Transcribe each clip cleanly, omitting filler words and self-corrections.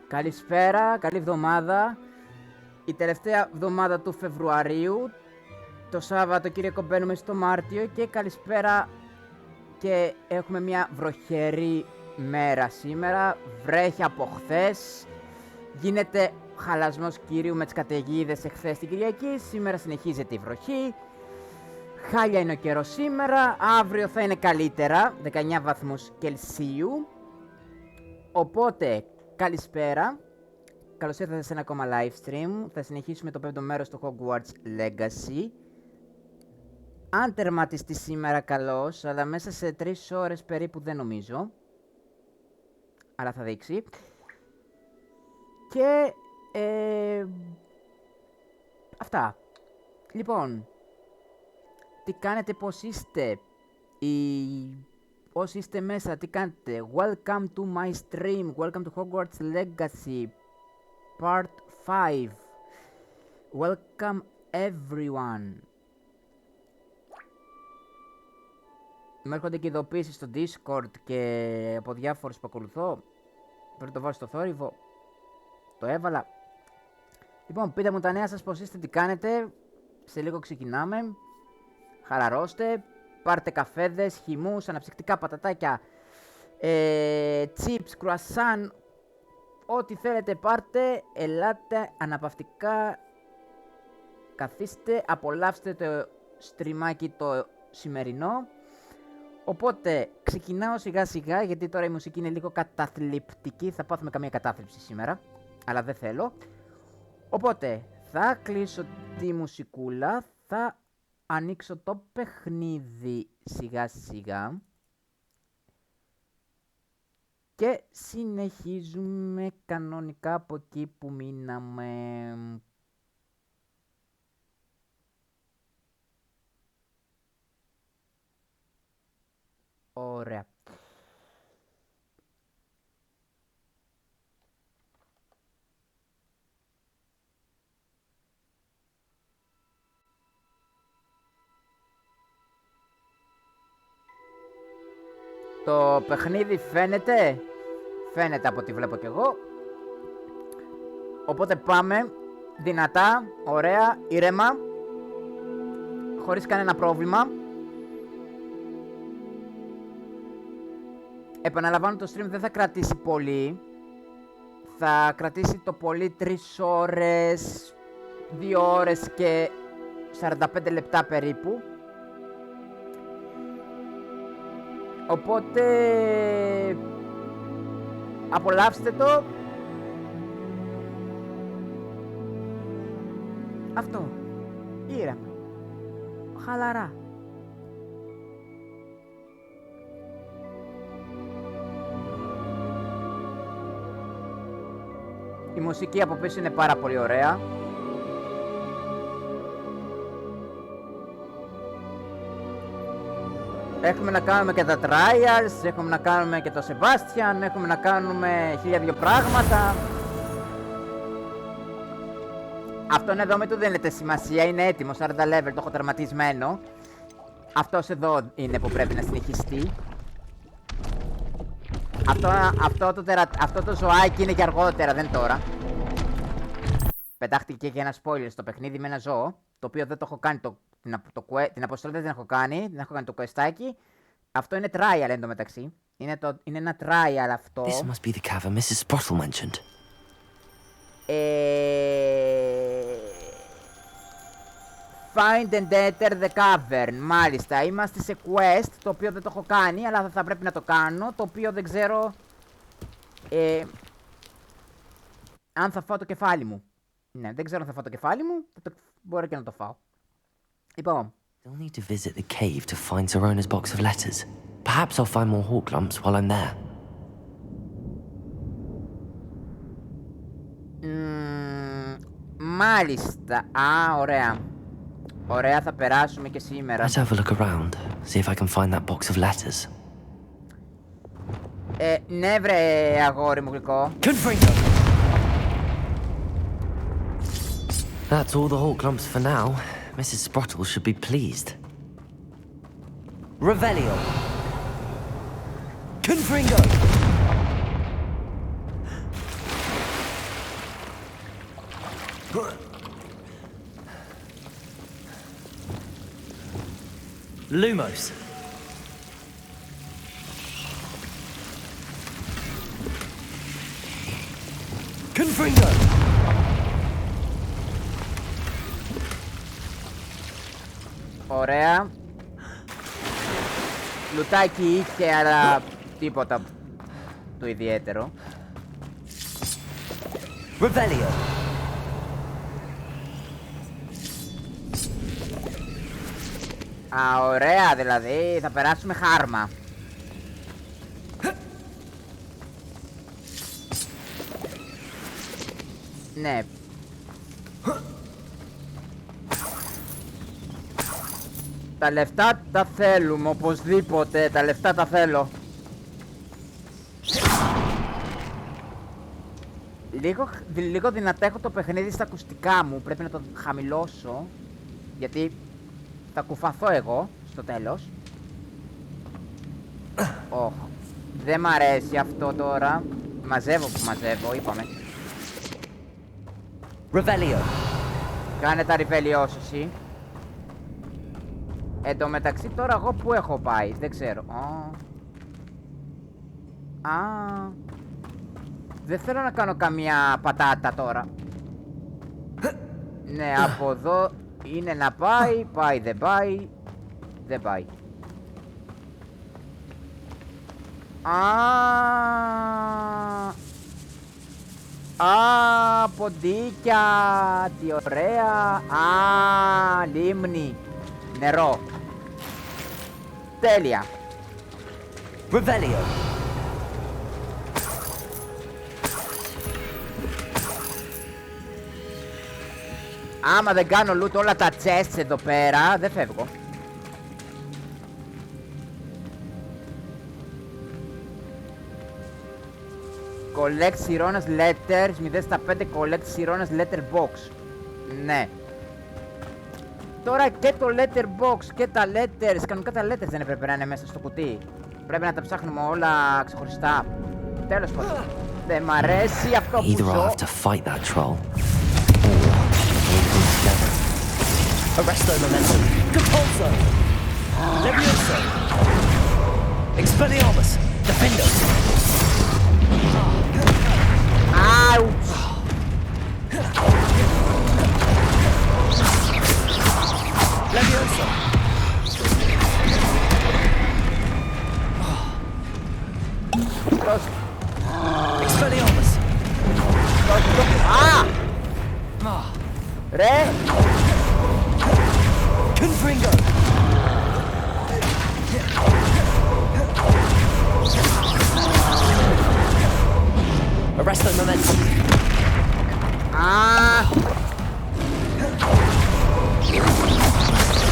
Καλησπέρα, καλή εβδομάδα. Η τελευταία εβδομάδα του Φεβρουαρίου. Το Σάββατο, Κυριακό, μπαίνουμε στο Μάρτιο και καλησπέρα. Και έχουμε μια βροχερή μέρα σήμερα. Βρέχει από χθες. Γίνεται χαλασμός κυρίου με τις καταιγίδες εχθές την Κυριακή. Σήμερα συνεχίζεται η βροχή. Χάλια είναι ο καιρός σήμερα. Αύριο θα είναι καλύτερα, 19 βαθμούς Κελσίου. Οπότε, καλησπέρα. Καλώς ήρθατε σε ένα ακόμα live stream. Θα συνεχίσουμε το 5ο μέρος του Hogwarts Legacy. Αν τερματιστεί σήμερα καλώς, αλλά μέσα σε 3 ώρες περίπου δεν νομίζω. Αλλά θα δείξει. Και αυτά. Λοιπόν, τι κάνετε, πώς είστε? Όσοι είστε μέσα, τι κάνετε? Welcome to my stream. Welcome to Hogwarts Legacy Part 5. Welcome everyone. Με έρχονται και ειδοποίησεις στο Discord και από διάφορους που ακολουθώ. Πρέπει να το βάλω στο θόρυβο. Το έβαλα. Λοιπόν, πείτε μου τα νέα σας, πώς είστε, τι κάνετε. Σε λίγο ξεκινάμε. Χαλαρώστε. Πάρτε καφέδες, χυμούς, αναψυκτικά πατατάκια, chips, κρουασάν. Ό,τι θέλετε πάρτε. Ελάτε αναπαυτικά. Καθίστε, απολαύστε το στριμάκι το σημερινό. Οπότε ξεκινάω σιγά σιγά, γιατί τώρα η μουσική είναι λίγο καταθλιπτική. Θα πάθουμε καμία κατάθλιψη σήμερα, αλλά δεν θέλω. Οπότε θα κλείσω τη μουσικούλα, θα ανοίξω το παιχνίδι σιγά σιγά και συνεχίζουμε κανονικά από εκεί που μείναμε. Ωραία. Το παιχνίδι φαίνεται από ό,τι βλέπω κι εγώ. Οπότε πάμε δυνατά, ωραία, ήρεμα, χωρίς κανένα πρόβλημα. Επαναλαμβάνω, το stream δεν θα κρατήσει πολύ. Θα κρατήσει το πολύ 3 ώρες, 2 ώρες και 45 λεπτά περίπου. Οπότε απολαύστε το. Αυτό. Ήρεμα. Χαλαρά. Η μουσική από πίσω είναι πάρα πολύ ωραία. Έχουμε να κάνουμε και τα trials, έχουμε να κάνουμε και το Sebastian, έχουμε να κάνουμε 1002 πράγματα. Αυτόν εδώ μην του δίνετε σημασία, είναι έτοιμο, 40 level, το έχω τερματισμένο. Αυτός εδώ είναι που πρέπει να συνεχιστεί. Αυτό το ζωάκι είναι για αργότερα, δεν τώρα. Πετάχτηκε και ένα spoiler στο παιχνίδι με ένα ζώο, το οποίο δεν το έχω κάνει, την αποστολή δεν την έχω κάνει, δεν έχω κάνει το questάκι. Αυτό είναι trial εντωμεταξύ. Είναι ένα trial αυτό. This must be the cavern Mrs. Sprottle mentioned. Find and enter the cavern. Μάλιστα, είμαστε σε quest, το οποίο δεν το έχω κάνει, αλλά θα πρέπει να το κάνω, το οποίο δεν ξέρω αν θα φάω το κεφάλι μου. Ναι, δεν ξέρω αν θα φάω το κεφάλι μου, μπορεί και να το φάω. Λοιπόν. They'll need to visit the cave to find Zerona's box of letters. Perhaps I'll find more hawk lumps while I'm there. Μάλιστα. Α, ωραία. Ωραία, θα περάσουμε και σήμερα. Let's have a look around, see if I can find that box of letters. Ναι βρε αγόρι μου γλυκό. That's all the hawk lumps for now. Mrs. Sprottle should be pleased. Revelio. Confringo. Lumos. Confringo. Ωραία. Λουτάκι είχε, αλλά τίποτα το ιδιαίτερο. Revelio. Α, ωραία, δηλαδή θα περάσουμε χάρμα. Ναι. Τα λεφτά τα θέλουμε, οπωσδήποτε, τα λεφτά τα θέλω. Λίγο δυνατά έχω το παιχνίδι στα ακουστικά μου, πρέπει να το χαμηλώσω, γιατί θα κουφαθώ εγώ στο τέλος. Δεν μ' αρέσει αυτό τώρα. Μαζεύω που μαζεύω, είπαμε. Revelio. Κάνε τα ριβελιός εσύ. Εν τω μεταξύ τώρα εγώ που έχω πάει, δεν ξέρω. Δεν θέλω να κάνω καμία πατάτα τώρα. Ναι, από εδώ είναι να πάει, πάει δεν πάει, δεν πάει. Ποντίκια, τι ωραία. Λίμνη, νερό. Τέλεια. Revelio. Άμα δεν κάνω loot όλα τα chests εδώ πέρα, δεν φεύγω. Collect Sirona's letters, 0/5 collect Sirona's letter box. Ναι. Τώρα και το letterbox και τα letters, κανονικά τα letters δεν έπρεπε να είναι μέσα στο κουτί. Πρέπει να τα ψάχνουμε όλα ξεχωριστά. Τέλος πάντων. Δεν μ' αρέσει αυτό που Either I'll ζω. have to fight that troll, or we'll come together. Arresto momentum. Compulso. Levioso. Expelliarmus. Defendo. Ouch. Levioso. Expelliarmus. Ρε. Confringo. Arresto momentum.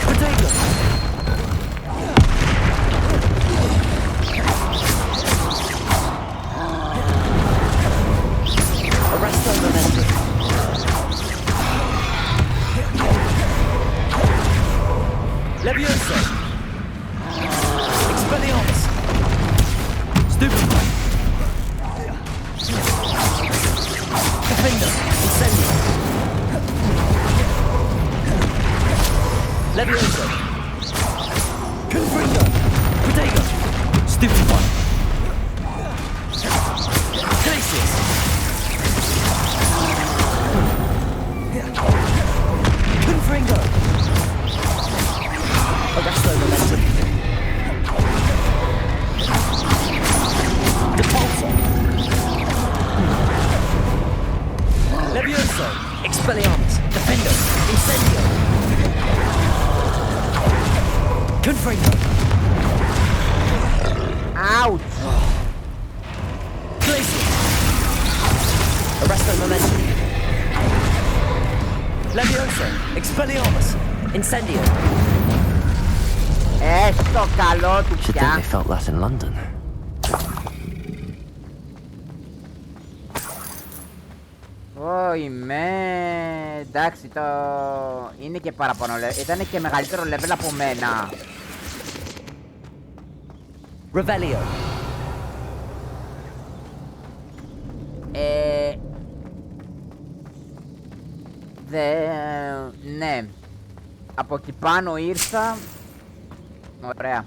Potato. Arresto momentum. Levioso. Expelliarmus. Stupefy. Defender. Incendio. Levioso. Confringo. Potato. Stupefy. Glacius. Confringo. Arresto momentum. Depulso. Levioso. Expelliarmus. Defender. Incendio. Confringo. Ouch. Glacius. Arresto momentum. Levioso. Expelliarmus. Incendio. Στο καλό του Should think πια. they felt that in London. Όχι με. Εντάξει, το είναι και παραπάνω. Ήταν και μεγαλύτερο level από μένα. Revelio. Ναι. Από εκεί πάνω ήρθα. Ωραία.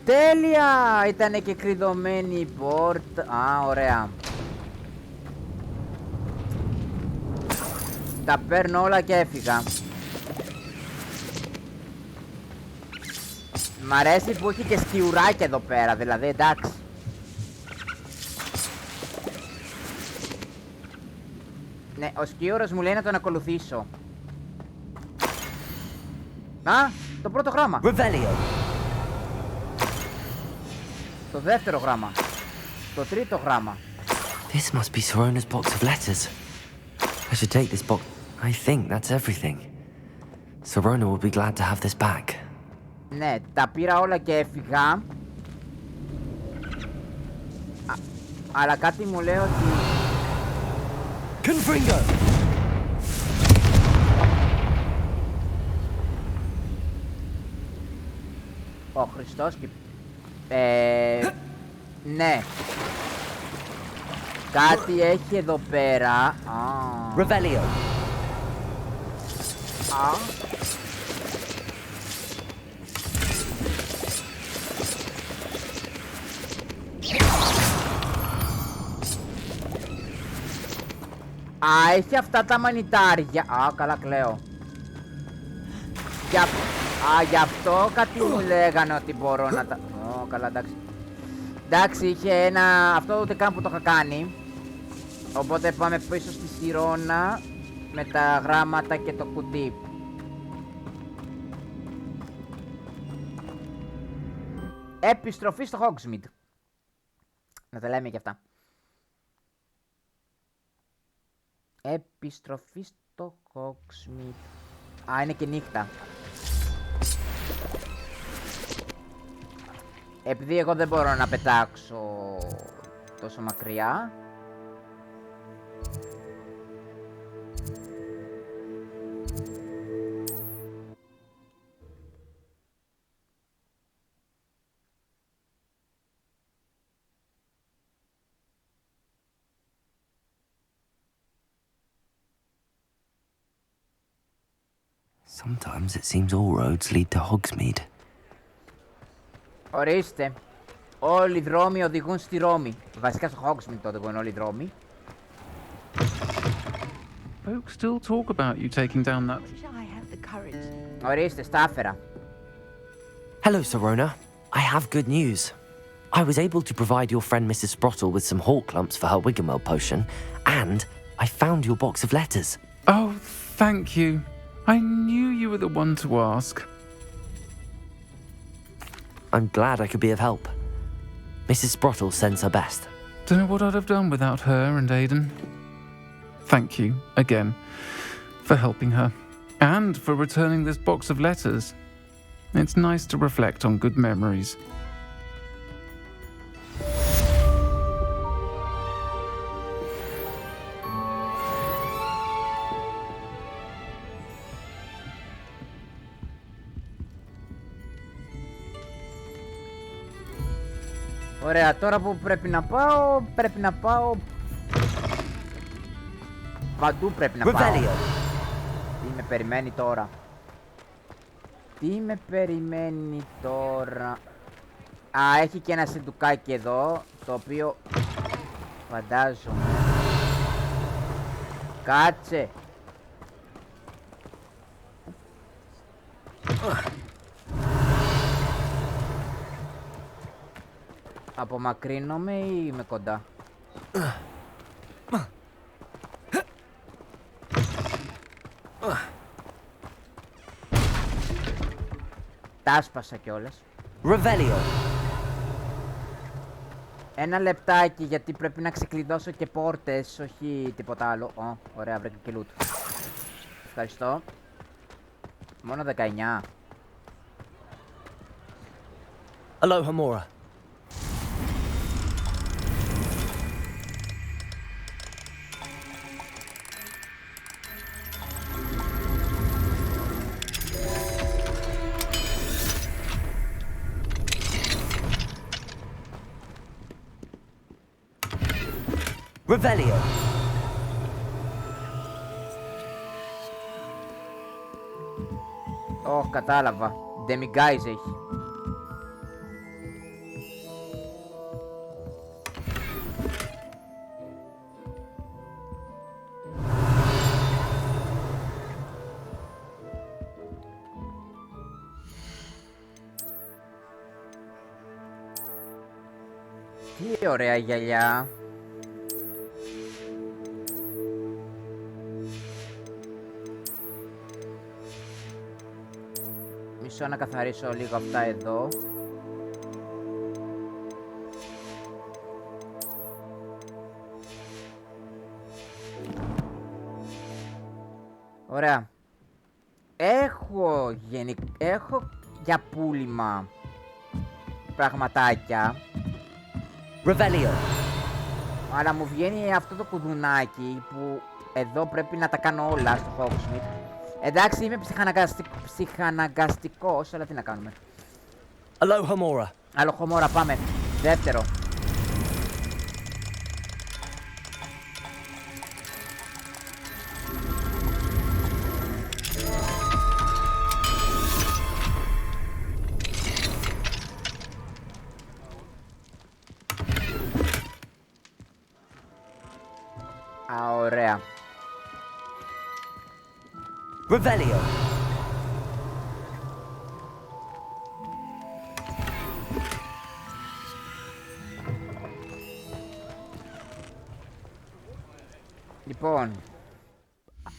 Τέλεια! Ήτανε και κρυδωμένη η πόρτα. Α, ωραία. Τα παίρνω όλα και έφυγα. Μ' αρέσει που έχει και σκιουράκια εδώ πέρα, δηλαδή, εντάξει. Ναι, ο σκιούρος μου λέει να τον ακολουθήσω. Α, το πρώτο γράμμα. Revelio. Το δεύτερο γράμμα. Το τρίτο γράμμα. This must be Sorona's box of letters. I should take this box. I think that's everything. Sorona will be glad to have this back. Ναι, τα πήρα όλα και έφυγα. Αλλά κάτι μου λέει ότι... Confringo! Ο Χριστός και... ναι. Κάτι έχει εδώ πέρα. Revelio. Α, έχει αυτά τα μανιτάρια. Α, καλά κλαίω. Γι' αυτό κάτι μου λέγανε ότι μπορώ να τα... Ω, καλά, εντάξει. Εντάξει, είχε ένα... Αυτό ούτε καν που το είχα κάνει. Οπότε πάμε πίσω στη Σιρόνα με τα γράμματα και το κουτί. Επιστροφή στο Hogsmeade. Να τα λέμε και αυτά. Επιστροφή στο Hogsmeade. Α, είναι και νύχτα. Επειδή εγώ δεν μπορώ να πετάξω τόσο μακριά. Sometimes it seems all roads lead to Hogsmeade. Ορίστε. Όλοι οι δρόμοι οδηγούν στη Ρώμη. Βασικά στο Hogsmeade το οδηγούν όλοι οι δρόμοι. Folks still talk about you taking down that. I have the courage. Ορίστε, στάφερα. Hello, Sorona. I have good news. I was able to provide your friend Mrs. Sprottle with some hawk lumps for her Wiggenweld potion, and I found your box of letters. Oh, thank you. I knew you were the one to ask. I'm glad I could be of help. Mrs. Sprottle sends her best. Don't know what I'd have done without her and Aidan. Thank you, again, for helping her, and for returning this box of letters. It's nice to reflect on good memories. Ωραία, τώρα που πρέπει να πάω παντού πρέπει να πάω. Τι με περιμένει τώρα. Α, έχει και ένα σεντουκάκι εδώ, το οποίο φαντάζομαι. Κάτσε. Απομακρύνομαι ή είμαι κοντά? Τα άσπασα κιόλας. Revelio. Ένα λεπτάκι, γιατί πρέπει να ξεκλειδώσω και πόρτες, όχι τίποτα άλλο. Ω, ωραία, βρήκα και loot. Ευχαριστώ. Μόνο 19. Aloha, Mora. Revelio. Κατάλαβα. Demiguise έχει. Τι ωραία γυαλιά. Μισό να καθαρίσω λίγο αυτά εδώ. Ωραία. Έχω για πούλημα πραγματάκια. Revelio. Αλλά μου βγαίνει αυτό το κουδουνάκι που εδώ πρέπει να τα κάνω όλα στο Hogsmeade. Εντάξει, είμαι ψυχαναγκαστικός, αλλά τι να κάνουμε. Alohomora. Alohomora, πάμε. Δεύτερο. Ωραία. Revelio. Λοιπόν,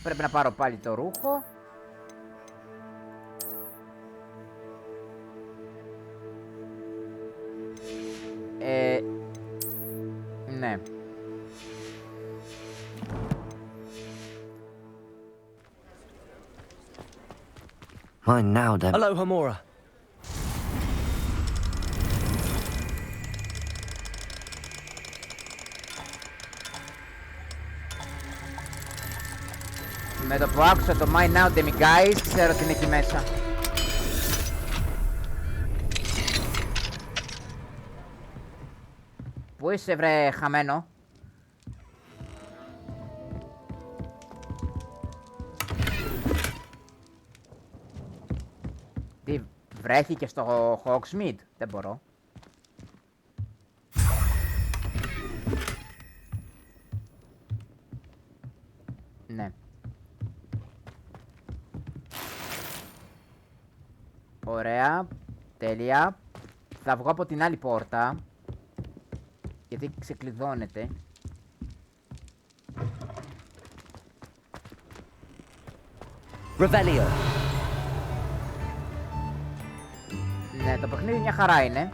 πρέπει να πάρω πάλι το ρούχο. Ναι. Mine now, Deb. Alohomora. Με το που άκουσα το My Now Demiguise, ξέρω τι είναι εκεί μέσα. Πού είσαι βρε χαμένο? Τι, βρέχει και στο Hogsmeade? Δεν μπορώ. Ναι. Ωραία, τέλεια. Θα βγω από την άλλη πόρτα, γιατί ξεκλειδώνεται. Revelio. Ναι, το παιχνίδι μια χαρά είναι.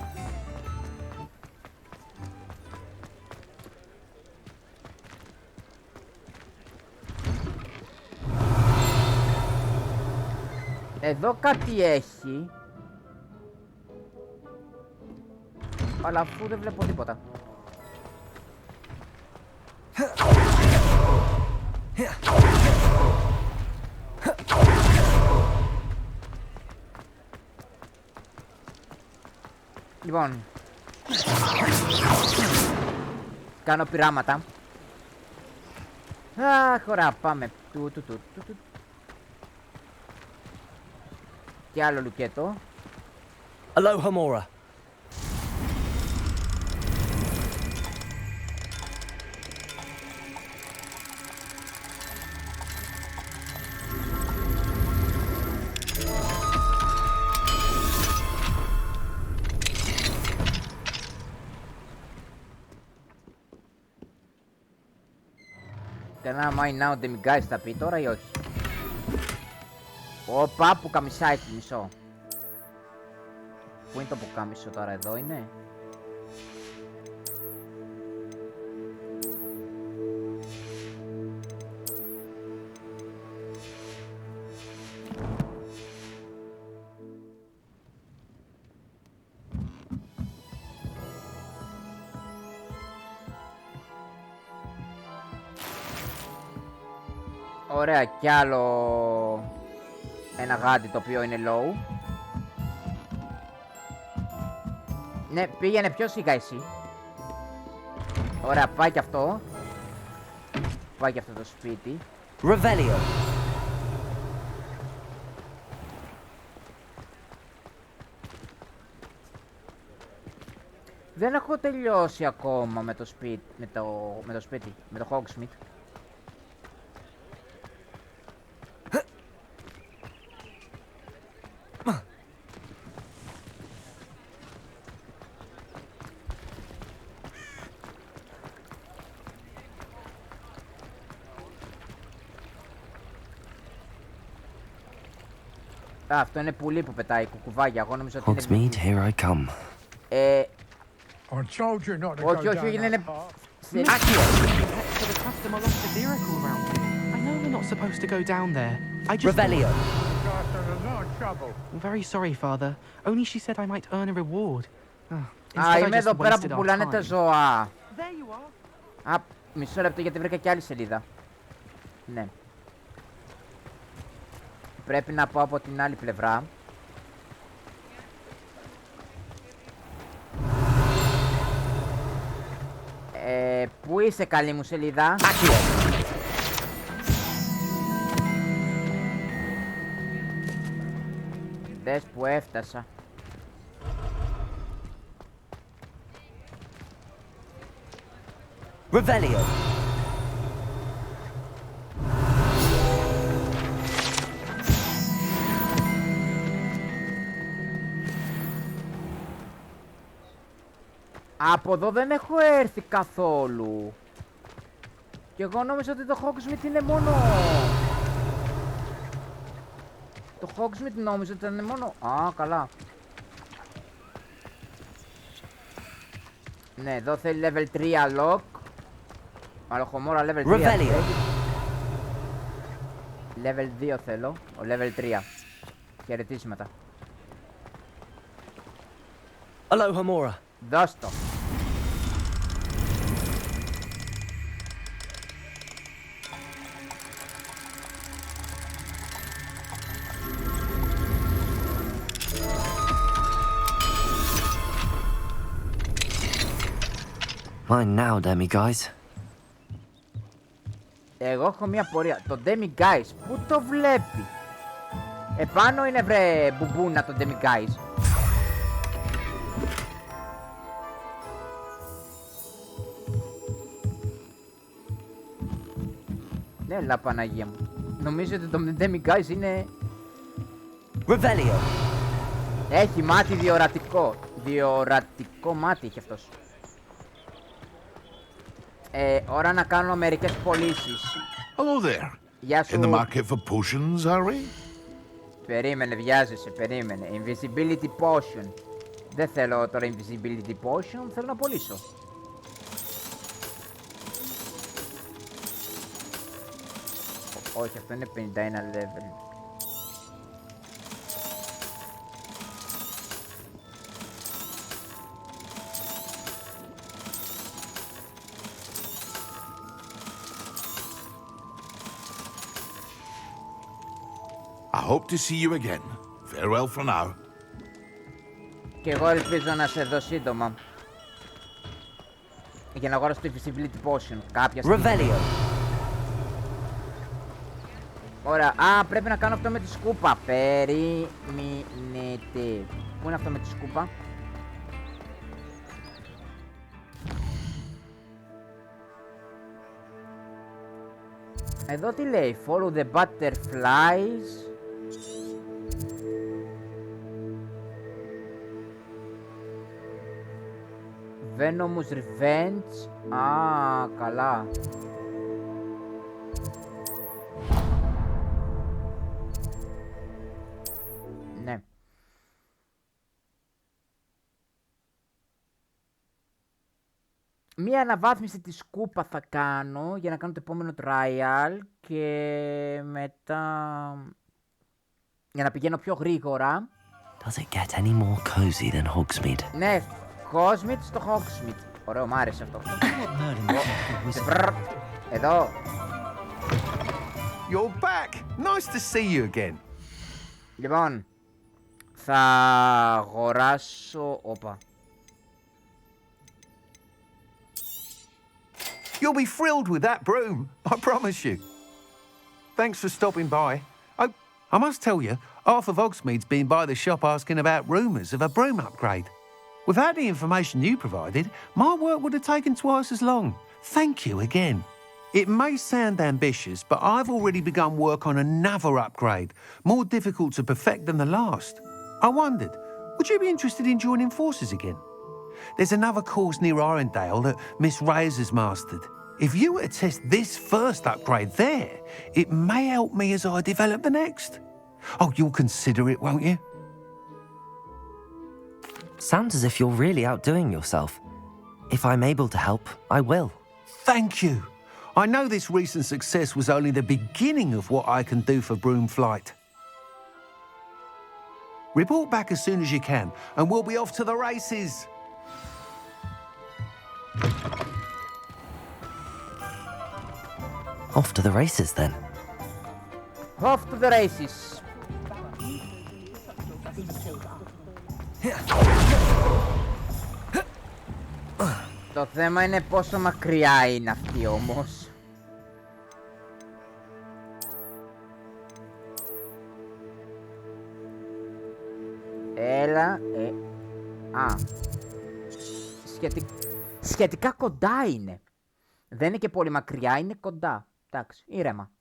Εδώ κάτι έχει. Αλλά αφού δεν βλέπω τίποτα. Λοιπόν, κάνω πειράματα. Αχ, ωραία, πάμε. Και άλλο λουκέτο. Alohomora. Κανένα My Now Demiguise θα πει τώρα ή όχι? Όπα, που καμισάκι, μισό. Πού είναι το πουκάμισο τώρα, εδώ είναι? Ωραία, κι άλλο ένα γάντι το οποίο είναι low. Ναι, πήγαινε πιο σιγά εσύ. Ωραία, πάει κι αυτό. Πάει κι αυτό το σπίτι. Revelio. Δεν έχω τελειώσει ακόμα με το σπίτι, με το Hogsmeade. Αυτό είναι πουλί που πετάει κουκουβάγια. Εγώ νομίζω ότι Hogsmeade, here I come. Όχι, όχι, είναι... The customer lost a vehicle around here. I know we're not supposed to go down there. I just... Revelio. I'm very sorry, Father. Only she said I might earn a reward. Α, είμαι εδώ πέρα που πουλάνε τα ζώα. There you are. Α, μισό λεπτό γιατί βρήκα και άλλη σελίδα. Ναι. Πρέπει να πάω από την άλλη πλευρά. Πού είσαι καλή μου σελίδα? Δες που έφτασα. Revelio. Από εδώ δεν έχω έρθει καθόλου. Και εγώ νόμιζα ότι το Hogsmeade είναι μόνο... Το Hogsmeade νόμιζα ότι ήταν μόνο... Α, καλά. Ναι, εδώ θέλει level 3 lock. Μαλοχομόρα level 3. Revelio. Level 2 θέλω. Ο level 3. Χαιρετίσματα. Aloha Mora. Δώσ' το. Mine now, demi guys. Εγώ έχω μια πορεία. Το Demi Guys, πού το βλέπει? Επάνω είναι βρε μπουμπούνα το Demi Guys. Ναι, λα Παναγία μου. Νομίζω ότι το Demi Guys είναι... Revelio. Έχει μάτι διορατικό. Διορατικό μάτι έχει αυτός. Ώρα να κάνω μερικές πωλήσεις. Hello there. Γεια σου. In the market for potions, are we? Περίμενε, βιάζεσαι, περίμενε. Invisibility potion. Δεν θέλω τώρα invisibility potion, θέλω να πωλήσω. Όχι, αυτό είναι 51 level. I hope to see you again. Farewell for now. Και εγώ ελπίζω να σε δω σύντομα. Για να αγοράσω το invisibility potion κάποια στιγμή. Revelio. Ωραία, α, πρέπει να κάνω αυτό με τη σκούπα. Περιμένετε. Πού είναι αυτό με τη σκούπα? Εδώ τι λέει? Follow the butterflies. Venomous Revenge. Α, καλά. Ναι. Μία αναβάθμιση της σκούπα θα κάνω για να κάνω το επόμενο trial και μετά για να πηγαίνω πιο γρήγορα. Does it get any more cozy than Hogsmeade? Ναι, Hogsmeade στο Hogsmeade. Ωραίο, μ' άρεσε αυτό. Εδώ. You're back. Nice to see you again. Λοιπόν, θα αγοράσω... Όπα. You'll be thrilled with that broom, I promise you. Thanks for stopping by. I must tell you, half of Hogsmeade's been by the shop asking about rumours of a broom upgrade. Without the information you provided, my work would have taken twice as long. Thank you again. It may sound ambitious, but I've already begun work on another upgrade, more difficult to perfect than the last. I wondered, would you be interested in joining forces again? There's another course near Arendale that Miss Reyes has mastered. If you were to test this first upgrade there, it may help me as I develop the next. Oh, you'll consider it, won't you? Sounds as if you're really outdoing yourself. If I'm able to help, I will. Thank you. I know this recent success was only the beginning of what I can do for Broomflight. Report back as soon as you can, and we'll be off to the races. Off to the races then. Off to the races. Το θέμα είναι πόσο μακριά είναι αυτή όμως. Έλα, σχετικά κοντά είναι. Δεν είναι και πολύ μακριά, είναι κοντά. Εντάξει, ήρεμα.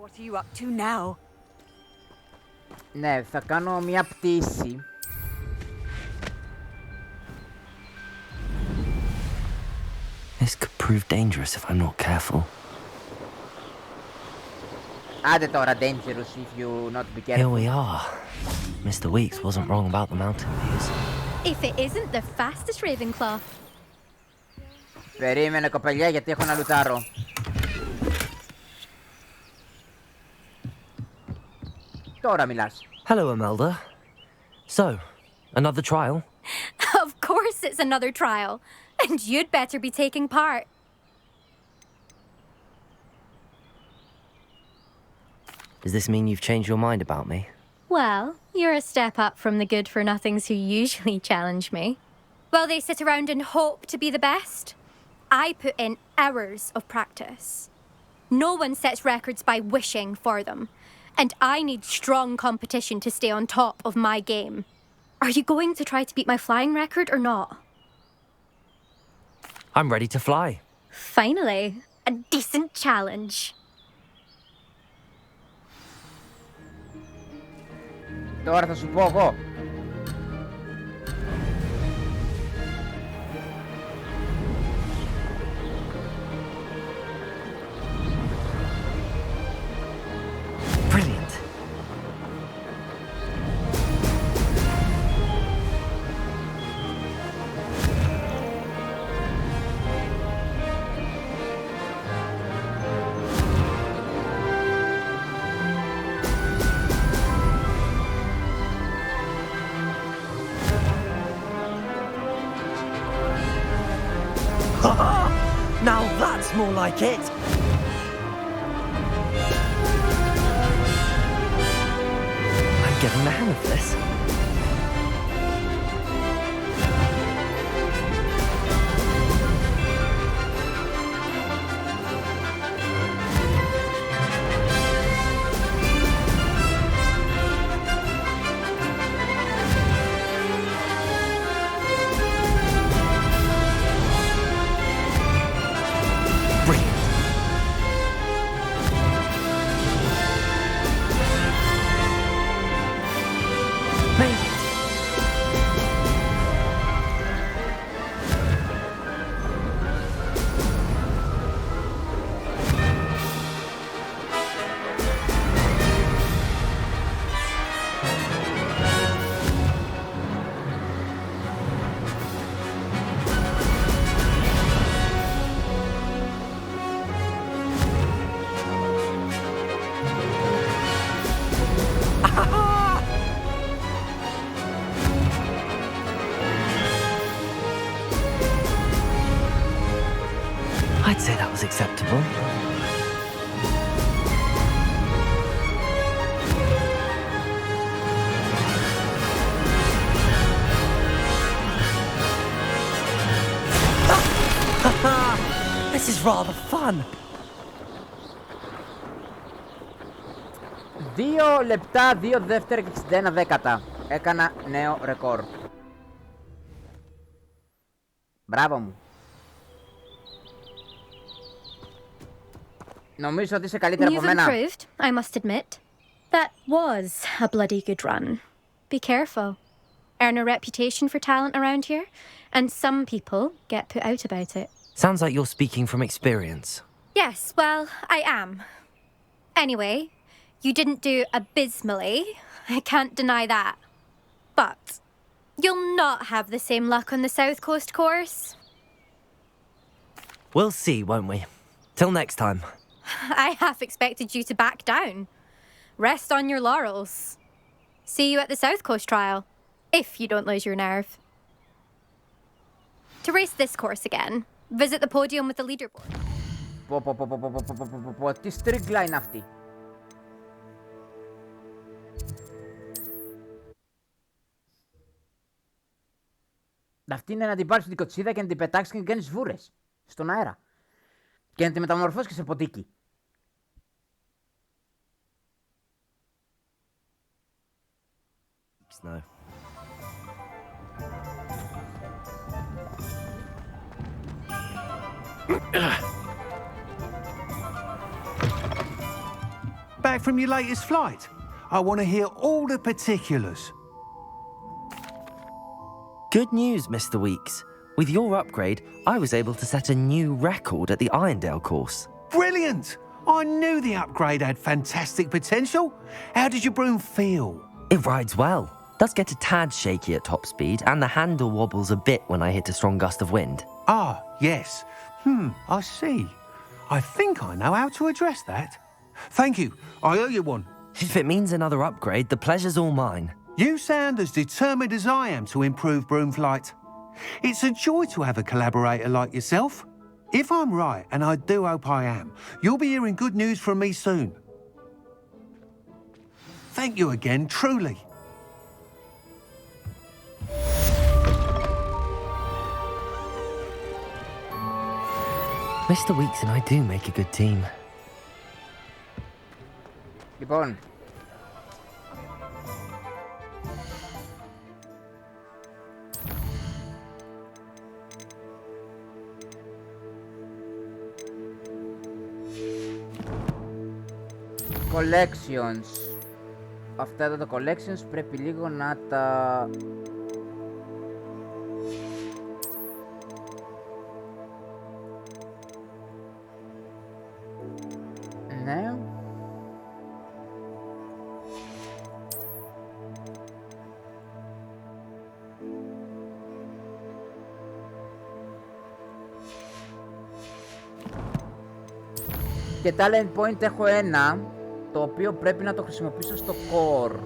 What are you up to now? Ναι, θα κάνω μια πτήση. This could prove dangerous if I'm not careful. Άντε τώρα, dangerous if you not be careful. Here we are. Mr. Weeks wasn't wrong about the mountain views. If it isn't the fastest Ravenclaw. Περίμενε κοπελιά γιατί έχω ένα λουτάρο. Τώρα μιλάς. Hello, Imelda. So, another trial? Of course it's another trial. And you'd better be taking part. Does this mean you've changed your mind about me? Well, you're a step up from the good-for-nothings who usually challenge me. While they sit around and hope to be the best, I put in hours of practice. No one sets records by wishing for them. And I need strong competition to stay on top of my game. Are you going to try to beat my flying record or not? I'm ready to fly. Finally, a decent challenge. Τώρα θα σου πω εγώ. Brilliant. Now that's more like it. I'm getting the hang of this. I'd say that was acceptable. This is rather fun. 2 λεπτά, 2 δεύτερα και 61 δέκατα. Έκανα νέο ρεκόρ. Μπράβο μου. Νομίζω ότι είσαι καλύτερα από You've μένα. improved, I must admit. That was a bloody good run. Be careful. Earn a reputation for talent around here, and some people get put out about it. Sounds like you're speaking from experience. Yes, well, I am. Anyway, you didn't do abysmally. I can't deny that. But you'll not have the same luck on the South Coast course. We'll see, won't we? Till next time. I half expected you to back down. Rest on your laurels. See you at the South Coast trial, if you don't lose your nerve. To race this course again, visit the podium with the leaderboard. Τι στρίγκλα είναι αυτή. Αυτή είναι να την πάρεις στην κοτσίδα και να την πετάξεις και να την κάνεις βούρες στον αέρα. Και να τη μεταμορφώσεις και σε ποντίκι. No. Back from your latest flight? I want to hear all the particulars. Good news, Mr. Weeks. With your upgrade, I was able to set a new record at the Irondale course. Brilliant! I knew the upgrade had fantastic potential. How did your broom feel? It rides well. Does get a tad shaky at top speed, and the handle wobbles a bit when I hit a strong gust of wind. Ah, yes. I see. I think I know how to address that. Thank you. I owe you one. If it means another upgrade, the pleasure's all mine. You sound as determined as I am to improve broom flight. It's a joy to have a collaborator like yourself. If I'm right, and I do hope I am, you'll be hearing good news from me soon. Thank you again, truly. Mr. Weeks and I do make a good team. Λοιπόν. Collections. Αυτά εδώ τα collections πρέπει λίγο να τα... Ναι. Και talent point έχω ένα, το οποίο πρέπει να το χρησιμοποιήσω στο core.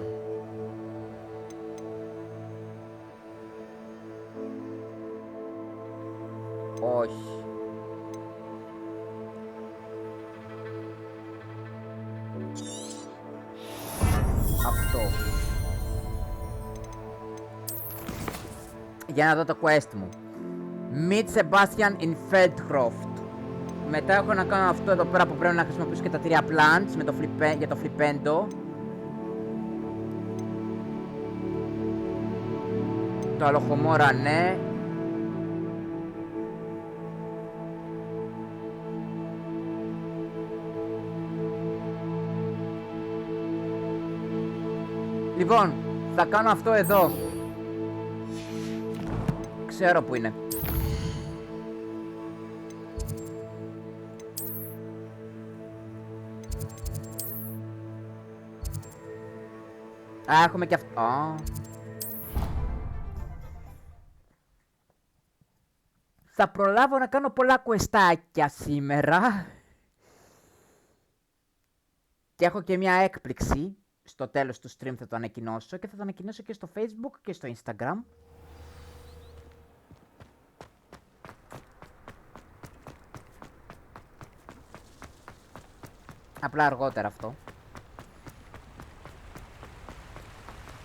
Όχι. Αυτό. Για να δω το quest μου. Meet Sebastian in Feldcroft. Μετά έχω να κάνω αυτό εδώ πέρα που πρέπει να χρησιμοποιήσω και τα 3 plants με το για το flipendo. Το αλοχομόρα ναι. Λοιπόν, θα κάνω αυτό εδώ. Ξέρω που είναι. Α, έχουμε και αυτό. Θα προλάβω να κάνω πολλά κουεστάκια σήμερα. Και έχω και μια έκπληξη. Στο τέλος του stream θα το ανακοινώσω και θα το ανακοινώσω και στο Facebook και στο Instagram. Απλά αργότερα αυτό.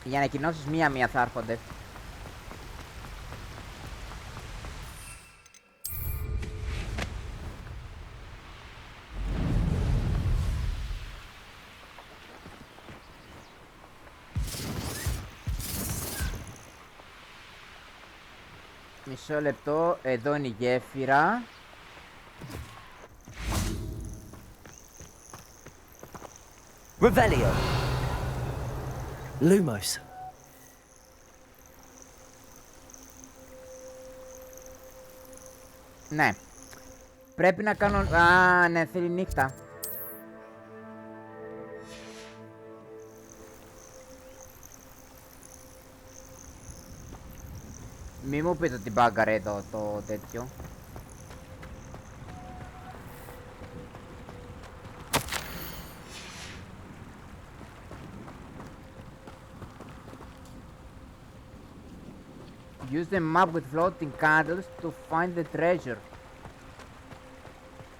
Οι ανακοινώσεις μία-μία θα έρχονται. Μισό λεπτό, εδώ είναι η γέφυρα. Revelio. Lumos. Ναι. Πρέπει να κάνω... Α, ναι, θέλει νύχτα. Μη μου πείτε ότι μπάγκαρε εδώ το τέτοιο. Use the map with floating candles to find the treasure.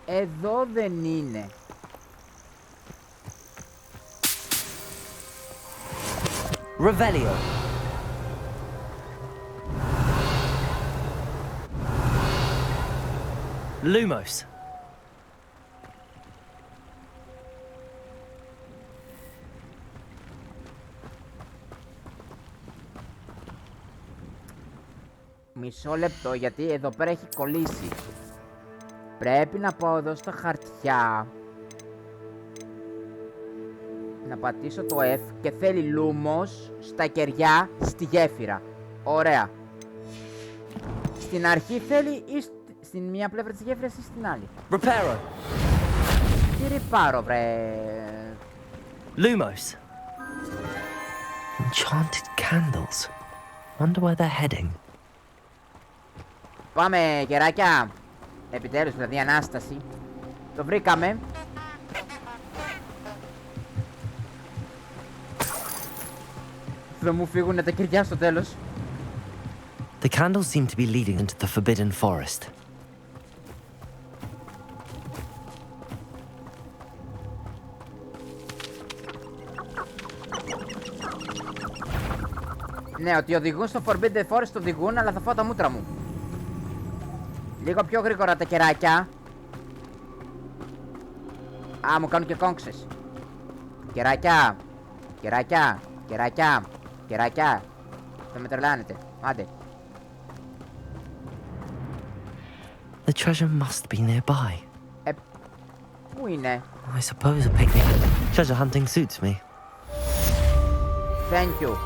Εδώ δεν είναι. Revelio. Lumos. Μισό λεπτό, γιατί εδώ πέρα έχει κολλήσει. Πρέπει να πάω εδώ στα χαρτιά. Να πατήσω το F και θέλει λούμος στα κεριά στη γέφυρα. Ωραία. Στην αρχή θέλει ή στην μία πλευρά της γέφυρας ή στην άλλη. Reparo. Τι ρυπάρω, βρε. Lumos. Enchanted candles. Wonder where they're heading. Πάμε, κεράκια. Επιτέλους, δηλαδή Ανάσταση. Το βρήκαμε. Θα μου φύγουνε τα κεριά στο τέλος. The candles seem to be leading into the forbidden forest. Ναι, ότι οδηγούν στο Forbidden Forest οδηγούν, αλλά θα φάω τα μούτρα μου. Λίγο πιο γρήγορα τα κεράκια. Α, μου κάνουν και κόγξες. Κεράκια, κεράκια, κεράκια, κεράκια. Θα με τρελάνετε, άντε. The treasure must be nearby. Πού είναι? I suppose a picnic. Treasure hunting suits me. Thank you.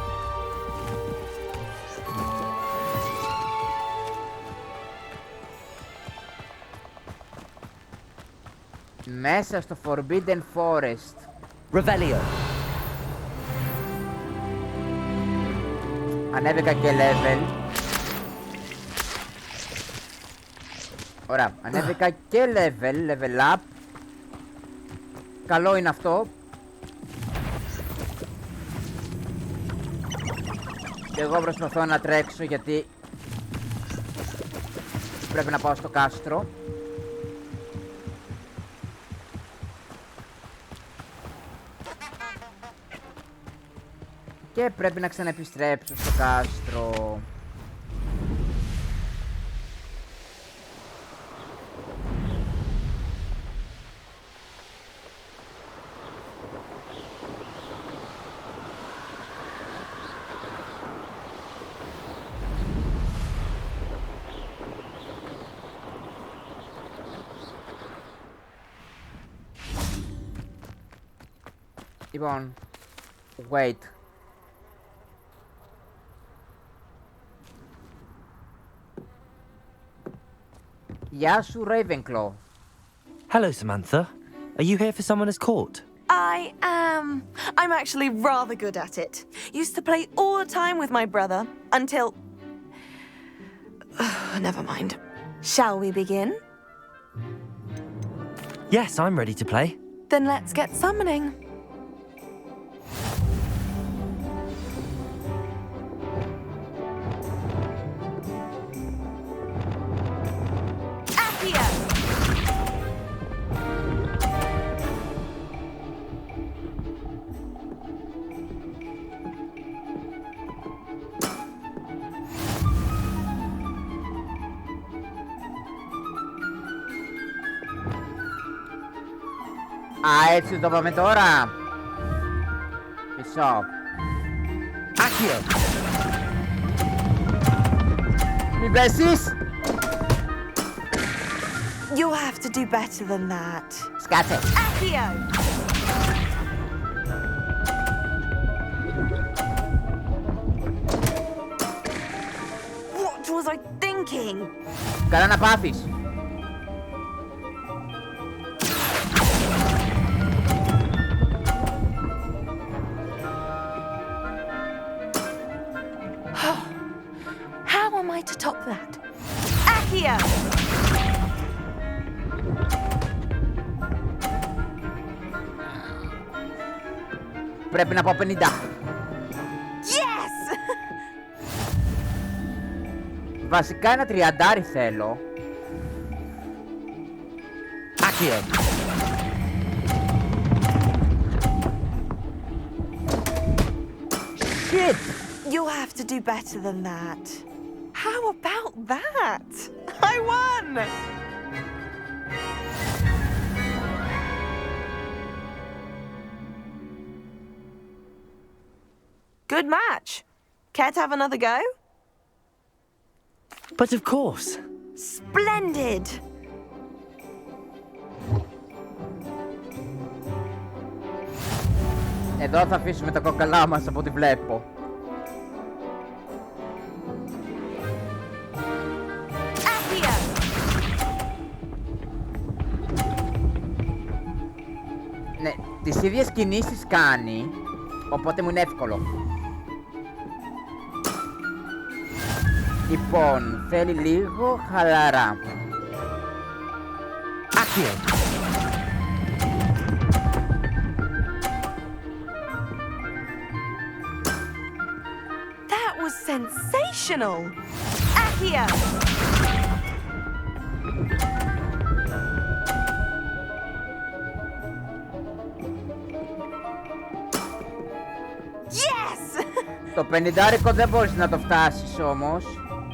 Μέσα στο Forbidden Forest. Revelio. Ανέβηκα και level. Ωραία, ανέβηκα και level up. Καλό είναι αυτό. Και εγώ προσπαθώ να τρέξω γιατί πρέπει να πάω στο κάστρο. Και πρέπει να ξαναεπιστρέψω στο κάστρο. Λοιπόν, wait. Γεια σου, Ravenclaw. Hello, Samantha. Are you here for someone as court? I am. I'm actually rather good at it. Used to play all the time with my brother until... Never mind. Shall we begin? Yes, I'm ready to play. Then let's get summoning. Α, έτσι το πάμε τώρα. Μισό. Accio. Μην πέσεις! You'll have to do better than that. Σκάτσε! Accio! What was I thinking? Καλά να πάθεις! How am I to top that? Accio! Πρέπει να πω 50. Yes! Βασικά ένα 30 θέλω. Accio! Shit! You'll have to do better than that. How about that? I won! Good match. Care to have another go? But of course. Splendid! Εδώ θα αφήσουμε τα κόκαλά μας από ό,τι βλέπω. Accio! Ναι, τις ίδιες κινήσεις κάνει, οπότε μου είναι εύκολο. Λοιπόν, θέλει λίγο χαλαρά. Accio! That was sensational! Accio! Yes! Το 50 δεν μπορείς να το φτάσεις όμως.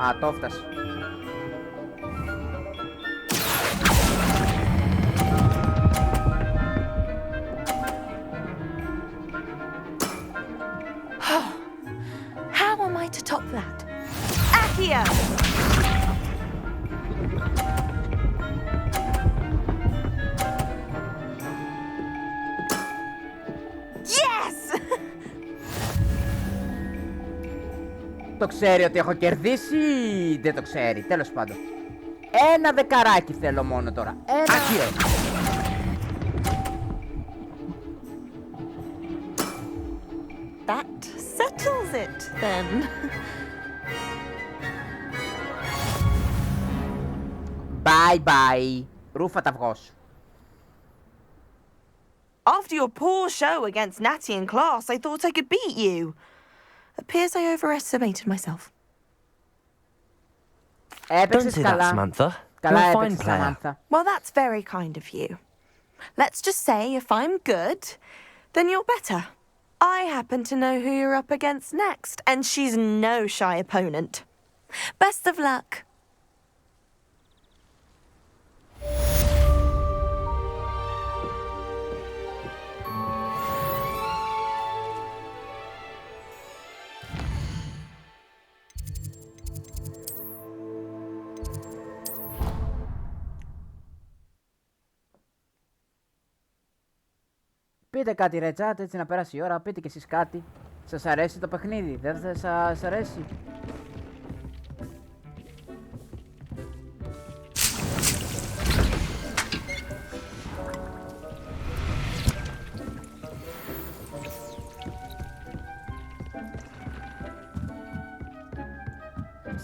Α, το φτάσεις. How am I to top that? Accio! Yes! Το ξέρει ότι έχω κερδίσει ή δεν το ξέρει, τέλος πάντων. Ένα δεκαράκι θέλω μόνο τώρα. Ένα. Accio! That settles it, then. Bye bye. Ρούφα τα αυγό σου. After your poor show against Natty in class, I thought I could beat you. Appears I overestimated myself. Don't Έπαιξες say that, καλά. Samantha. Καλά You're a fine έπαιξες, player. Σαμάνθα. Well, that's very kind of you. Let's just say if I'm good, then you're better. I happen to know who you're up against next, and she's no shy opponent. Best of luck. Πείτε κάτι ρε chat, έτσι να πέρασε η ώρα, πείτε κι εσείς κάτι. Σας αρέσει το παιχνίδι, δεν θα σας αρέσει?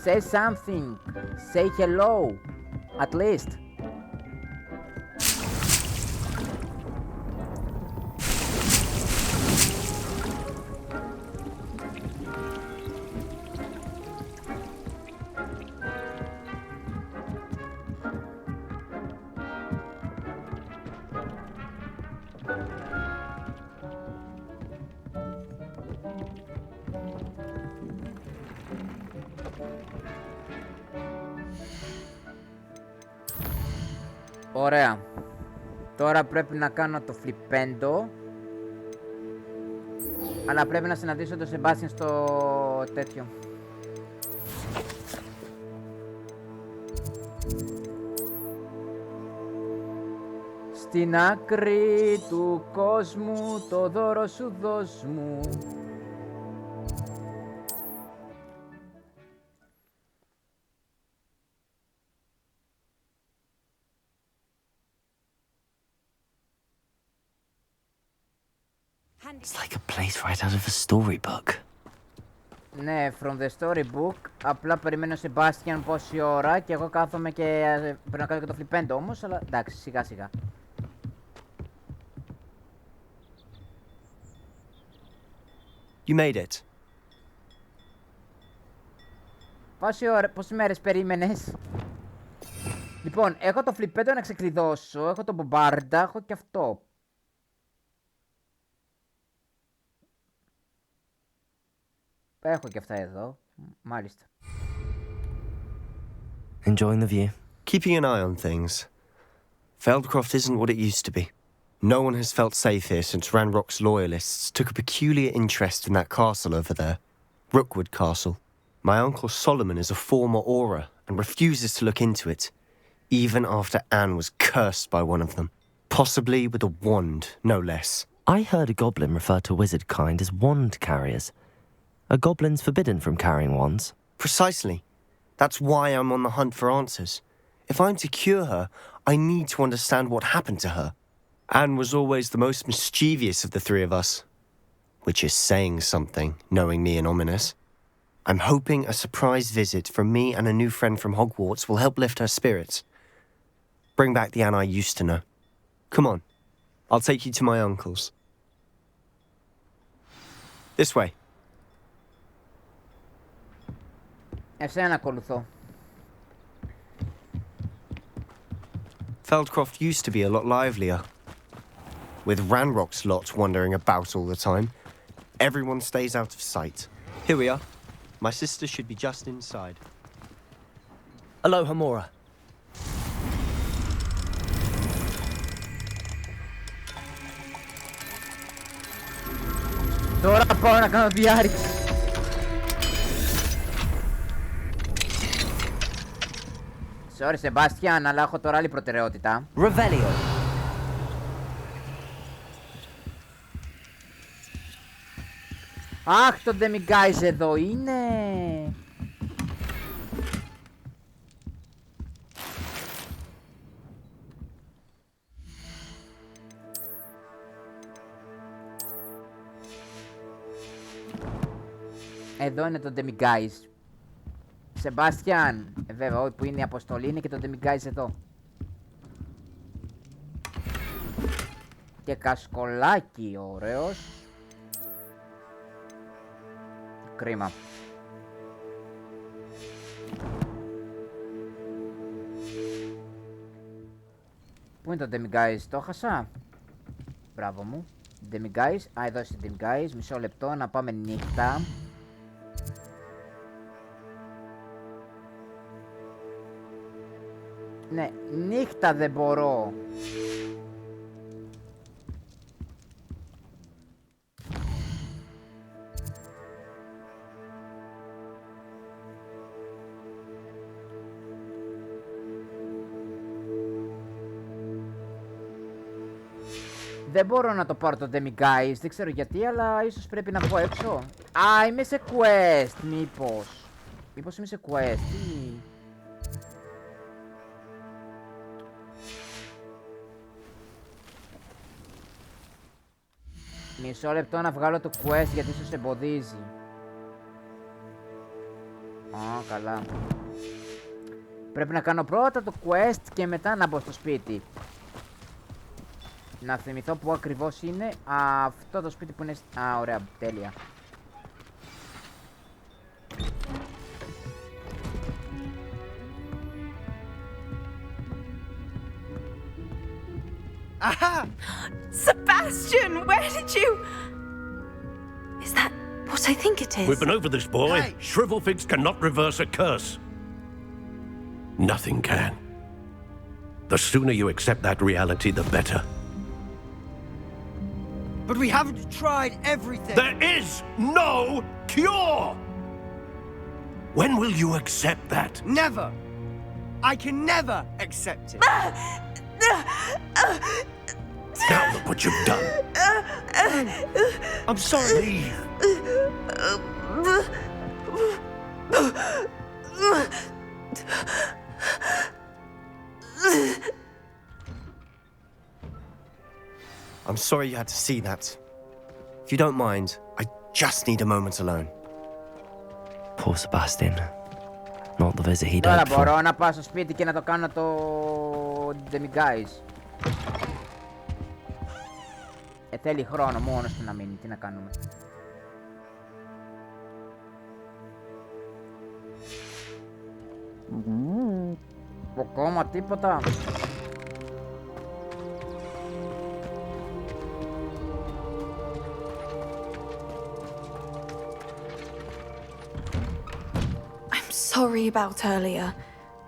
Say something, say hello, at least. Ωραία. Τώρα πρέπει να κάνω το φλιπέντο. Αλλά πρέπει να συναντήσω τον Σεμπάστιαν στο τέτοιο. Στην άκρη του κόσμου το δώρο σου δώσ' μου. It's like a place right out of a storybook. Ναι, from the storybook. Απλά περιμένω ο Σεμπάστιαν πόση ώρα και εγώ κάθομαι και πρέπει να κάνω και το φλιπέντο όμως, αλλά εντάξει, σιγά σιγά. You made it. Πόσες μέρες περίμενες? Λοιπόν, έχω το φλιπέντο να ξεκλειδώσω, έχω το μπομπάρντα, έχω και αυτό. Έχω και αυτά εδώ, μάλιστα. Enjoying the view? Keeping an eye on things. Feldcroft isn't what it used to be. No one has felt safe here since Ranrock's loyalists took a peculiar interest in that castle over there. Rookwood Castle. My uncle Solomon is a former Auror and refuses to look into it, even after Anne was cursed by one of them. Possibly with a wand, no less. I heard a goblin refer to wizard kind as wand carriers. Are goblins forbidden from carrying wands? Precisely. That's why I'm on the hunt for answers. If I'm to cure her, I need to understand what happened to her. Anne was always the most mischievous of the three of us. Which is saying something, knowing me and Ominous. I'm hoping a surprise visit from me and a new friend from Hogwarts will help lift her spirits. Bring back the Anne I used to know. Come on. I'll take you to my uncle's. This way. Εσένα ακολουθώ. Feldcroft used to be a lot livelier. With Ranrock's lot wandering about all the time, everyone stays out of sight. Here we are. My sister should be just inside. Aloha, Mora. Τώρα πάω να κάνω διάρρηξη. Sorry, Σεμπάστιαν, αλλά έχω τώρα άλλη προτεραιότητα. Revelio. Αχ, το Demiguise εδώ είναι. Εδώ είναι το Demiguise. Σεμπάστιαν, βέβαια, που είναι η αποστολή είναι και το Demiguise εδώ. Και κασκολάκι, ωραίος. Κρίμα. Πού είναι το Demiguise, το έχασα. Μπράβο μου. Demiguise, α, εδώ είναι Demiguise, μισό λεπτό να πάμε νύχτα. Ναι, νύχτα δεν μπορώ. Δεν μπορώ να το πάρω το Demiguise, δεν ξέρω γιατί, αλλά ίσως πρέπει να βγω έξω. Α, είμαι σε quest, μήπως. Μήπως είμαι σε quest, τι... Μισό λεπτό να βγάλω το quest γιατί ίσως εμποδίζει. Α, καλά. Πρέπει να κάνω πρώτα το quest και μετά να μπω στο σπίτι. Να θυμηθώ που ακριβώς είναι αυτό το σπίτι που είναι... Α, ωραία, τέλεια. Aha! Sebastian, where did you... Is that what I think it is? We've been over this, boy. Hey. Shrivelfigs cannot reverse a curse. Nothing can. The sooner you accept that reality, the better. But we haven't tried everything. There is no cure! When will you accept that? Never! I can never accept it. Now look what you've done. I'm sorry. Leave. I'm sorry you had to see that. If you don't mind, I just need a moment alone. Poor Sebastian. Not the visit he'd Τώρα hoped for. μπορώ να πάω στο σπίτι και να το κάνω το Demiguise. Θέλει χρόνο μόνος του να μείνει. Τι να κάνουμε. Ακόμα τίποτα. Sorry about earlier.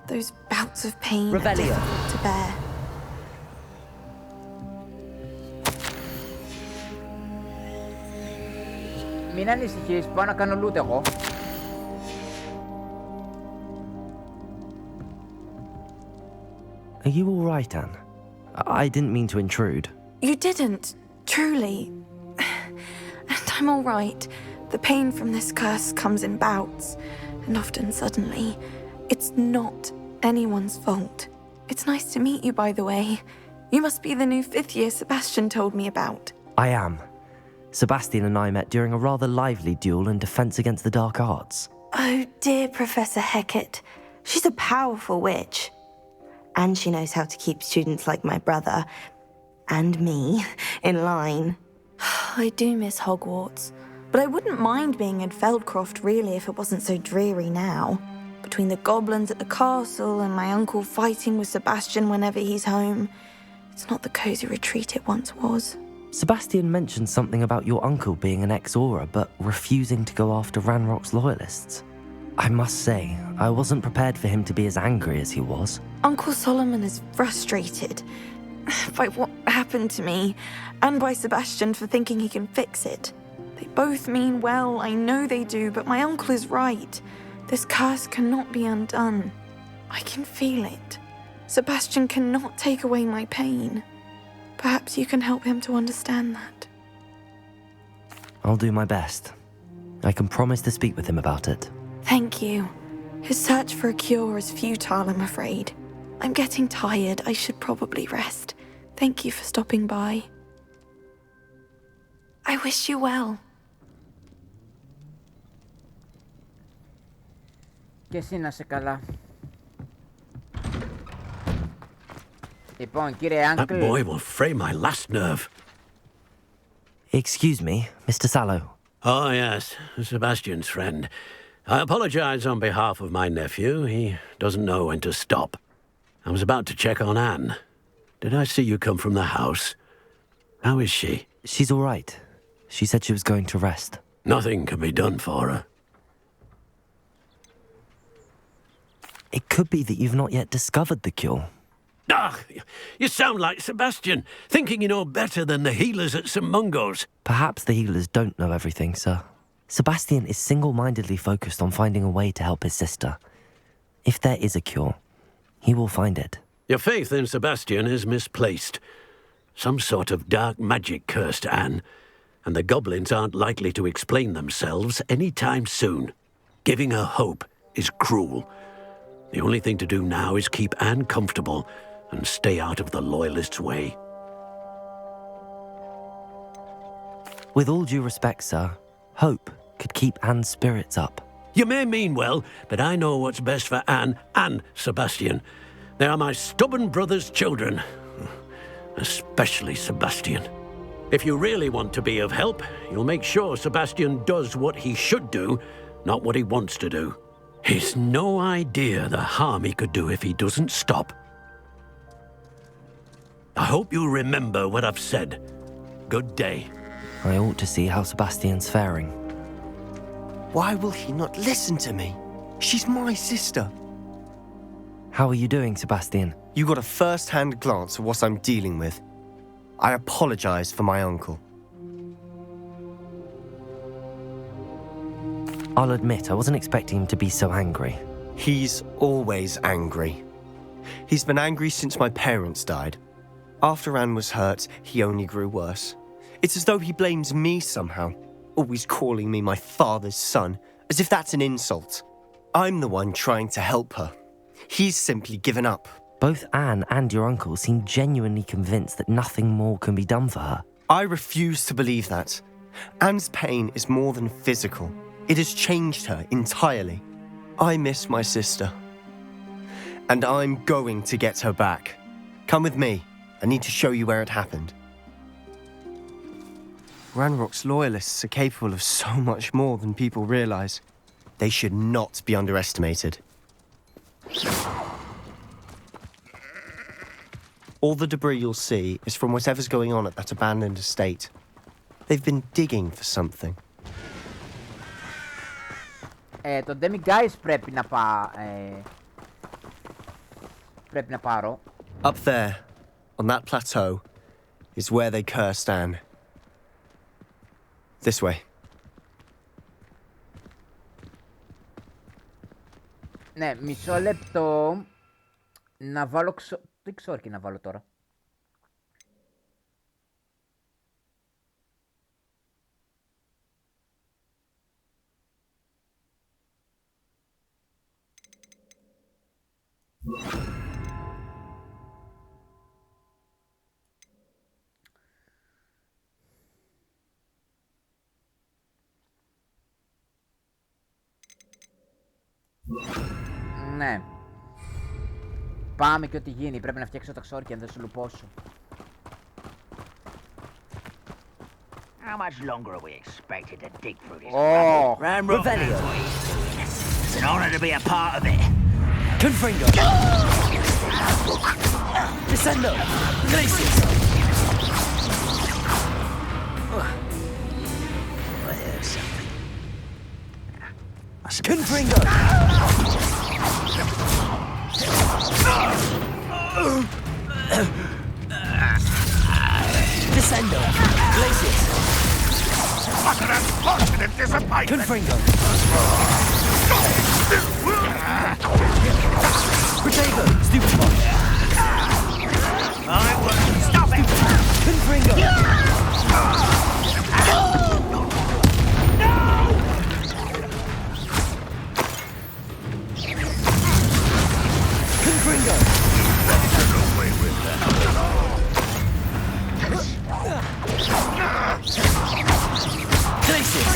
Those bouts of pain are Revelio. difficult to bear. Μην ανησυχείς, πάω να κάνω loot εγώ. Are you alright, Anne? I didn't mean to intrude. You didn't, truly. And I'm all right. The pain from this curse comes in bouts, and often suddenly. It's not anyone's fault. It's nice to meet you, by the way. You must be the new 5th year Sebastian told me about. I am. Sebastian and I met during a rather lively duel in defense against the dark arts. Oh, dear Professor Hecat. She's a powerful witch. And she knows how to keep students like my brother, and me, in line. I do miss Hogwarts, but I wouldn't mind being in Feldcroft, really, if it wasn't so dreary now. Between the goblins at the castle and my uncle fighting with Sebastian whenever he's home, it's not the cosy retreat it once was. Sebastian mentioned something about your uncle being an ex-Auror, but refusing to go after Ranrock's loyalists. I must say, I wasn't prepared for him to be as angry as he was. Uncle Solomon is frustrated by what happened to me, and by Sebastian for thinking he can fix it. They both mean well, I know they do, but my uncle is right. This curse cannot be undone. I can feel it. Sebastian cannot take away my pain. Perhaps you can help him to understand that. I'll do my best. I can promise to speak with him about it. Thank you. His search for a cure is futile, I'm afraid. I'm getting tired. I should probably rest. Thank you for stopping by. I wish you well. Και εσύ να σε καλά. Λοιπόν, κύριε That Uncle. boy will fray my last nerve. Excuse me, Mr. Sallow. Oh, yes, Sebastian's friend. I apologize on behalf of my nephew. He doesn't know when to stop. I was about to check on Anne. Did I see you come from the house? How is she? She's all right. She said she was going to rest. Nothing can be done for her. It could be that you've not yet discovered the cure. Ah, you sound like Sebastian, thinking you know better than the healers at St. Mungo's. Perhaps the healers don't know everything, sir. Sebastian is single-mindedly focused on finding a way to help his sister. If there is a cure, he will find it. Your faith in Sebastian is misplaced. Some sort of dark magic cursed Anne, and the goblins aren't likely to explain themselves any time soon. Giving her hope is cruel. The only thing to do now is keep Anne comfortable and stay out of the Loyalists' way. With all due respect, sir, hope could keep Anne's spirits up. You may mean well, but I know what's best for Anne and Sebastian. They are my stubborn brother's children. Especially Sebastian. If you really want to be of help, you'll make sure Sebastian does what he should do, not what he wants to do. He's no idea the harm he could do if he doesn't stop. I hope you remember what I've said. Good day. I ought to see how Sebastian's faring. Why will he not listen to me? She's my sister. How are you doing, Sebastian? You got a first-hand glance at what I'm dealing with. I apologize for my uncle. I'll admit, I wasn't expecting him to be so angry. He's always angry. He's been angry since my parents died. After Anne was hurt, he only grew worse. It's as though he blames me somehow, always calling me my father's son, as if that's an insult. I'm the one trying to help her. He's simply given up. Both Anne and your uncle seem genuinely convinced that nothing more can be done for her. I refuse to believe that. Anne's pain is more than physical. It has changed her entirely. I miss my sister. And I'm going to get her back. Come with me. I need to show you where it happened. Ranrock's loyalists are capable of so much more than people realize. They should not be underestimated. All the debris you'll see is from whatever's going on at that abandoned estate. They've been digging for something. Το Demiguise πρέπει να πάρω. Up there, on that plateau, is where they cursed Anne. This way. Ναι, μισό λεπτό. Να βάλω τι ξόρκι να βάλω τώρα. Ναι. Πάμε και ό,τι γίνει. Πρέπει να φτιάξω τα ξόρκια, αν δεν σου λουπώσω. How much longer are we expected to dig through this? Oh, Ranrock knows what he's doing. It's an honor to be a part of it. Confringo! Descendo! Glacius! There's something. Confringo! Descendo! Glacius! What an unfortunate disappointment! Confringo! Protego! Stupid boy! I won't stop it! Confringo! Confringo! Get away with that. Glacius!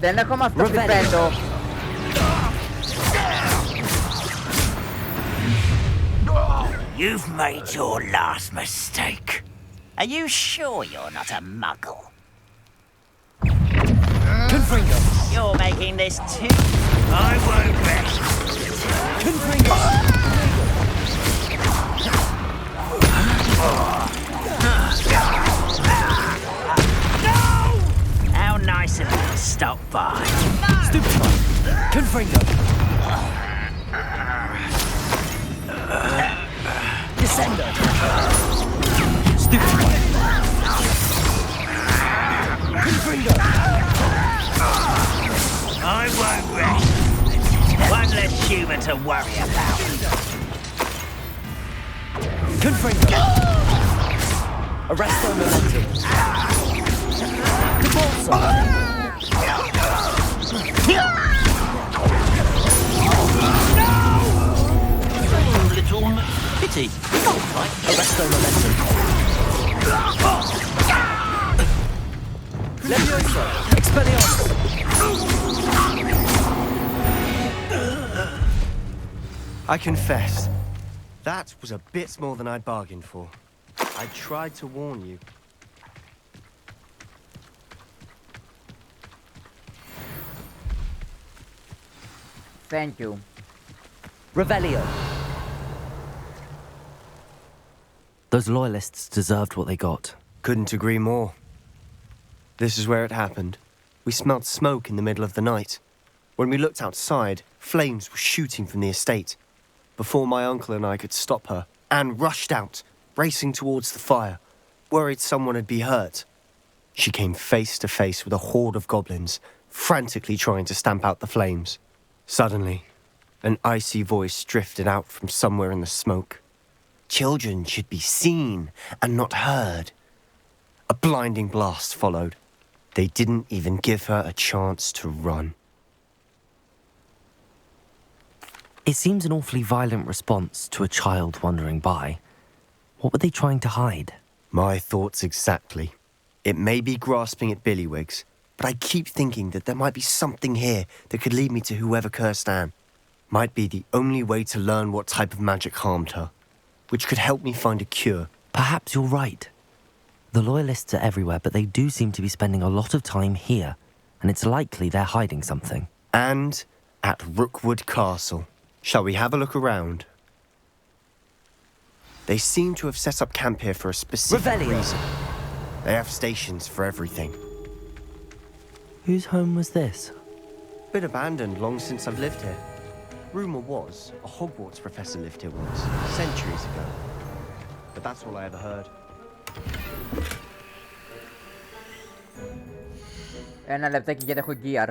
Δεν έχω μάθει το πιπέντο. You've made your last mistake. Are you sure you're not a muggle? Confringo! You're making this too... I won't rest. Confringo! How nice of you to stop by. Stupid boy! Confringo! Descendo! Stupid boy! Confringo! I won't rest. One less human to worry about. Confringo! Arresto momentum! Devolso! Little pity. Arresto momentum! Levioso! Expelliarmus! I confess, that was a bit more than I'd bargained for. I tried to warn you. Thank you. Revelio! Those loyalists deserved what they got. Couldn't agree more. This is where it happened. We smelled smoke in the middle of the night. When we looked outside, flames were shooting from the estate. Before my uncle and I could stop her, Anne rushed out, racing towards the fire, worried someone had been hurt. She came face to face with a horde of goblins, frantically trying to stamp out the flames. Suddenly, an icy voice drifted out from somewhere in the smoke. Children should be seen and not heard. A blinding blast followed. They didn't even give her a chance to run. It seems an awfully violent response to a child wandering by. What were they trying to hide? My thoughts exactly. It may be grasping at Billywigs, but I keep thinking that there might be something here that could lead me to whoever cursed Anne. Might be the only way to learn what type of magic harmed her, which could help me find a cure. Perhaps you're right. The Loyalists are everywhere, but they do seem to be spending a lot of time here, and it's likely they're hiding something. And at Rookwood Castle. Shall we have a look around? They seem to have set up camp here for a specific reason. They have stations for everything. Whose home was this? Been abandoned long since I've lived here. Rumour was a Hogwarts professor lived here once, centuries ago. But that's all I ever heard. Ένα λεπτάκι γιατί έχω gear.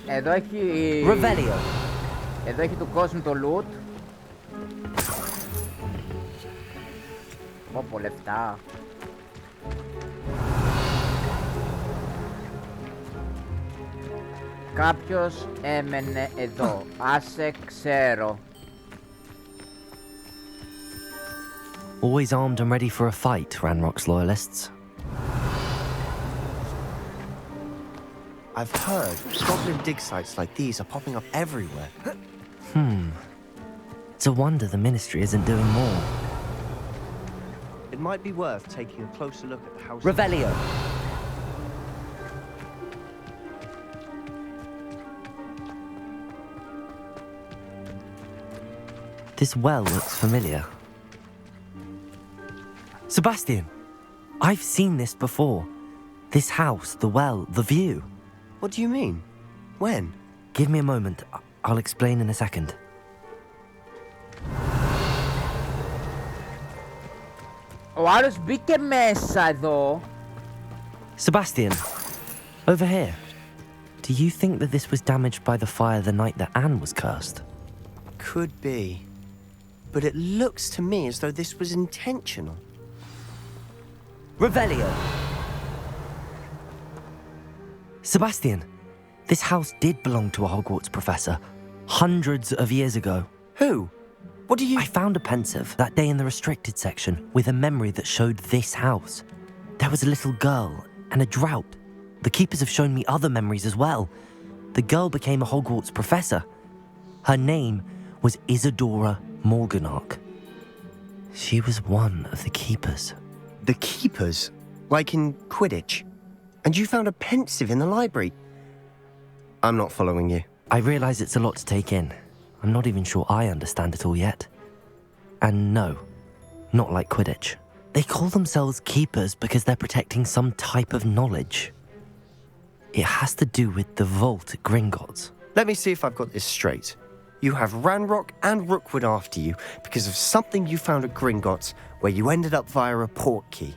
Εδώ έχει... Revelio. Εδώ έχει του κόσμου το loot. Πω λεφτά. Κάποιος έμενε εδώ. Άσε ξέρω. Always armed and ready for a fight, Ranrock's Loyalists. I've heard goblin dig sites like these are popping up everywhere. It's a wonder the Ministry isn't doing more. It might be worth taking a closer look at the house. Revelio. This well looks familiar. Sebastian, I've seen this before. This house, the well, the view. What do you mean? When? Give me a moment. I'll explain in a second. Ο άλλος μπήκε μέσα εδώ. Sebastian, over here. Do you think that this was damaged by the fire the night that Anne was cursed? Could be. But it looks to me as though this was intentional. Revelio. Sebastian, this house did belong to a Hogwarts professor hundreds of years ago. Who? What do you... I found a pensive that day in the restricted section with a memory that showed this house. There was a little girl and a drought. The keepers have shown me other memories as well. The girl became a Hogwarts professor. Her name was Isadora Morganach. She was one of the keepers. The keepers? Like in Quidditch? And you found a pensive in the library? I'm not following you. I realise it's a lot to take in. I'm not even sure I understand it all yet. And no, not like Quidditch. They call themselves keepers because they're protecting some type of knowledge. It has to do with the vault at Gringotts. Let me see if I've got this straight. You have Ranrock and Rookwood after you because of something you found at Gringotts where you ended up via a port key.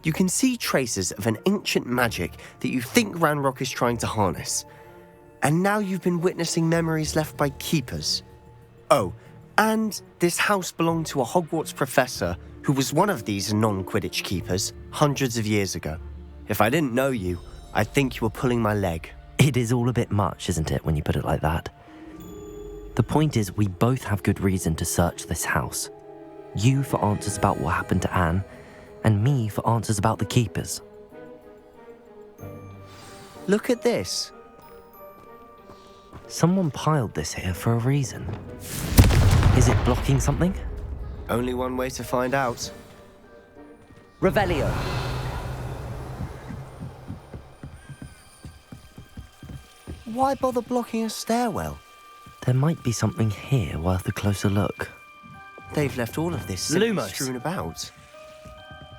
You can see traces of an ancient magic that you think Ranrock is trying to harness. And now you've been witnessing memories left by keepers. Oh, and this house belonged to a Hogwarts professor who was one of these non-Quidditch keepers hundreds of years ago. If I didn't know you, I'd think you were pulling my leg. It is all a bit much, isn't it, when you put it like that? The point is, we both have good reason to search this house. You for answers about what happened to Anne, and me for answers about the keepers. Look at this. Someone piled this here for a reason. Is it blocking something? Only one way to find out. Revelio. Why bother blocking a stairwell? There might be something here worth a closer look. They've left all of this strewn about.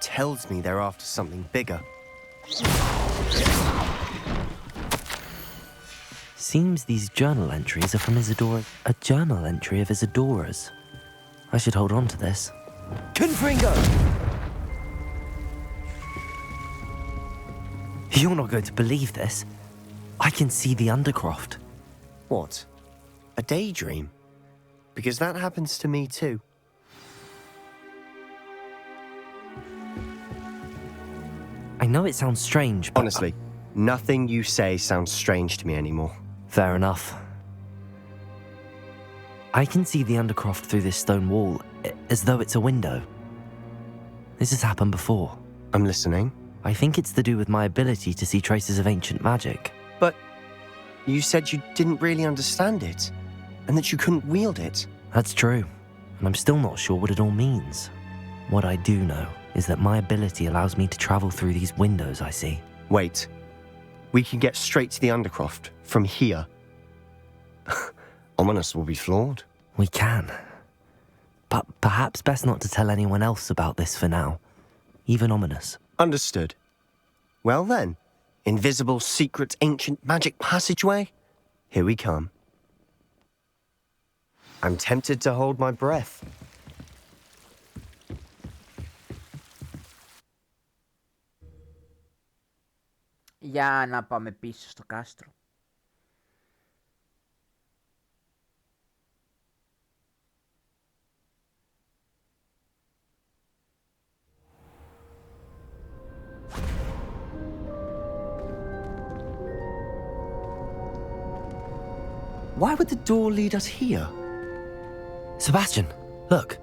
Tells me they're after something bigger. Seems these journal entries are from Isadora. A journal entry of Isadora's. I should hold on to this. Confringo! You're not going to believe this. I can see the Undercroft. What? A daydream? Because that happens to me too. I know it sounds strange, but... Honestly, nothing you say sounds strange to me anymore. Fair enough. I can see the Undercroft through this stone wall, as though it's a window. This has happened before. I'm listening. I think it's to do with my ability to see traces of ancient magic. But you said you didn't really understand it, and that you couldn't wield it. That's true, and I'm still not sure what it all means. What I do know is that my ability allows me to travel through these windows I see. Wait. We can get straight to the Undercroft from here. Ominous will be floored. We can. But perhaps best not to tell anyone else about this for now. Even Ominous. Understood. Well then, invisible, secret, ancient magic passageway? Here we come. I'm tempted to hold my breath. Για να πάμε πίσω στο κάστρο. Why would the door lead us here? Sebastian, look.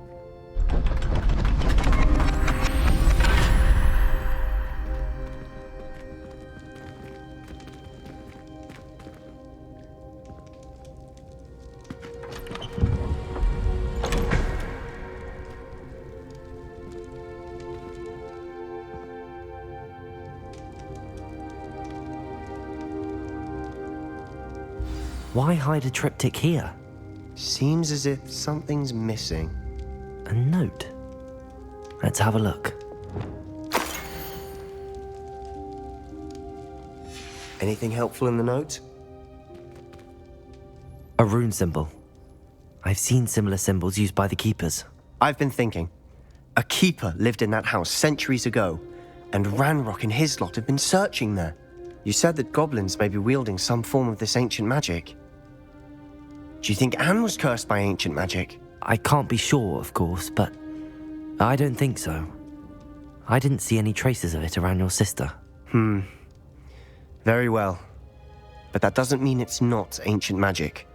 Why hide a triptych here? Seems as if something's missing. A note. Let's have a look. Anything helpful in the note? A rune symbol. I've seen similar symbols used by the keepers. I've been thinking. A keeper lived in that house centuries ago, and Ranrock and his lot have been searching there. You said that goblins may be wielding some form of this ancient magic. Do you think Anne was cursed by ancient magic? I can't be sure, of course, but I don't think so. I didn't see any traces of it around your sister. Very well. But that doesn't mean it's not ancient magic.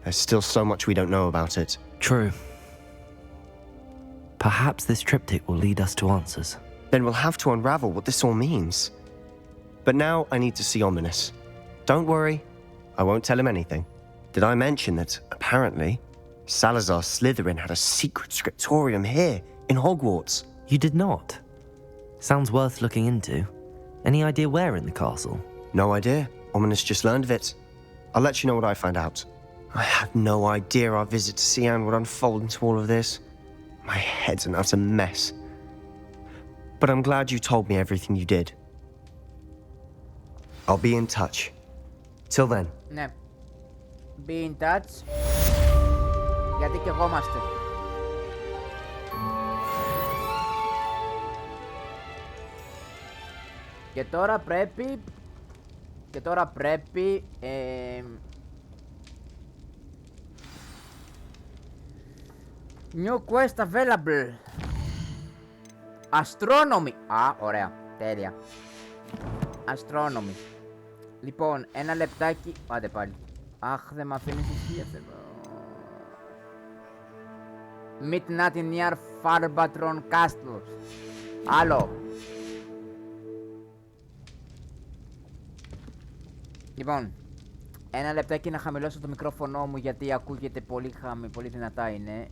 There's still so much we don't know about it. True. Perhaps this triptych will lead us to answers. Then we'll have to unravel what this all means. But now I need to see Ominous. Don't worry, I won't tell him anything. Did I mention that, apparently, Salazar Slytherin had a secret scriptorium here, in Hogwarts? You did not? Sounds worth looking into. Any idea where in the castle? No idea. Ominous just learned of it. I'll let you know what I find out. I had no idea our visit to Sian would unfold into all of this. My head's an utter mess. But I'm glad you told me everything you did. I'll be in touch. Till then. Ναι. Be in touch. Γιατί και εγώ είμαστε. Και τώρα πρέπει... New quest available. Astronomy. Α, ωραία. Τέλεια. Astronomy. Λοιπόν, ένα λεπτάκι. Άντε πάλι. Αχ, δεν μ' αφήνεις ησυχία, θέλω. Midnight near Farbatron Castle. Άλλο. Λοιπόν, ένα λεπτάκι να χαμηλώσω το μικρόφωνο μου γιατί ακούγεται πολύ πολύ δυνατά είναι.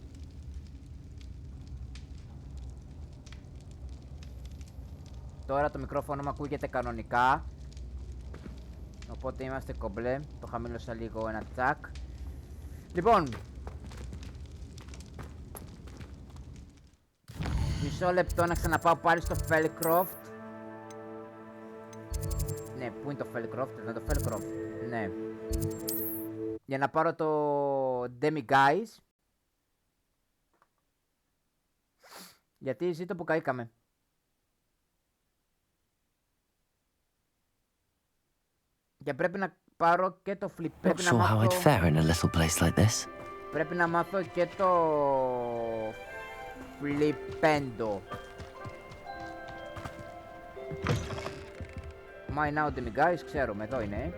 Τώρα το μικρόφωνο μου ακούγεται κανονικά. Οπότε είμαστε κομπλέ. Το χαμήλωσα λίγο ένα τσακ. Λοιπόν, μισό λεπτό να ξαναπάω πάλι στο Felcroft. Ναι, πού είναι το Felcroft, εδώ είναι το Felcroft. Ναι. Για να πάρω το Demiguise. Γιατί ζήτω που καήκαμε. Και πρέπει να πάρω και το flip. Not sure how I'd fare in a little place like this. Πρέπει να μάθω και το flipendo. My now Demiguise, ξέρουμε, εδώ είναι.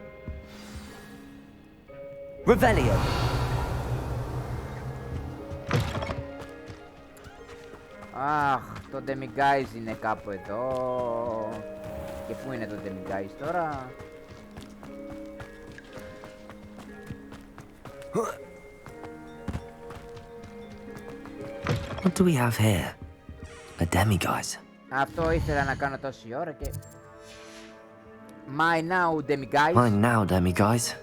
Revelio. Αχ, το Demiguise είναι κάπου εδώ. Και πού είναι το Demiguise τώρα? What do we have here? A Demiguise. Αυτό ήθελα να κάνω τόση ώρα και... My now Demiguise. Mine now, Demiguise.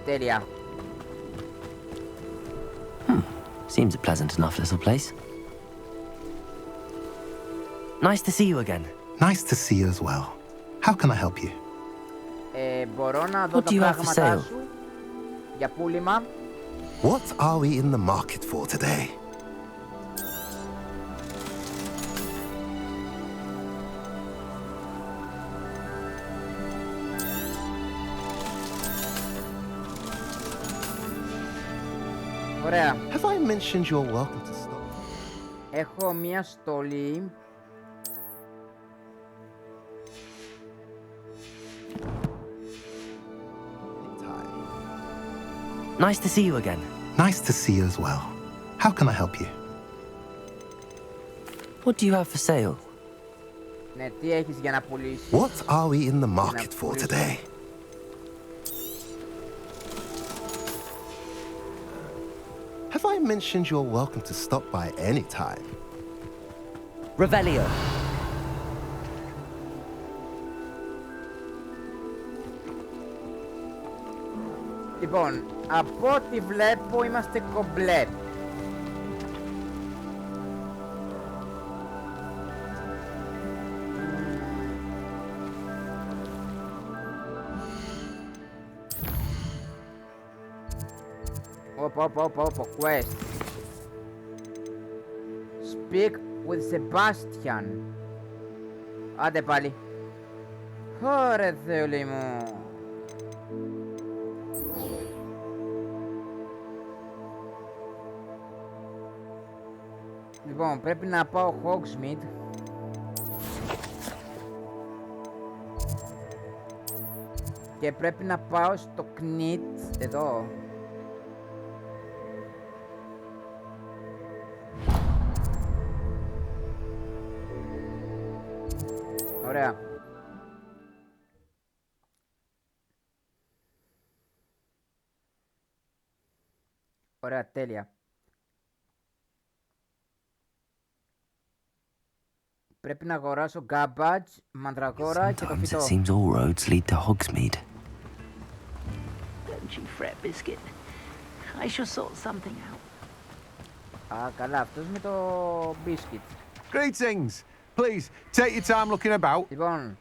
Τέλεια. Seems a pleasant enough little place. Nice to see you again. Nice to see you as well. How can I help you? Μπορώ να δω τα πράγματά σου για πούλημα. What are we in the market for today? Ωραία. Have I mentioned you're welcome to stop? Έχω μία στολή. Nice to see you again. Nice to see you as well. How can I help you? What do you have for sale? Ναι, τι έχεις για να πουλήσεις? What are we in the market for today? Have I mentioned you're welcome to stop by any time? Revelio. Λοιπόν, από ό,τι βλέπω είμαστε κομπλέ. Οπα, quest. Speak with Sebastian. Άντε πάλι. Ωρε Θεούλη μου. Λοιπόν, πρέπει να πάω Hogsmeade. Και πρέπει να πάω στο Knit, εδώ. Ωραία. Ωραία, τέλεια. Πρέπει να αγοράσω Gabbage, Μαντραγόρα και το φυτό. Sometimes it seems all roads lead to Hogsmeade. Don't you fret, Biscuit. I shall sort something out. Α, καλά, αυτός με το Biscuit. Greetings. Please, take your time looking about. Λοιπόν.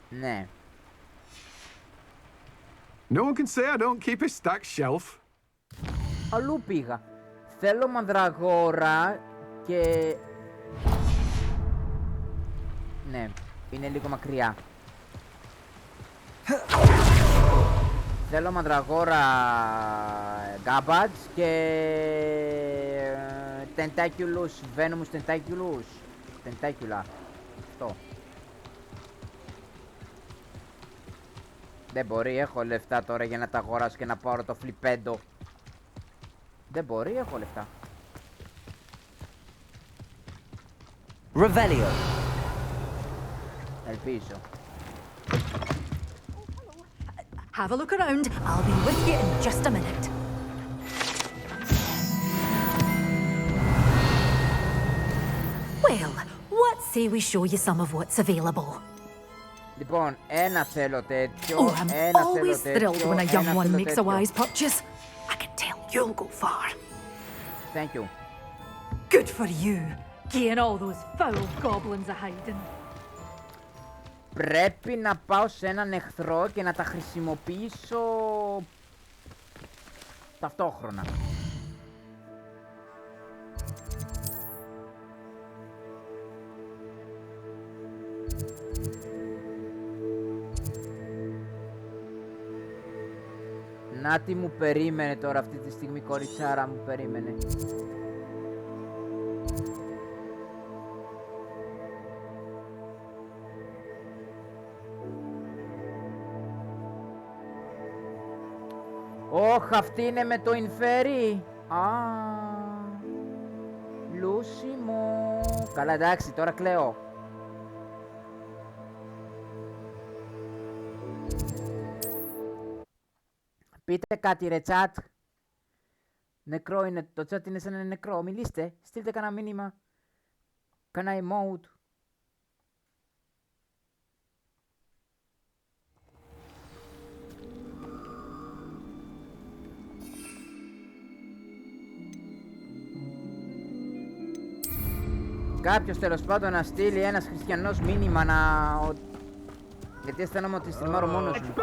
Ναι. No one can say I don't keep a stacked shelf. Αλλού πήγα. Θέλω μανδραγόρα και... Ναι, είναι λίγο μακριά. Θέλω μανδραγόρα Gabbage και... Tentaculus, Venomous Tentaculus. Tentacula. Αυτό. Δεν μπορεί, έχω λεφτά τώρα για να τα αγοράσω και να πάρω το φλιπέντο. Δεν μπορεί, έχω λεφτά. Revelio. Ελπίζω. Have a look around. I'll be with you in just a minute. say we show you some of what's available. Λοιπόν, ένα θέλω τέτοιο, Oh, I'm ένα θέλω always τέτοιο, thrilled when a ένα young one θέλω makes a τέτοιο. wise purchase. I can tell you'll go far. Thank you. Good for you. Getting all those foul goblins a hiding. Πρέπει να πάω σε έναν εχθρό και να τα χρησιμοποιήσω ταυτόχρονα. Να τι μου περίμενε τώρα αυτή τη στιγμή, κοριτσάρα μου περίμενε. Όχ, αυτή είναι με το Ινφέρι. Α, Λούσι μου. Καλά, εντάξει, τώρα κλαίω. Πείτε κάτι ρε chat. Νεκρό είναι, το chat είναι σαν να είναι νεκρό. Μιλήστε, στείλτε κανένα μήνυμα. Κανένα emote. Κάποιος τέλος πάντων να στείλει ένας χριστιανός μήνυμα να... Γιατί αισθάνομαι ότι στριμάρω μόνος μου.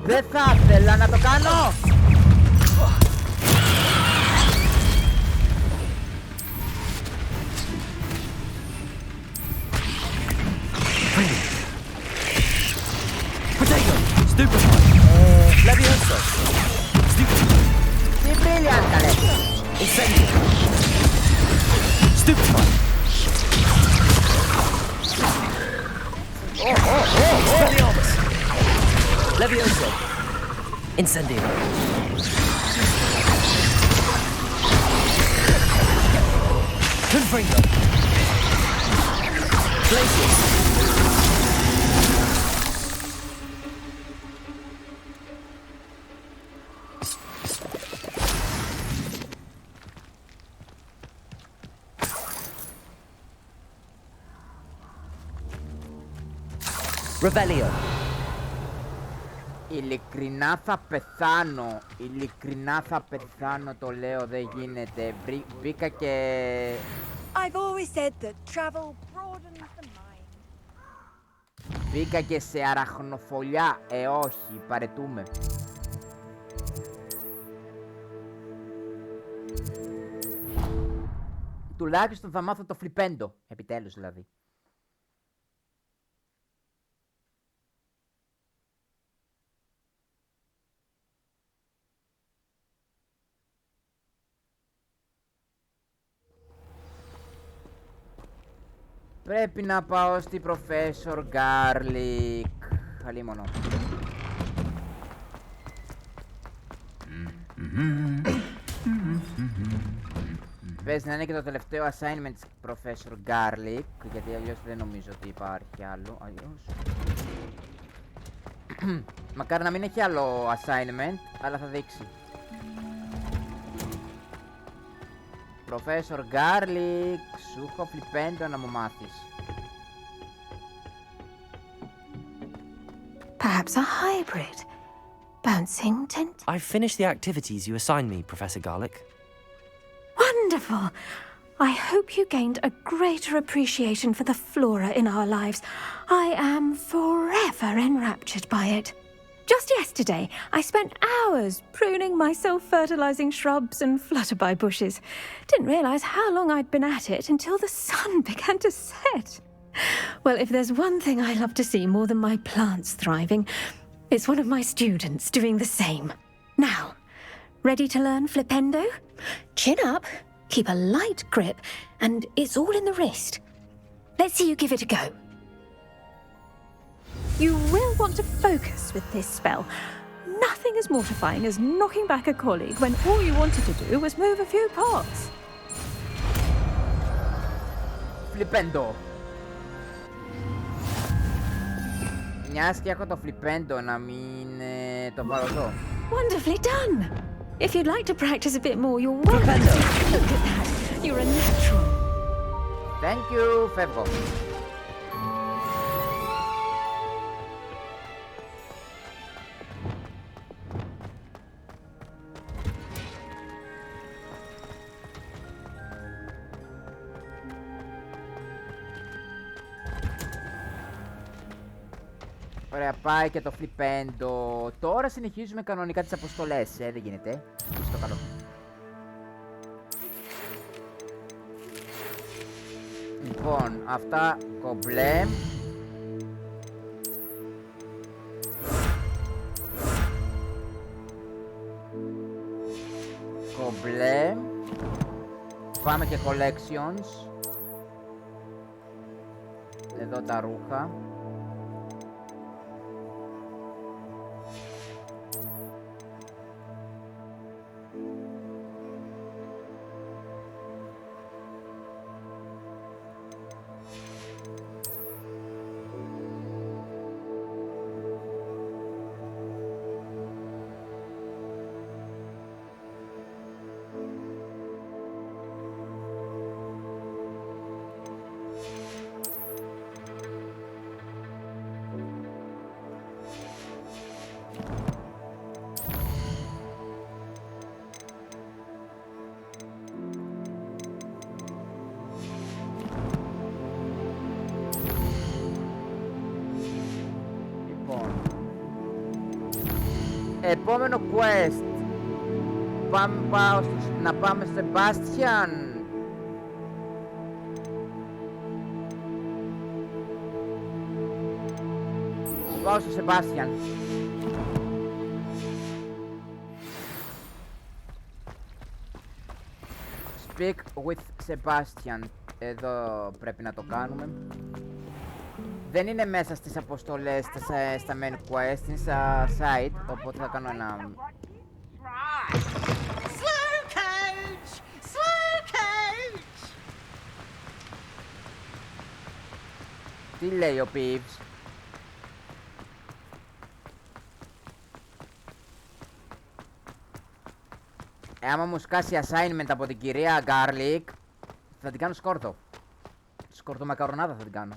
Δεν θα ήθελα να το κάνω! Levioso! Sì, brillante! Incendio! Stupefy! Expelliarmus! Levioso! Incendio! Confringo! Glacius! Rebellion. Ειλικρινά θα πεθάνω. Ειλικρινά θα πεθάνω, το λέω, δεν γίνεται. Μπήκα και... I've always said that travel broadens the mind. Μπήκα και σε αραχνοφολιά. Όχι, παρετούμε. Τουλάχιστον θα μάθω το φλιπέντο. Επιτέλους δηλαδή. Πρέπει να πάω στη Professor Garlic. Χαλίμονο. Πες να είναι και το τελευταίο assignment της Professor Garlic, γιατί αλλιώς δεν νομίζω ότι υπάρχει άλλο. Αλλιώς... Μακάρι να μην έχει άλλο assignment, αλλά θα δείξει. Professor Garlic, σου έχω φλιπέντο να μου μάθεις. Perhaps a hybrid. Bouncing tent. I've finished the activities you assigned me, Professor Garlic. Wonderful. I hope you gained a greater appreciation for the flora in our lives. I am forever enraptured by it. Just yesterday, I spent hours pruning my self-fertilizing shrubs and flutterby bushes. Didn't realize how long I'd been at it until the sun began to set. Well, if there's one thing I love to see more than my plants thriving, it's one of my students doing the same. Now, ready to learn Flipendo? Chin up, keep a light grip, and it's all in the wrist. Let's see you give it a go. You will want to focus with this spell. nothing as mortifying as knocking back a colleague when all you wanted to do was move a few pots. Φλιπέντο. Μιας και έχω το φλιπέντο, να μην το βάλω εδώ. Wonderfully done. If you'd like to practice a bit more, you're welcome. Look at that. You're a natural. Thank you. Φεύγω. Ωραία, πάει και το φλιπέντο. Τώρα συνεχίζουμε κανονικά τις αποστολές, δεν γίνεται. Στο καλό. Λοιπόν, αυτά κομπλέ. Κομπλέ. Πάμε και collections. Εδώ τα ρούχα. Επόμενο quest. Να πάμε στο Sebastian. Πάω στο Sebastian. Speak with Sebastian. Εδώ πρέπει να το κάνουμε. Δεν είναι μέσα στις αποστολές, στα main quest, είναι στα site, οπότε θα κάνω ένα... Slow coach! Slow coach! Τι λέει ο Peeves? Άμα μου σκάσει assignment από την κυρία Garlic, θα την κάνω σκόρτο. Σκόρτο μακαρονάδα θα την κάνω.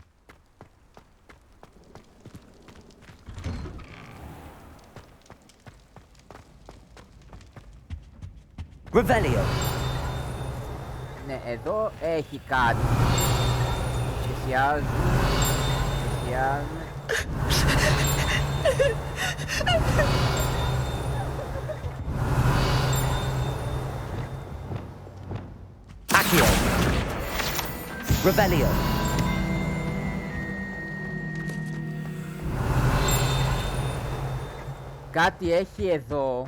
Revelio. Ναι, εδώ έχει κάτι. Πλησιάζουμε. Accio. Revelio. Κάτι έχει εδώ.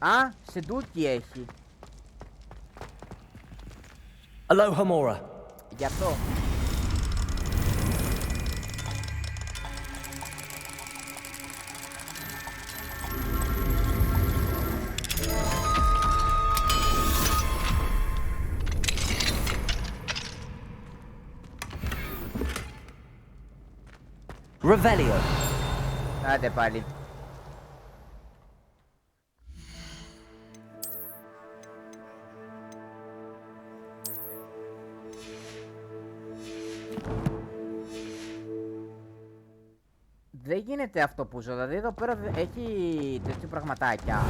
Α, σεντούκι έχει. Aloha Mora. Γι' αυτό. Revelio. Άντε πάλι. Δεν γίνεται αυτό που ζω, δηλαδή εδώ πέρα έχει τέτοια πραγματάκια.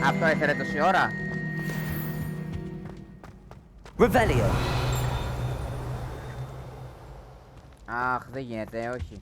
Αυτό έφερε τόση ώρα. Revelio. Αχ, δεν γίνεται, όχι.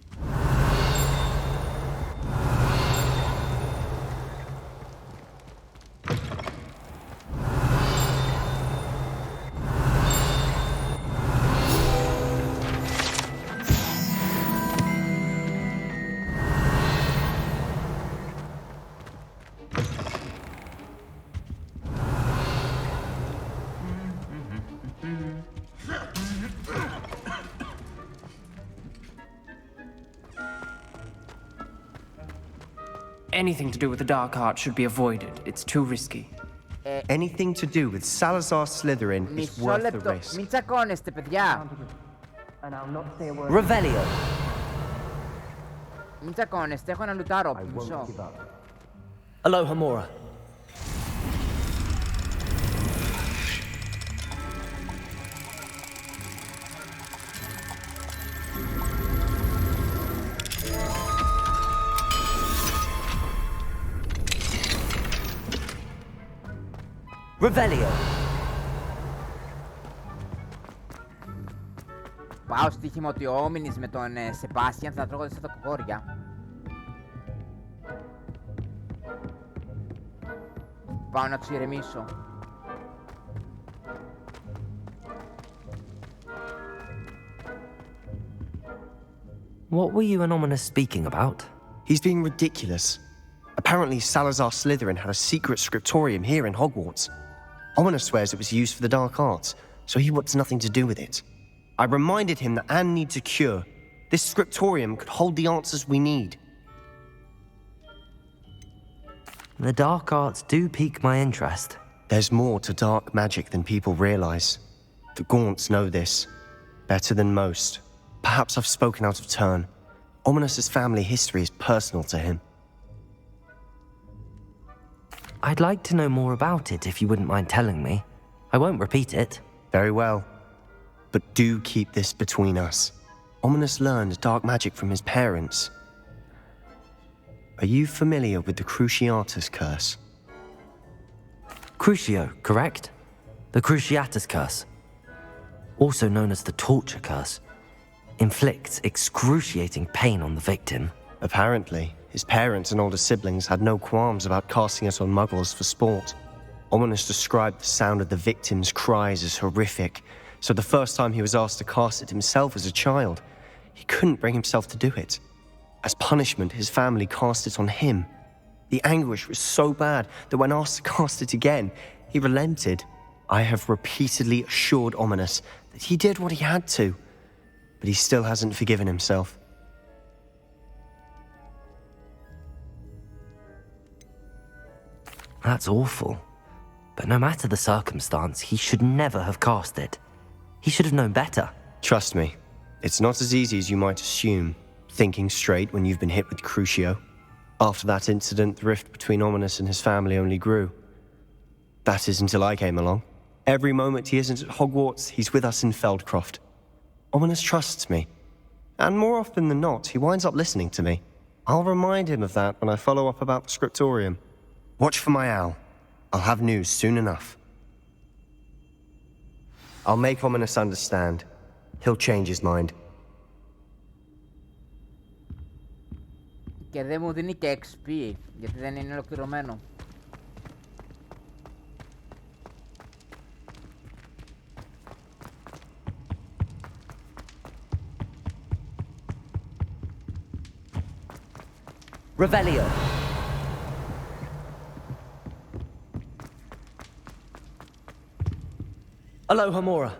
Anything to do with the dark arts should be avoided. It's too risky. Anything to do with Salazar Slytherin is Μισό worth the λεπτό. risk. Μην τσακώνεστε, παιδιά. Revelio. Μην τσακώνεστε, έχω ένα λουτάρο. Μισό. Aloha Mora. Revelio. Πάω στοίχημα ότι ο Όμινης με τον Σεμπάστιαν θα τρώγονται σαν τα κοκόρια. Πάω να τους ηρεμήσω. What were you and Ominous speaking about? He's being ridiculous. Apparently, Salazar Slytherin had a secret scriptorium here in Hogwarts. Ominous swears it was used for the dark arts, so he wants nothing to do with it. I reminded him that Anne needs a cure. This scriptorium could hold the answers we need. The dark arts do pique my interest. There's more to dark magic than people realize. The Gaunts know this better than most. Perhaps I've spoken out of turn. Ominous's family history is personal to him. I'd like to know more about it if you wouldn't mind telling me. I won't repeat it. Very well. But do keep this between us. Ominous learned dark magic from his parents. Are you familiar with the Cruciatus Curse? Crucio, correct? The Cruciatus Curse. Also known as the Torture Curse. Inflicts excruciating pain on the victim. Apparently, his parents and older siblings had no qualms about casting it on muggles for sport. Ominous described the sound of the victim's cries as horrific, so the first time he was asked to cast it himself as a child, he couldn't bring himself to do it. As punishment, his family cast it on him. The anguish was so bad that when asked to cast it again, he relented. I have repeatedly assured Ominous that he did what he had to, but he still hasn't forgiven himself. That's awful. But no matter the circumstance, he should never have cast it. He should have known better. Trust me, it's not as easy as you might assume, thinking straight when you've been hit with Crucio. After that incident, the rift between Ominous and his family only grew. That is until I came along. Every moment he isn't at Hogwarts, he's with us in Feldcroft. Ominous trusts me. And more often than not, he winds up listening to me. I'll remind him of that when I follow up about the scriptorium. Watch for my owl. I'll have news soon enough. I'll make Ominous understand. He'll change his mind. Και δεν μου δίνει και XP, γιατί δεν είναι ολοκληρωμένο. Revelio. Aloha Mora.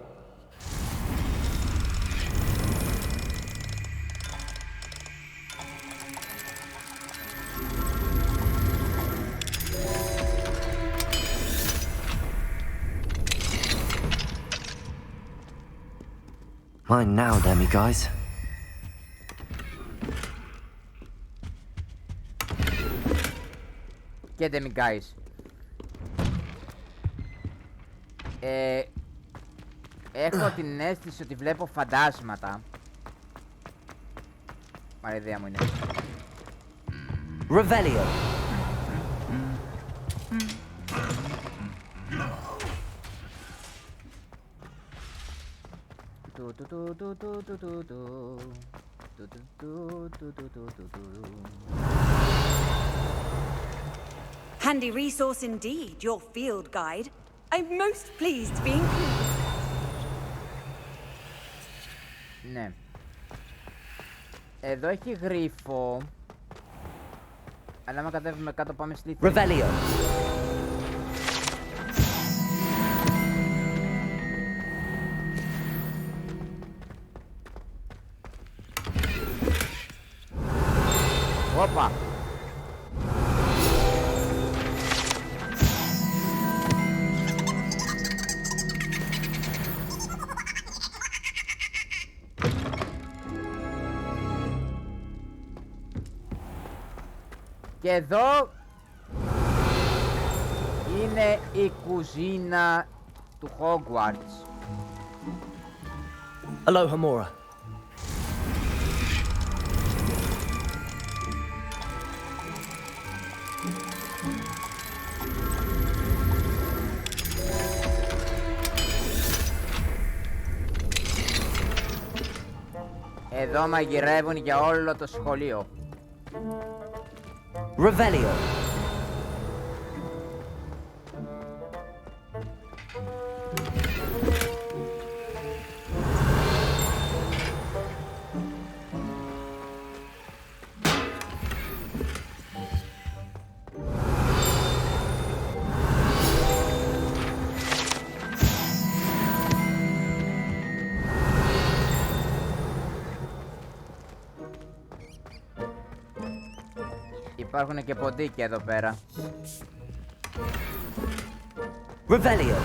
Mine now, demi-guys. Και demi-guys. Έχω την αίσθηση ότι βλέπω φαντάσματα. Μα η ιδέα μου είναι. Revelio. Handy resource indeed, your field guide. I'm most pleased to be included. Ναι. Εδώ έχει γρίφο. Αλλά άμα κατέβουμε κάτω πάμε στη Revelio. Όπα. Και εδώ είναι η κουζίνα του Hogwarts. Aloha, Mora. Εδώ μαγειρεύουν για όλο το σχολείο. Revelio. Υπάρχουν και ποντίκια εδώ πέρα. Revelio.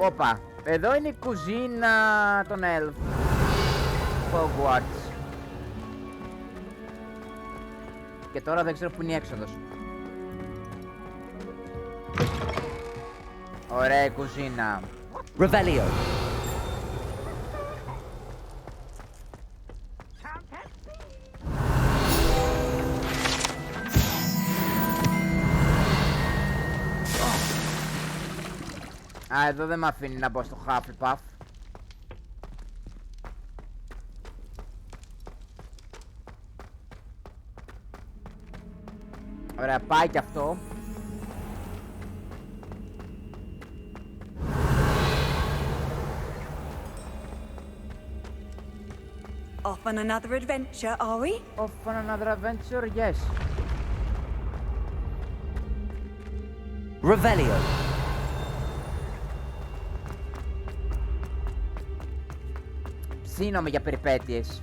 Όπα, εδώ είναι η κουζίνα των Elf. Hogwarts. Και τώρα δεν ξέρω που είναι η έξοδος. Ωραία η κουζίνα. Revelio. Α, εδώ δεν με αφήνει να μπω στο Hufflepuff. Ωραία, πάει κι αυτό. Off on another adventure, are we? Off on another adventure, yes. Revelio. Ψήνομαι για περιπέτειες.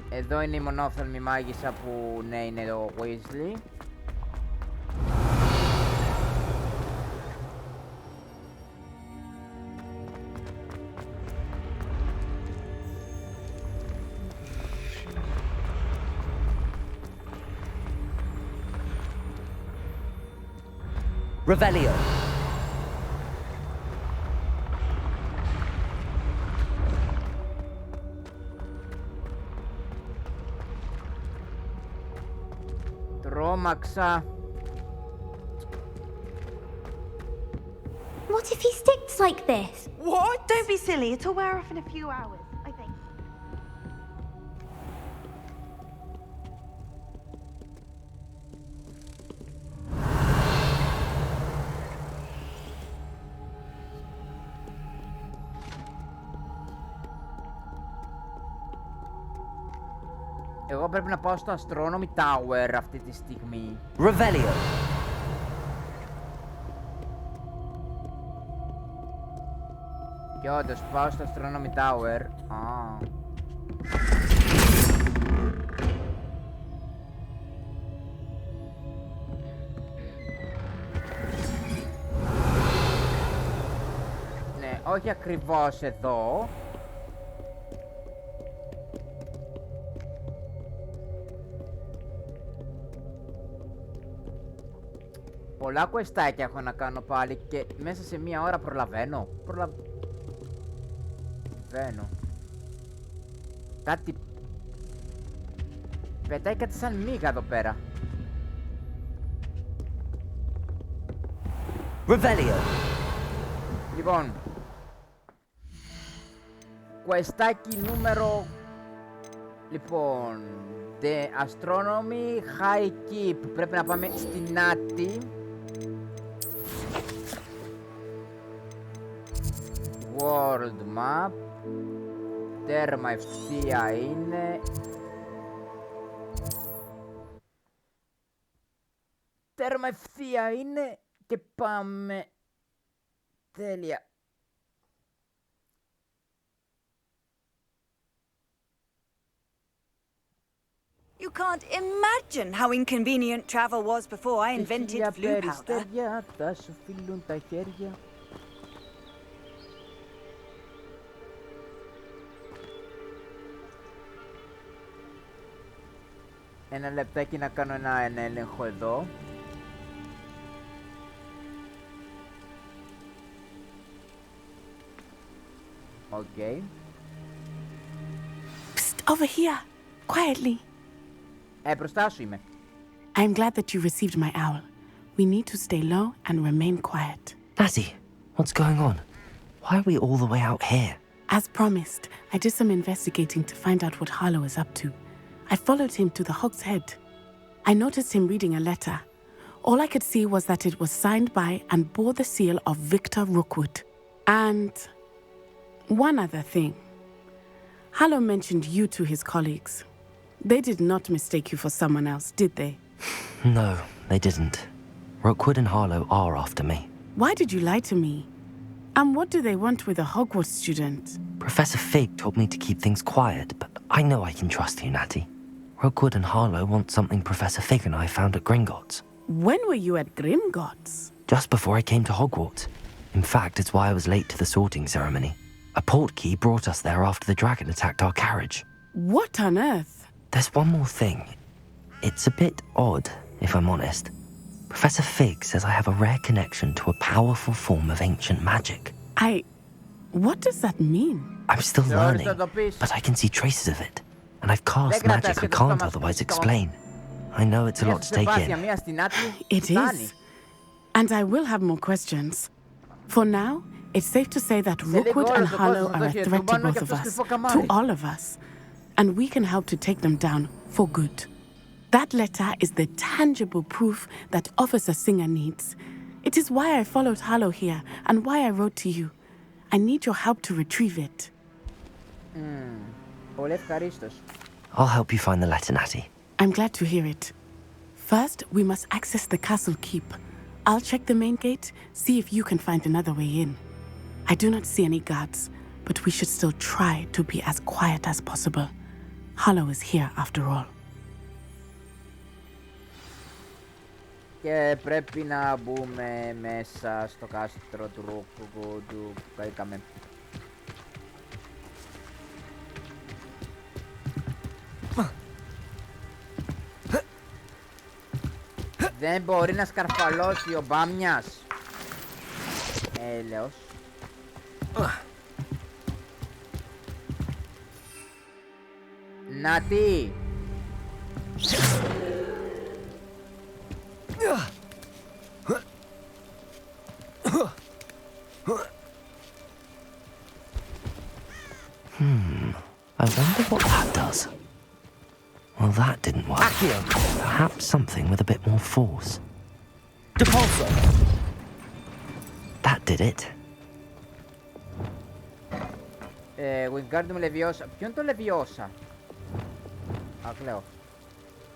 Εδώ είναι η μονόφθαλμη μάγισσα που ναι είναι ο Weasley. Revelio. Τρόμαξα. What if he sticks like this? What? Don't be silly. It'll wear off in a few hours, I think. Εγώ πρέπει να πάω στο Astronomy Tower αυτή τη στιγμή. Revelio. Και όντως πάω στο Astronomy Tower. Ναι, όχι ακριβώς εδώ. Πολλά κουεστάκια έχω να κάνω πάλι και μέσα σε μία ώρα προλαβαίνω. Κάτι... Πετάει κάτι σαν μύγα εδώ πέρα. Revelio. Λοιπόν. Κουεστάκι νούμερο... Λοιπόν... The Astronomy High Keep. Πρέπει να πάμε στην Άτη. World Map. Τέρμα ευθεία είναι. Τέρμα ευθεία είναι. Και πάμε Τέλεια. You can't imagine how inconvenient travel was before I invented blue powder. Θα σου φύλλουν τα χέρια. Ένα λεπτάκι να κάνω ένα έλεγχο εδώ. Okay. Psst, over here. Quietly. Μπροστά σου είμαι. I'm glad that you received my owl. We need to stay low and remain quiet. Natty, what's going on? Why are we all the way out here? As promised, I did some investigating to find out what Harlow is up to. I followed him to the Hog's Head. I noticed him reading a letter. All I could see was that it was signed by and bore the seal of Victor Rookwood. And one other thing. Harlow mentioned you to his colleagues. They did not mistake you for someone else, did they? No, they didn't. Rookwood and Harlow are after me. Why did you lie to me? And what do they want with a Hogwarts student? Professor Fig told me to keep things quiet, but I know I can trust you, Natty. Rookwood and Harlow want something Professor Fig and I found at Gringotts. When were you at Gringotts? Just before I came to Hogwarts. In fact, it's why I was late to the sorting ceremony. A portkey brought us there after the dragon attacked our carriage. What on earth? There's one more thing. It's a bit odd, if I'm honest. Professor Fig says I have a rare connection to a powerful form of ancient magic. What does that mean? I'm still learning, but I can see traces of it. And I've cast magic I can't otherwise explain. I know it's a lot to take in. It is. And I will have more questions. For now, it's safe to say that Rookwood and Harlow are a threat to both of us, to all of us. And we can help to take them down for good. That letter is the tangible proof that Officer Singer needs. It is why I followed Harlow here and why I wrote to you. I need your help to retrieve it. I'll help you find the letter, Natty. I'm glad to hear it. First, we must access the castle keep. I'll check the main gate, see if you can find another way in. I do not see any guards, but we should still try to be as quiet as possible. Harlow is here after all. Και πρέπει να μπούμε μέσα στο κάστρο του Ρούκου. Καήκαμε. Δεν μπορεί να σκαρφαλώσει ο Μπάμιας. Έλεος. Νάτι. I wonder what that does. Well, that didn't work. Perhaps something with a bit more force. Depulso! That did it. Wingardium Leviosa. Ποιον το Leviosa? Κλαίω.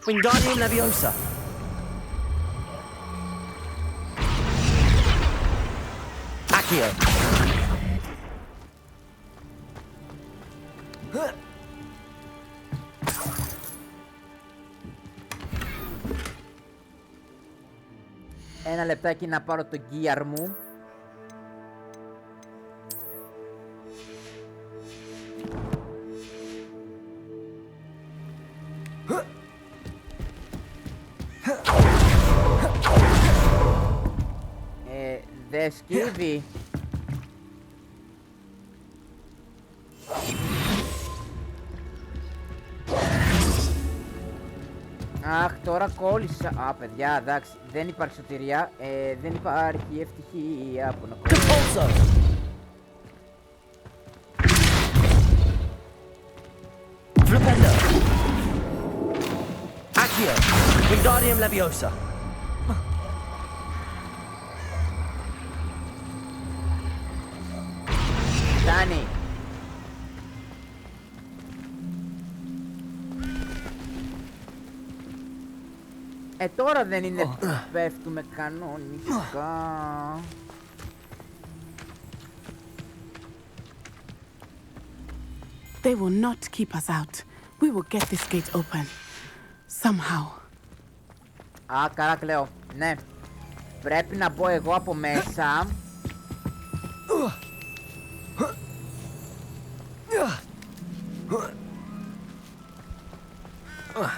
Wingardium Leviosa! Accio! Ένα λεπτάκι να πάρω το gear μου. Δε σκύβει. Αχ, τώρα κόλλησα. Α, παιδιά, εντάξει, δεν υπάρχει σωτηρία. Δεν υπάρχει ευτυχία που να κόλλησα. Flipendo! Accio! Wingardium Leviosa! Φτάνει. Τώρα δεν είναι που πέφτουμε κανονικά. They will not keep us out. We will get this gate open. Somehow. Α, καλά κλαίω. Ναι. Πρέπει να μπω εγώ από μέσα.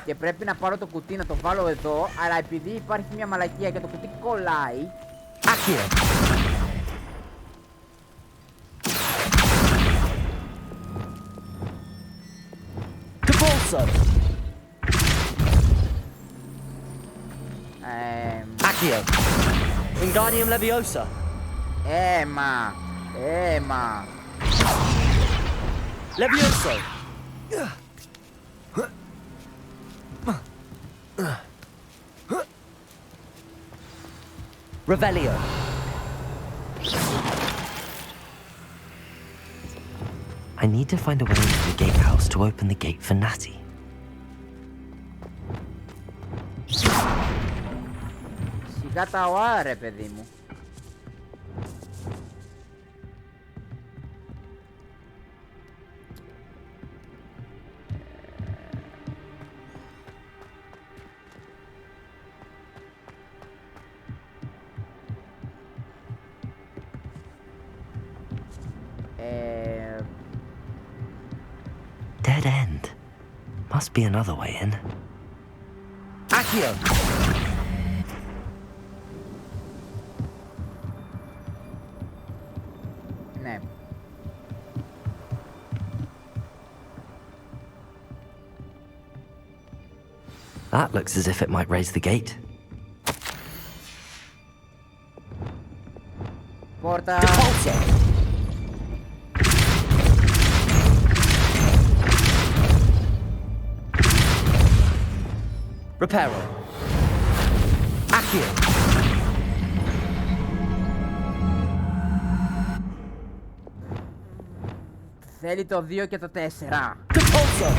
Και πρέπει να πάρω το κουτί να το βάλω εδώ, αλλά επειδή υπάρχει μια μαλακία και το κουτί κολλάει. Accio! Capolso! Accio! Wingardium Leviosa! Έμα! Έμα! Levioso! Revelio! I need to find a way into the gatehouse to open the gate for Natty. Σιγά τα οά, ρε παιδί μου. Dead end. Must be another way in. Accio! Ναι. That looks as if it might raise the gate. Πόρτα. Reparo. Accio. Θέλει το 2 και το 4. Capolso.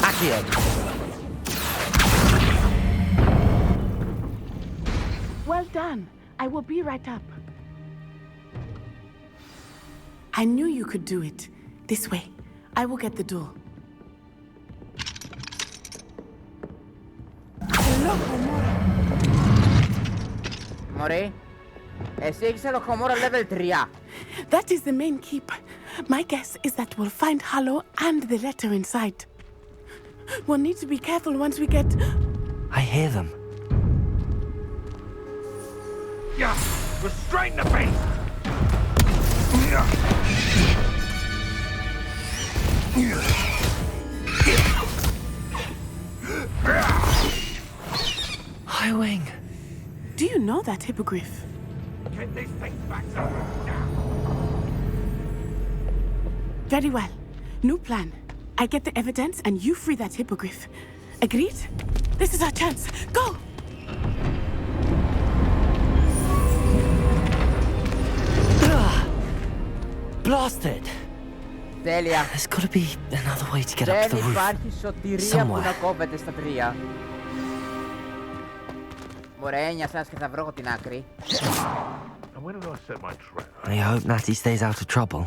Accio. Well done. I will be right up. I knew you could do it. This way. I will get the door. Μωρή, εσύ έχεις ελοχομόρα level 3. That is the main keep. My guess is that we'll find Hollow and the letter inside. We'll need to be careful once we get... I hear them. Yeah, restrain the beast! Highwing. Do you know that hippogriff? Get these things back to now! Very well. New plan. I get the evidence and you free that hippogriff. Agreed? This is our chance. Go! Blasted! Τέλεια. There's got to be another way to get up to the Δεν roof. υπάρχει σωτηρία που να κόβεται στα 3. Μωρέ, ένιασας και θα βρω την άκρη. I hope Natty stays out of trouble.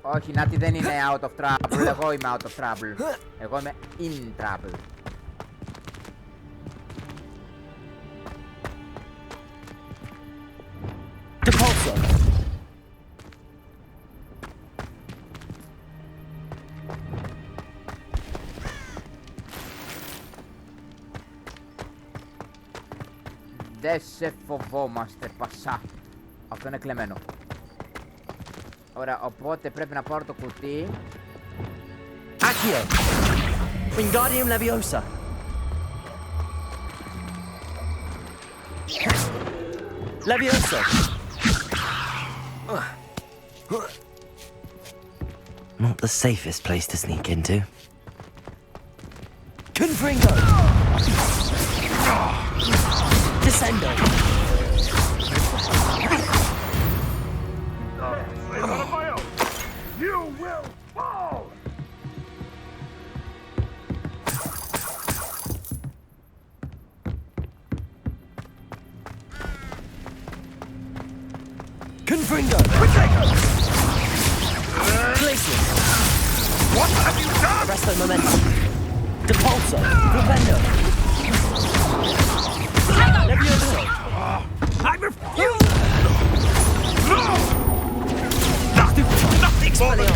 Όχι, Νάτι δεν είναι out of trouble. Εγώ είμαι out of trouble. Εγώ είμαι in trouble. Capolso. Δεν σε φοβόμαστε, πασά. Αυτό είναι κλεμμένο. Ωραία, οπότε πρέπει να πάρω το κουτί. Accio. Wingardium Leviosa. Leviosa. Not the safest place to sneak into. Confringo. Descendo. You will fall! Confringo. Glacius! What have you done? Resto momentum. Depulso. Propendo. Levioso. I refuse! Nothing more than...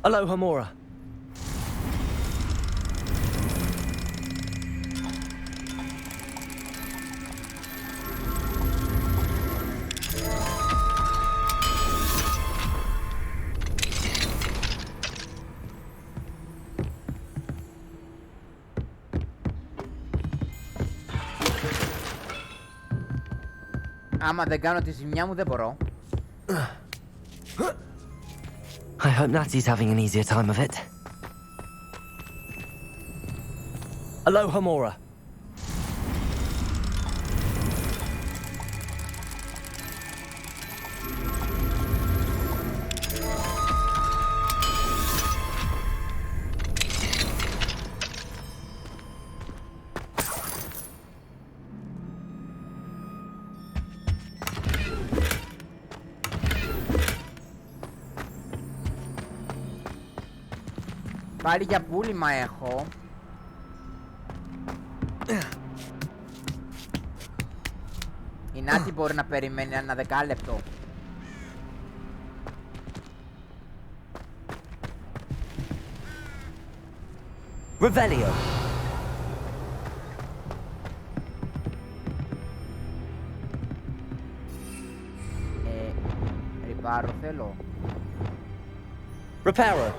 Aloha Mora. Άμα δεν κάνω τη ζημιά μου δεν μπορώ. I hope Natty's having an easier time of it. Aloha Mora. Πάλι για πούλημα έχω. Η Νάτι μπορεί να περιμένει ένα δεκάλεπτο. Revelio. Ριπάρο θέλω. Reparo.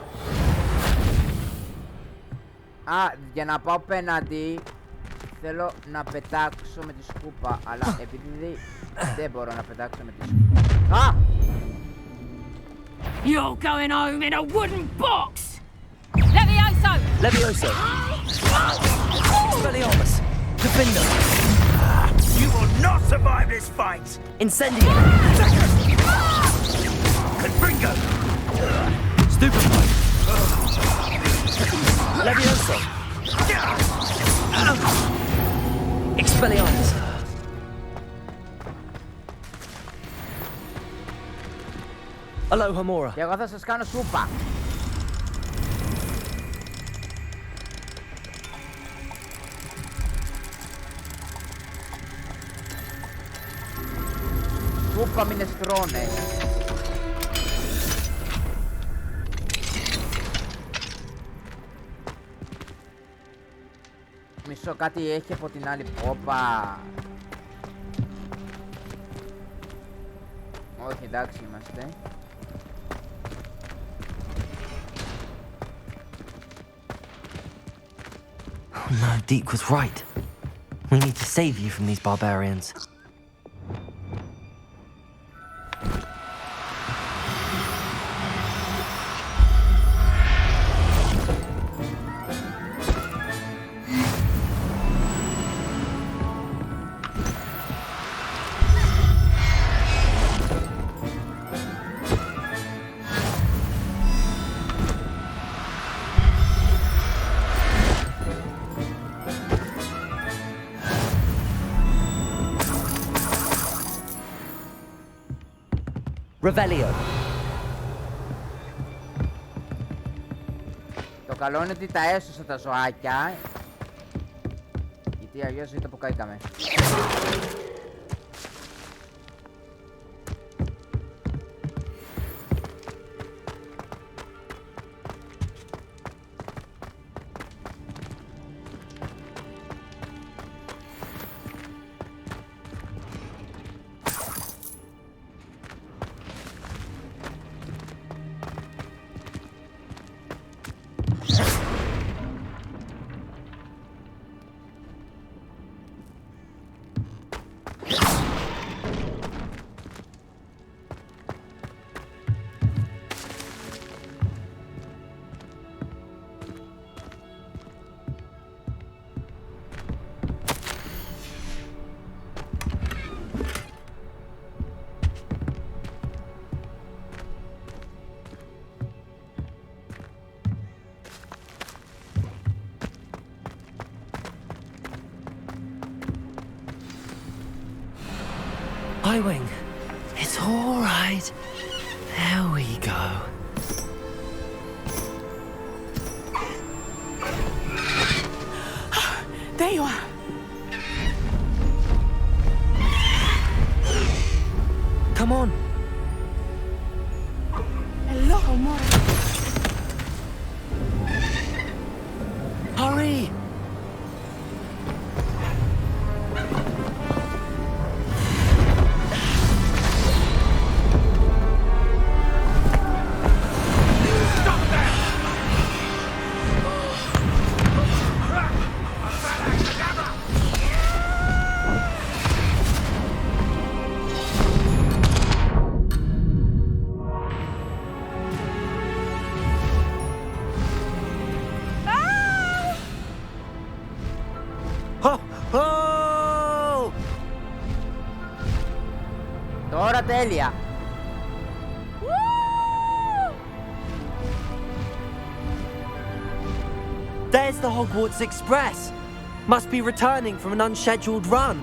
Α, για να πάω πέναντι θέλω να πετάξω με τη σκούπα, αλλά επειδή δεν μπορώ να πετάξω με τη σκούπα. Α! You're going home in a wooden box! Levioso! Levioso. Expelliarmus. Defender. You will not survive this fight! Incendio. Confringo! Stupefy. Levioso. Expelliarmus. Aloha Mora. Και εγώ θα σας κάνω σούπα. Σούπα μινεστρώνε. Μισό κάτι έχει από την άλλη πόπα. Όχι, εντάξει είμαστε. Oh no, Deke was right. We need to save you from these barbarians. Revelio. Το καλό είναι ότι τα έσωσα τα ζωάκια. Γιατί αλλιώς είτε που καήκαμε. Highwing. It's all right. There we go. There you are. Come on. Hello, amor. Hurry! Τώρα τέλεια. There's the Hogwarts Express. Must be returning from an unscheduled run.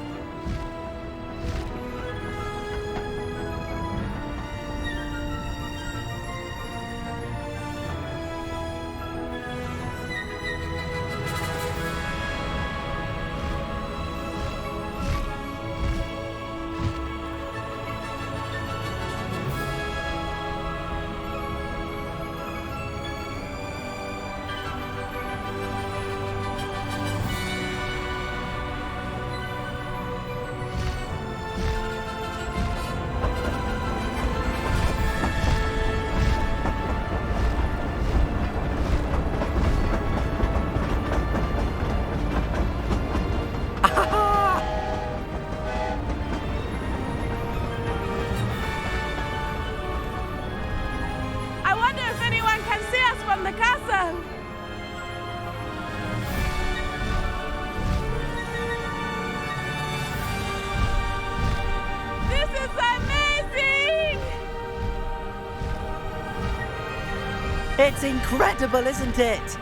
It's incredible, isn't it?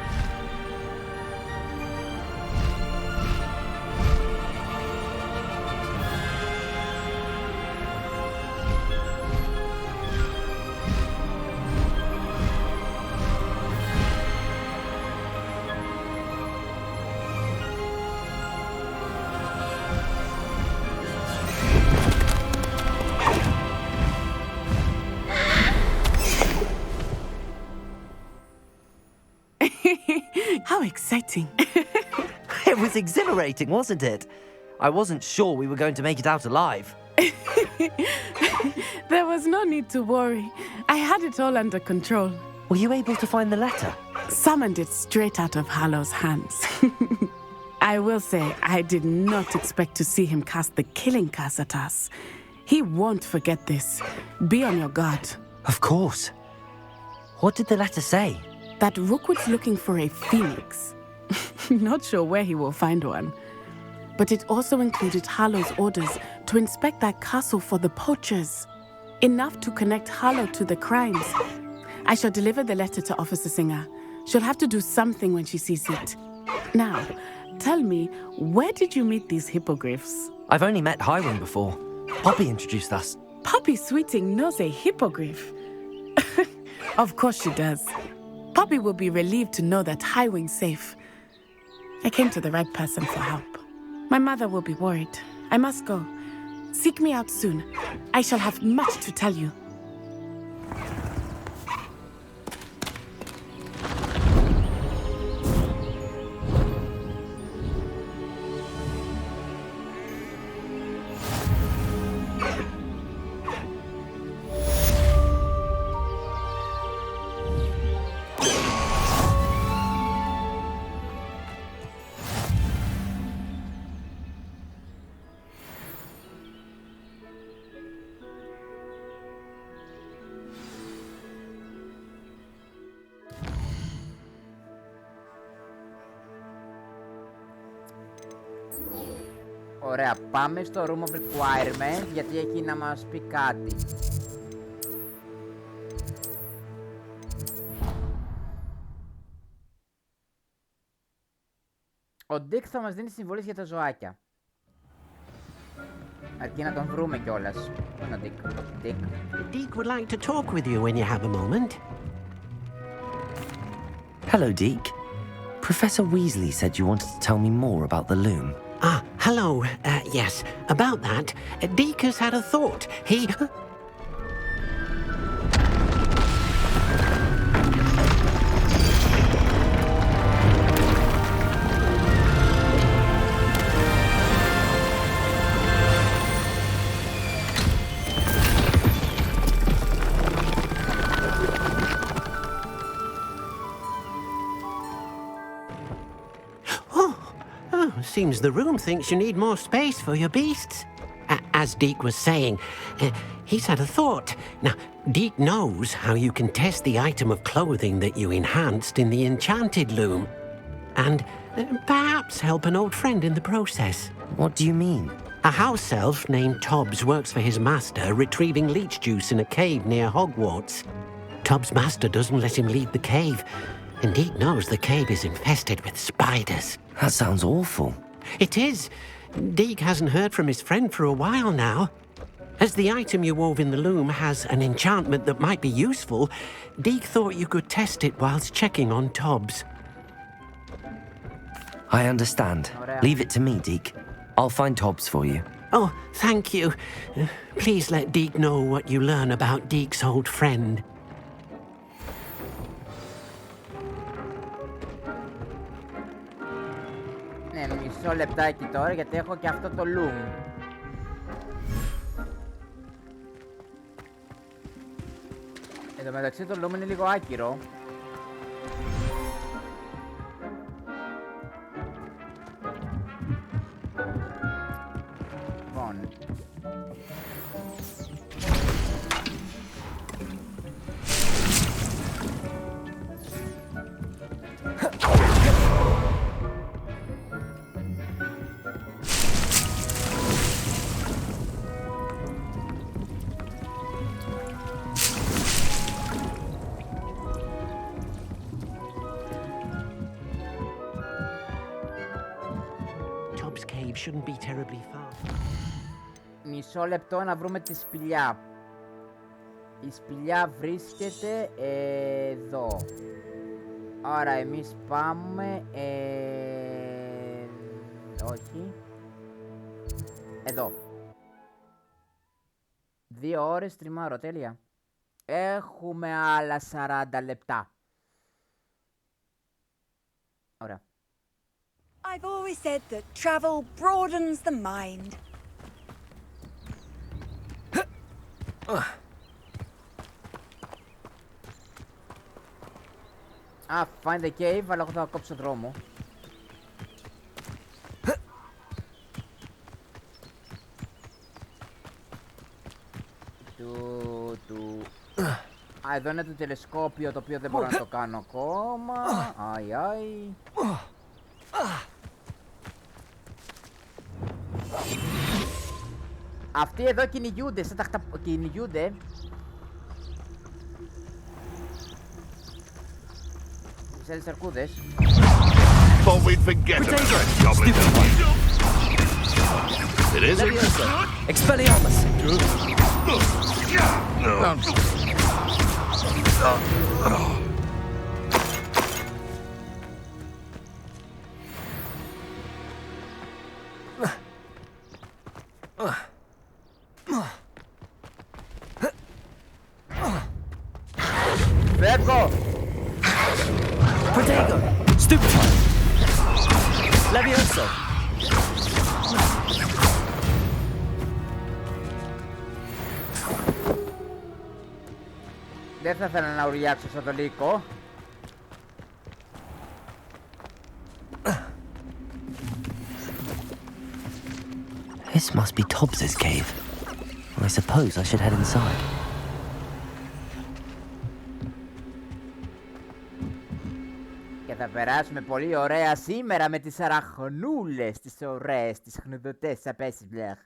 How exciting. It was exhilarating, wasn't it? I wasn't sure we were going to make it out alive. There was no need to worry. I had it all under control. Were you able to find the letter? Summoned it straight out of Hallow's hands. I will say, I did not expect to see him cast the killing curse at us. He won't forget this. Be on your guard. Of course. What did the letter say? That Rookwood's looking for a phoenix. Not sure where he will find one. But it also included Hallow's orders to inspect that castle for the poachers. Enough to connect Hallow to the crimes. I shall deliver the letter to Officer Singer. She'll have to do something when she sees it. Now, tell me, where did you meet these hippogriffs? I've only met Highwing before. Poppy introduced us. Poppy Sweeting knows a hippogriff. Of course she does. Poppy will be relieved to know that Highwing's safe. I came to the right person for help. My mother will be worried. I must go. Seek me out soon. I shall have much to tell you. Ωραία, πάμε στο Room of Requirement, γιατί εκεί να μας πει κάτι. Ο Dick θα μας δίνει συμβολές για τα ζωάκια. Αρκεί να τον βρούμε κιόλας. Πού είναι ο Dick? Deke would like to talk with you when you have a moment. Hello, Deke. Professor Weasley said you wanted to tell me more about the loom. Ah, hello. Yes, about that. Deke has had a thought. He... Seems the room thinks you need more space for your beasts. As Deke was saying, he's had a thought. Now, Deke knows how you can test the item of clothing that you enhanced in the enchanted loom. And perhaps help an old friend in the process. What do you mean? A house elf named Tobbs works for his master retrieving leech juice in a cave near Hogwarts. Tobbs' master doesn't let him leave the cave. And Deke knows the cave is infested with spiders. That sounds awful. It is. Deke hasn't heard from his friend for a while now. As the item you wove in the loom has an enchantment that might be useful, Deke thought you could test it whilst checking on Tobbs. I understand. Leave it to me, Deke. I'll find Tobbs for you. Oh, thank you. Please let Deke know what you learn about Deke's old friend. Ναι, μισό λεπτάκι τώρα γιατί έχω και αυτό το loom. Εν τω μεταξύ το loom είναι λίγο άκυρο. Λοιπόν. Shouldn't be terribly far. Μισό λεπτό να βρούμε τη σπηλιά. Η σπηλιά βρίσκεται εδώ. Άρα εμείς πάμε όχι. Εδώ. 2 ώρες τριμάρο, τέλεια. Έχουμε άλλα 40 λεπτά. Ωραία. I've always said that travel broadens the mind. Find the cave, αλλά εγώ θα κόψω δρόμο. Εδώ είναι το τηλεσκόπιο το οποίο δεν μπορώ να το κάνω ακόμα. Αι. Αυτοί εδώ κυνηγούνται, σαν τα κυνηγούνται. Σαν τις αρκούδες. Thought we'd forget about that goblin. It is Expelliarmus. Φεύγω! Protego! Stupefy! Levioso! Δεν θα ήθελα να ουρλιάξω σαν το λύκο. This must be Tobbs's cave. I suppose I should head inside. Και θα περάσουμε πολύ ωραία σήμερα με τις αραχνούλες, τις ωραίες, τις χνουδωτές απέσεις μπλεχ.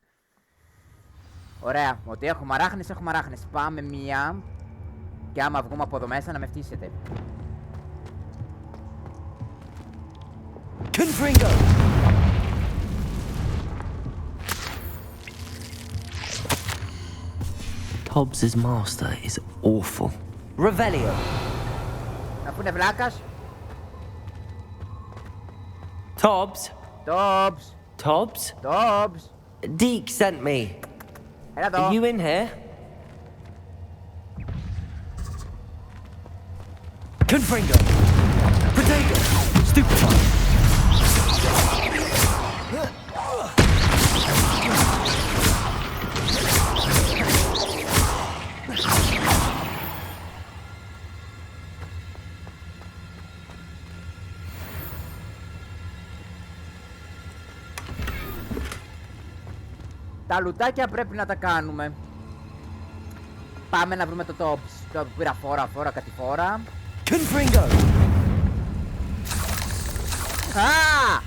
Ωραία, ότι έχουμε αράχνες, έχουμε αράχνες. Πάμε μία και άμα βγούμε από εδώ μέσα να με φτύσετε. Confringo! Hobbs's master is awful. Revelio. Να πούνε βλάκας. Tobbs. Tobbs. Tobbs. Tobbs. Deke sent me. Έλα εδώ. Are you in here? Confringo. Protego. Stupefy. Τα λουτάκια πρέπει να τα κάνουμε. Πάμε να βρούμε το Tobbs. Το πήρα φόρα, κάτι φόρα. Confringo. Α!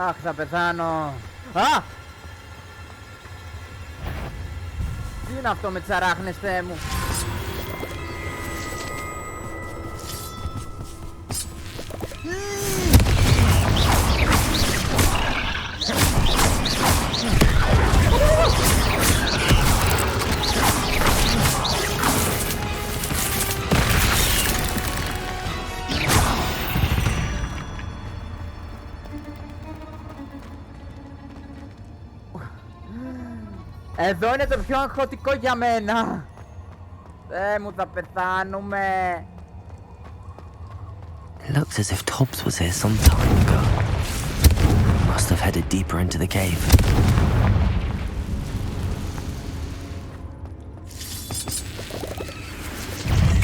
Αχ, θα πεθάνω. Α! Τι είναι αυτό με τις αράχνες, Θεέ μου? Εδώ είναι το πιο αγχωτικό για μένα. Θεέ μου, θα πεθάνουμε. It looks as if Tobbs was here some time ago. Must have headed deeper into the cave.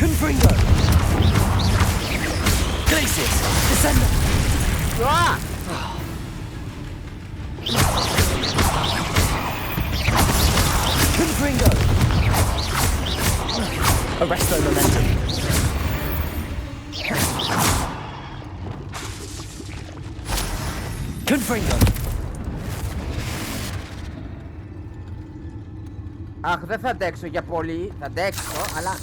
Confringo! Glacius! Descender! Ah! Confringo! Arresto momentum. Confringo! Αχ, δεν θα αντέξω για πολύ. Θα αντέξω, αλλά...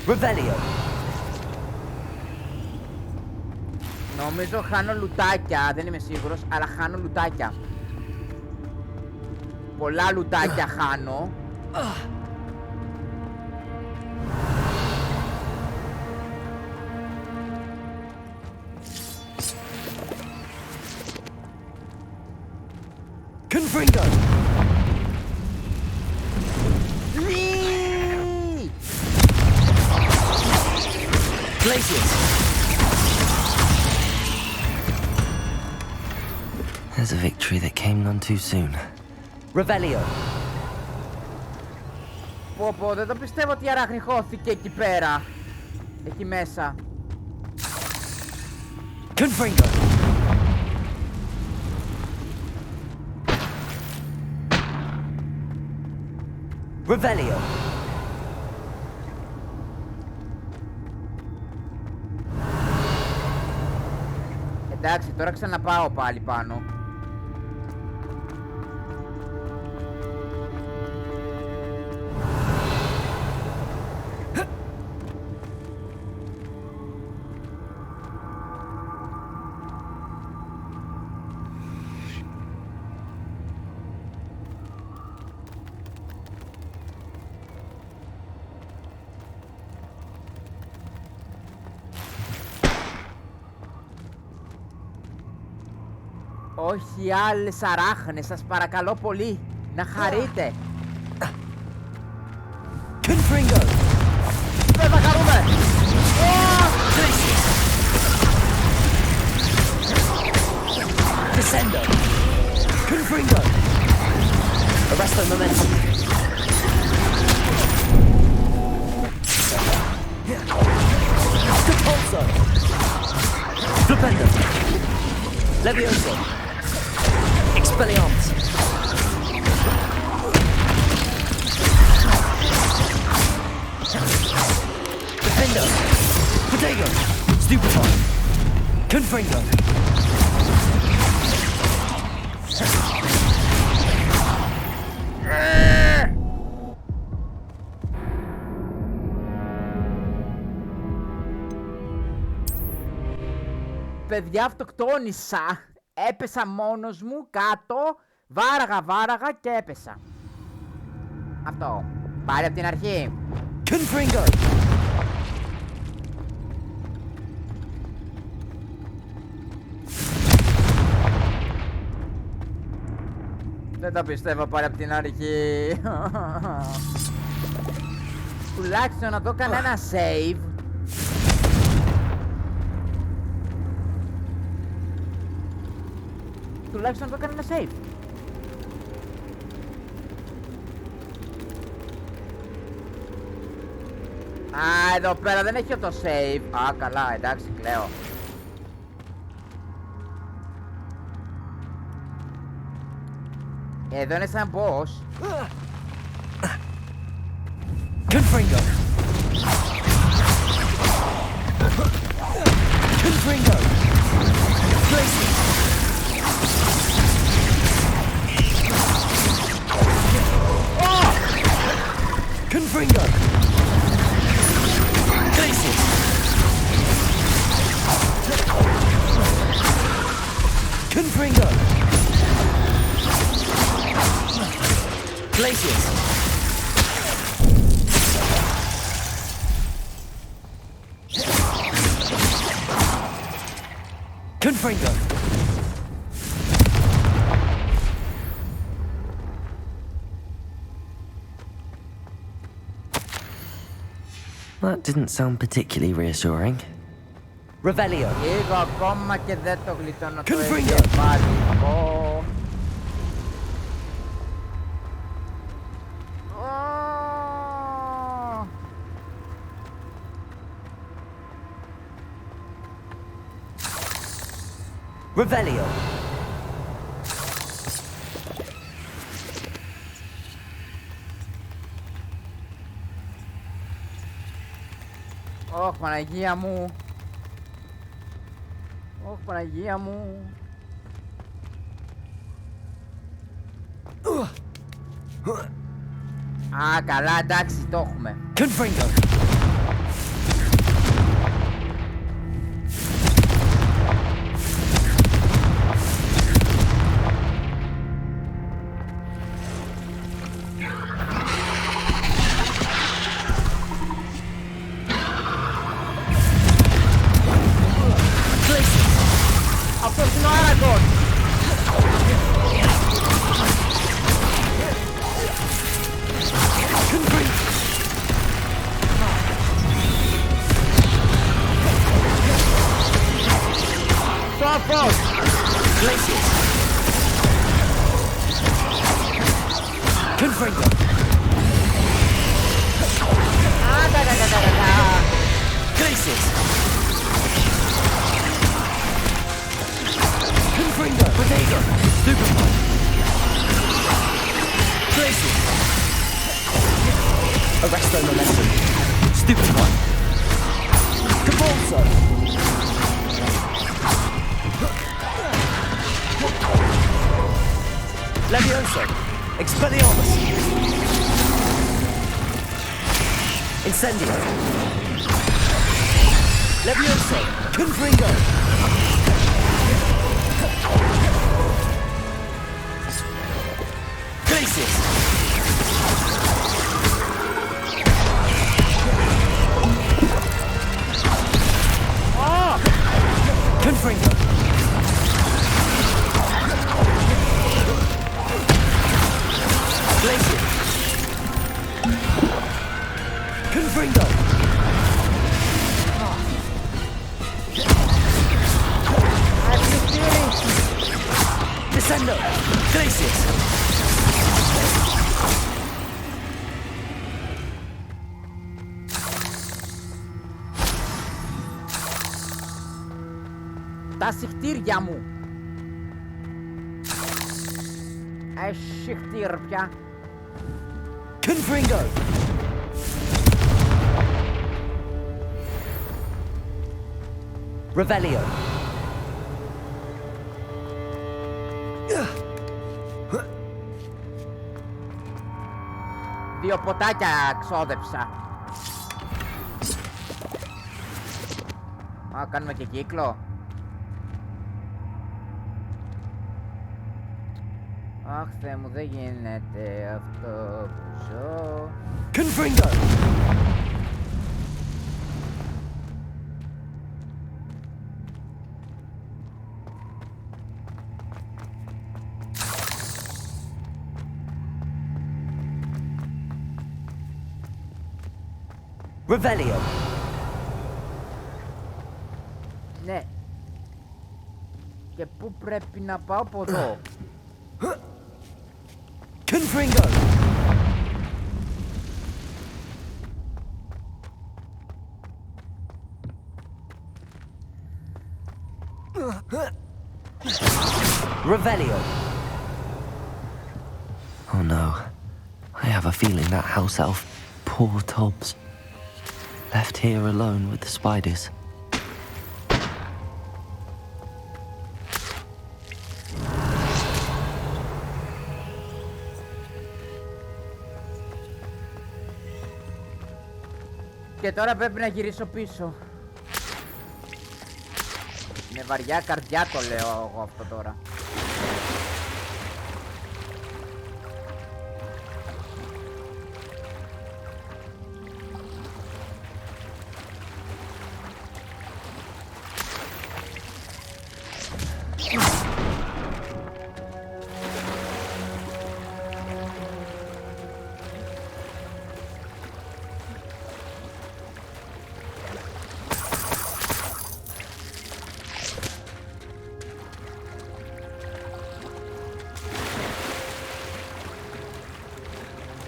Revelio. Νομίζω χάνω λουτάκια, δεν είμαι σίγουρος, αλλά χάνω λουτάκια. Πολλά λουτάκια χάνω. Confringo! Glacius! There's a victory that came none too soon. Revelio! Πω, δεν το πιστεύω ότι η αράχνη χώθηκε εκεί πέρα. Εκεί μέσα. Confringo! Revelio! Εντάξει, τώρα ξαναπάω πάλι πάνω. Όχι άλλες αράχνες, σας παρακαλώ πολύ. Να χαρείτε. Confringo! Δεν θα χαρούμε! Descendo! Confringo! Arresto momentum! Repulso! Flipendo! Levioso! Expelliarmus! Defendo! Protego! Stupefy! Confringo! παιδιά, αυτοκτόνησα. Έπεσα μόνος μου κάτω, βάραγα και έπεσα. Αυτό. Πάλι από την αρχή. Confringo! Δεν το πιστεύω πάλι από την αρχή. Τουλάχιστον να το έκανα ένα save. Τουλάχιστον να το έκανα ένα save. Α, εδώ πέρα δεν έχει το save. Α, καλά, εντάξει, κλαίω. Εδώ είναι σαν boss. Confringo! Confringo! Places! Oh! Confringo! Places! Confringo! Places! Confringo! That didn't sound particularly reassuring. Revelio! Λίγο ακόμα και δεν το γλιτώνω το εγκεφαλικό. Revelio! Ωχ, Παναγία μου. Ωχ, Παναγία μου. Α, καλά, εντάξει, το έχουμε. Confringo! Αυτός είναι ο Άραγκον. Σόφος. Glaciers. Confringo. Glaciers. Confringo. Bodega. Superpod. Glaciers. Arresto momentum. Stupefy. Cabalso. Levioso. Expelliarmus. Incendio. Levioso. Confringo. Glaciers. Oh! Confringo. Glacier. Confringo. Descendo. Glaciers. Τα συχτήρια μου. Συχτήρια. Confringo. Revelio. Δύο ποτάκια ξόδεψα. Α, κάνουμε και κύκλο. Αχ, Θεέ μου, δεν γίνεται αυτό που ζω. Confringo! Revelio! Ναι. Και πού πρέπει να πάω από εδώ? Confringo! Revelio! Oh no. I have a feeling that house elf, poor Tobbs, left here alone with the spiders. Και τώρα πρέπει να γυρίσω πίσω. Με βαριά καρδιά το λέω εγώ αυτό τώρα.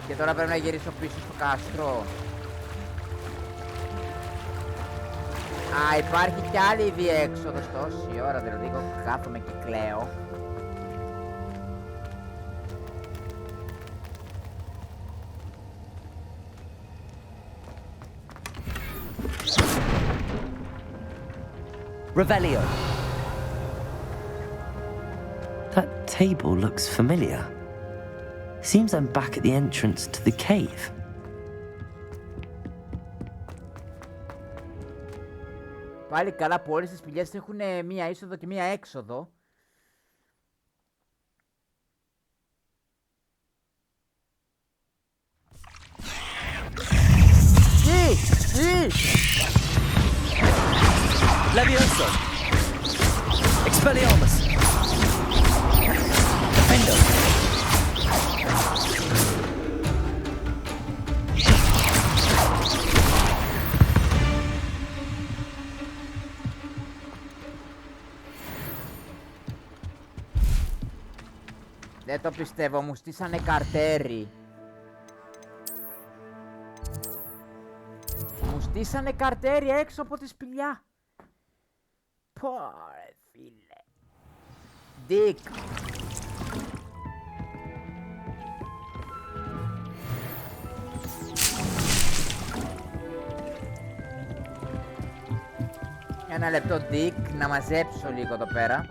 Και τώρα πρέπει να γυρίσω πίσω στο κάστρο. Α, υπάρχει κι άλλη διέξοδος τόση ώρα, δηλαδή εγώ κάθομαι και κλαίω. Revelio! That table looks familiar. Seems I'm back at the entrance to the cave. Πάλι καλά που όλες τις σπηλιές έχουν μία είσοδο και μία έξοδο. Τι! Levioso! Expelliarmus! Defendo! Δεν το πιστεύω, μου στήσανε καρτέρι. Μου στήσανε καρτέρι έξω από τη σπηλιά. Πόρε φίλε. Ντίκ. Ένα λεπτό, Ντίκ, να μαζέψω λίγο εδώ πέρα.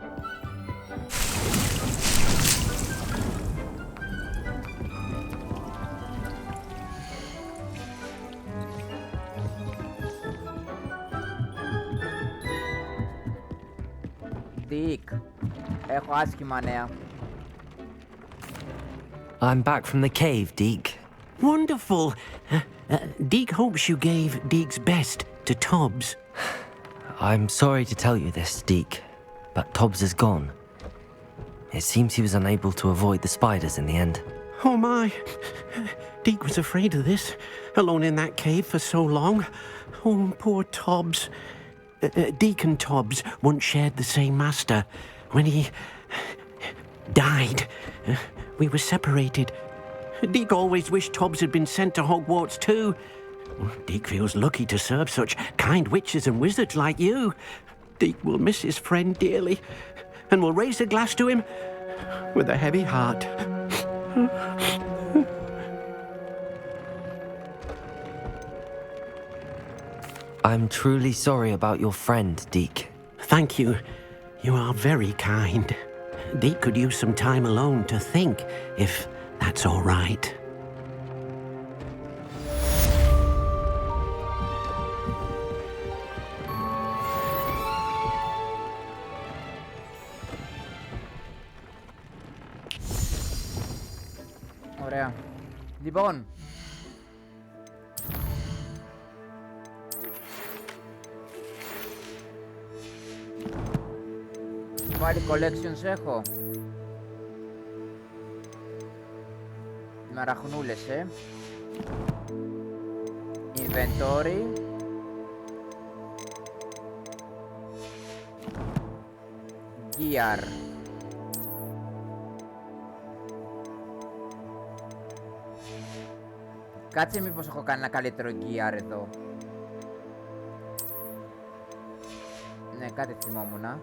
Ντίκ, έχω άσχημα νέα. I'm back from the cave, Deke. Wonderful. Deke hopes you gave Deke's best to Tobbs. I'm sorry to tell you this, Deke, but Tobbs is gone. It seems he was unable to avoid the spiders in the end. Oh my. Deke was afraid of this, alone in that cave for so long. Oh, poor Tobbs. Deke and Tobbs once shared the same master. When he died, we were separated. Deke always wished Tobbs had been sent to Hogwarts too. Deke feels lucky to serve such kind witches and wizards like you. Deke will miss his friend dearly and will raise a glass to him with a heavy heart. I'm truly sorry about your friend, Deke. Thank you. You are very kind. Deke could use some time alone to think, if that's all right. Ωραία. Λοιπόν. Πάλι collections έχω. Μαραχνούλες, Inventory. Gear. Κάτσε μήπως έχω κάνει ένα καλύτερο gear εδώ. Ναι, κάτι θυμόμουνα.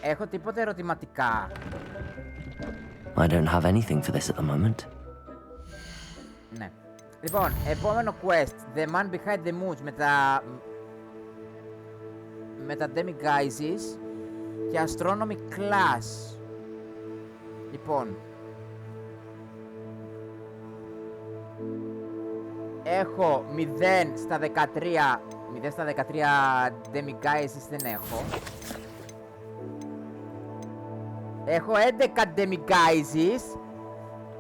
Έχω τίποτα ερωτηματικά. I don't have anything for this at the moment. Ναι. Λοιπόν, επόμενο quest. The Man Behind the Moons με τα Demiguises και Astronomy Class. Λοιπόν. Έχω 0 στα 13. 0 στα 13 Demiguises δεν έχω. Έχω 11 Demiguises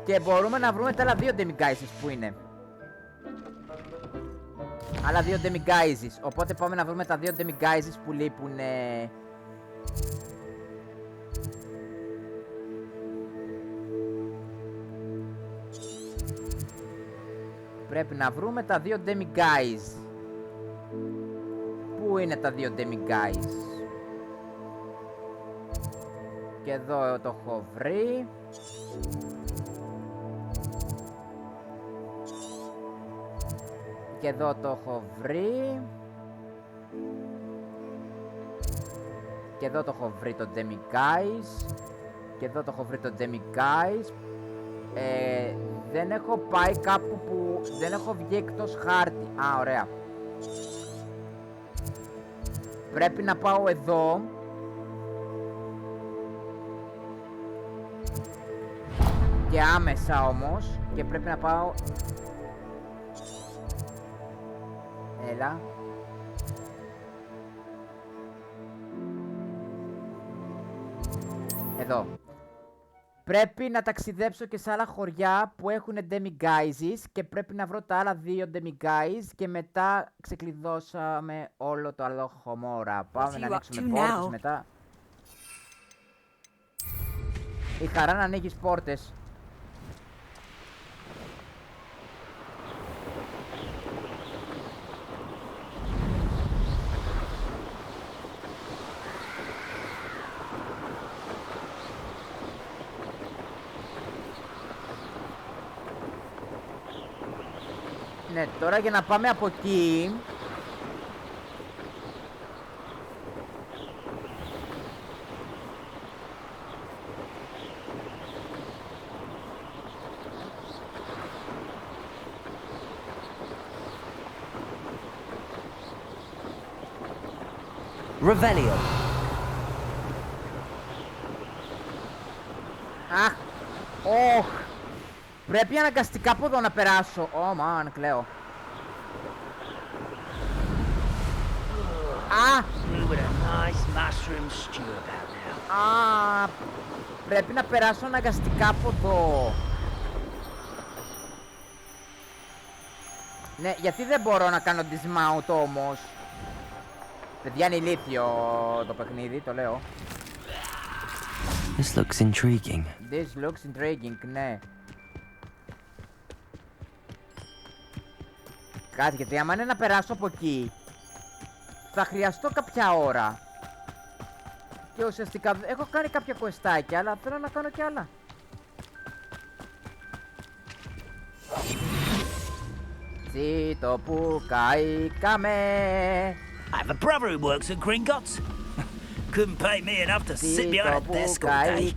και μπορούμε να βρούμε τα άλλα 2 Demiguises που είναι. Άλλα 2 Demiguises. Οπότε πάμε να βρούμε τα 2 Demiguises που λείπουνε. Πρέπει να βρούμε τα 2 Demiguises. Πού είναι τα 2 Demiguises? Και εδώ το έχω βρει. Και εδώ το έχω βρει. Και εδώ το έχω βρει το Demiguise. Και εδώ το έχω βρει το Demiguise. Δεν έχω πάει κάπου που δεν έχω βγει εκτός χάρτη. Α, ωραία. Πρέπει να πάω εδώ. Και άμεσα όμως. Και πρέπει να πάω... Έλα. Εδώ. Πρέπει να ταξιδέψω και σε άλλα χωριά που έχουν Demiguises και πρέπει να βρω τα άλλα 2 Demiguises και μετά ξεκλειδώσαμε όλο το άλλο χωμόρα. Πάμε να ανοίξουμε πόρτες μετά. Η χαρά να ανοίγεις πόρτες. Ναι, τώρα για να πάμε από εκεί. Revelio. Αχ, πρέπει αναγκαστικά από εδώ να περάσω. Man, κλαίω. Πρέπει να περάσω αναγκαστικά από εδώ. Ναι, γιατί δεν μπορώ να κάνω dismount όμως? Παιδιά, είναι ηλίθιο το παιχνίδι, το λέω. This looks intriguing. This looks intriguing, ναι. Κάτι, γιατί άμα είναι να περάσω από εκεί, θα χρειαστώ κάποια ώρα. Και ουσιαστικά έχω κάνει κάποια κουεστάκια, αλλά θέλω να κάνω κι άλλα. Τσίτο που καήκαμε. I have a brother who works at Gringotts. Couldn't pay me enough to sit behind a desk all day.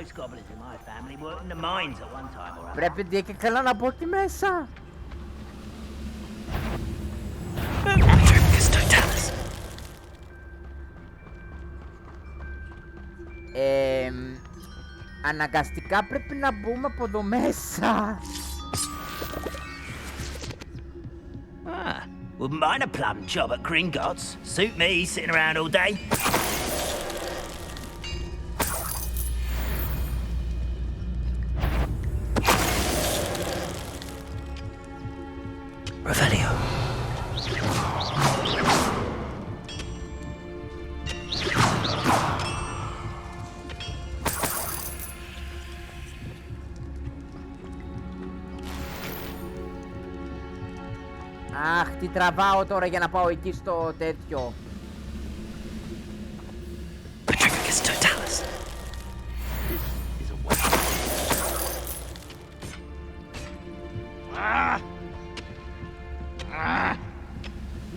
Most goblins in my family worked in the mines at one time or other. Πρέπει και καλά να μπω εκεί μέσα. Αναγκαστικά πρέπει να μπούμε από εδώ μέσα. Wouldn't mind a plum job at Gringotts. Suit me, sitting around all day. Revelio. Αχ, τι τραβάω τώρα για να πάω εκεί στο τέτοιο.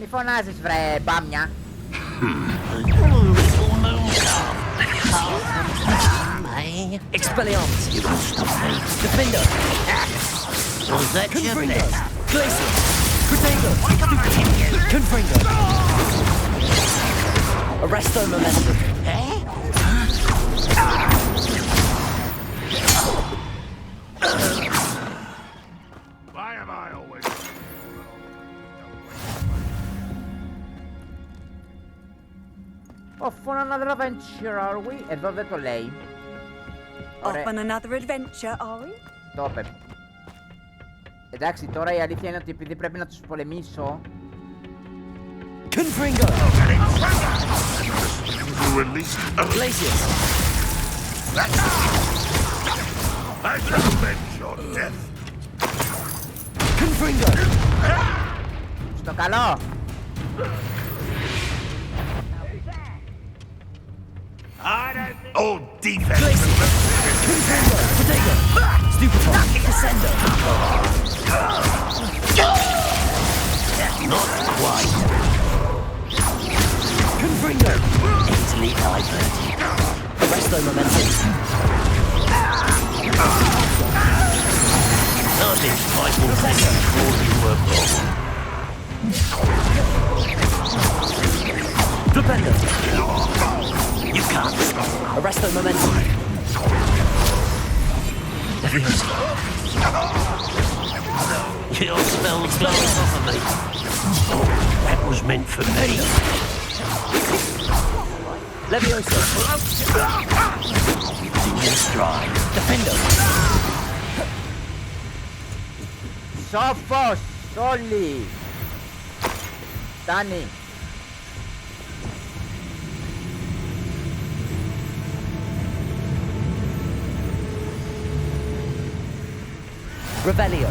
Μη φωνάζεις βρε μπάμια. Expelliarmus. You won't stop me. Defender. Was that your best? Glacier. Crusader. Confringo. Arresto momentum. Why am I always... Off on another adventure, are we? Εδώ δεν το λέει. Off on another adventure, are we? Το είπε. Εντάξει, τώρα η αλήθεια είναι ότι επειδή πρέπει να τους πολεμήσω... Confringo! Glacius! I shall avenge your death! Confringo! Στο καλό! Oh, defense! Confringo! Potato! Stupefy! Descendo! Not quite! Confringo! Easily diverted. Arresto momentum. Nothing quite will before you were born. Flipendo! You can't stop. Arresto momentum. Your spell's blowing off of me. That was meant for me. Levioso. In your stride. Defender. Σόφος! Όλοι! Φτάνει! Revelio.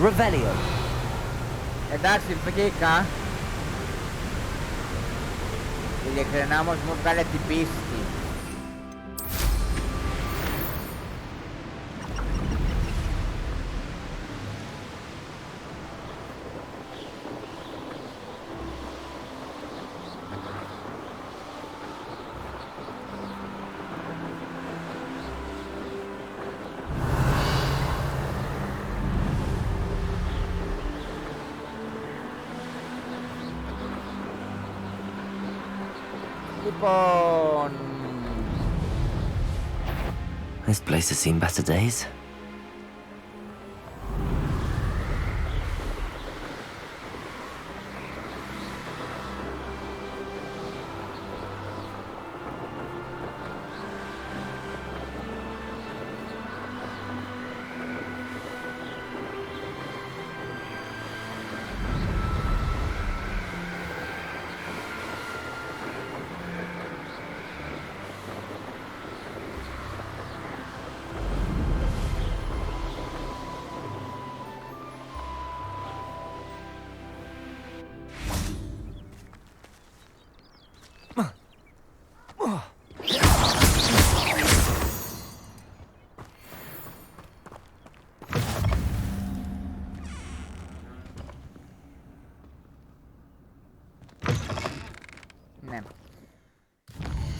Revelio. Εντάξει, βγήκα. Ειλικρινά όμως μου βγάλε την πίστη. Λοιπόν... This place has seen better days.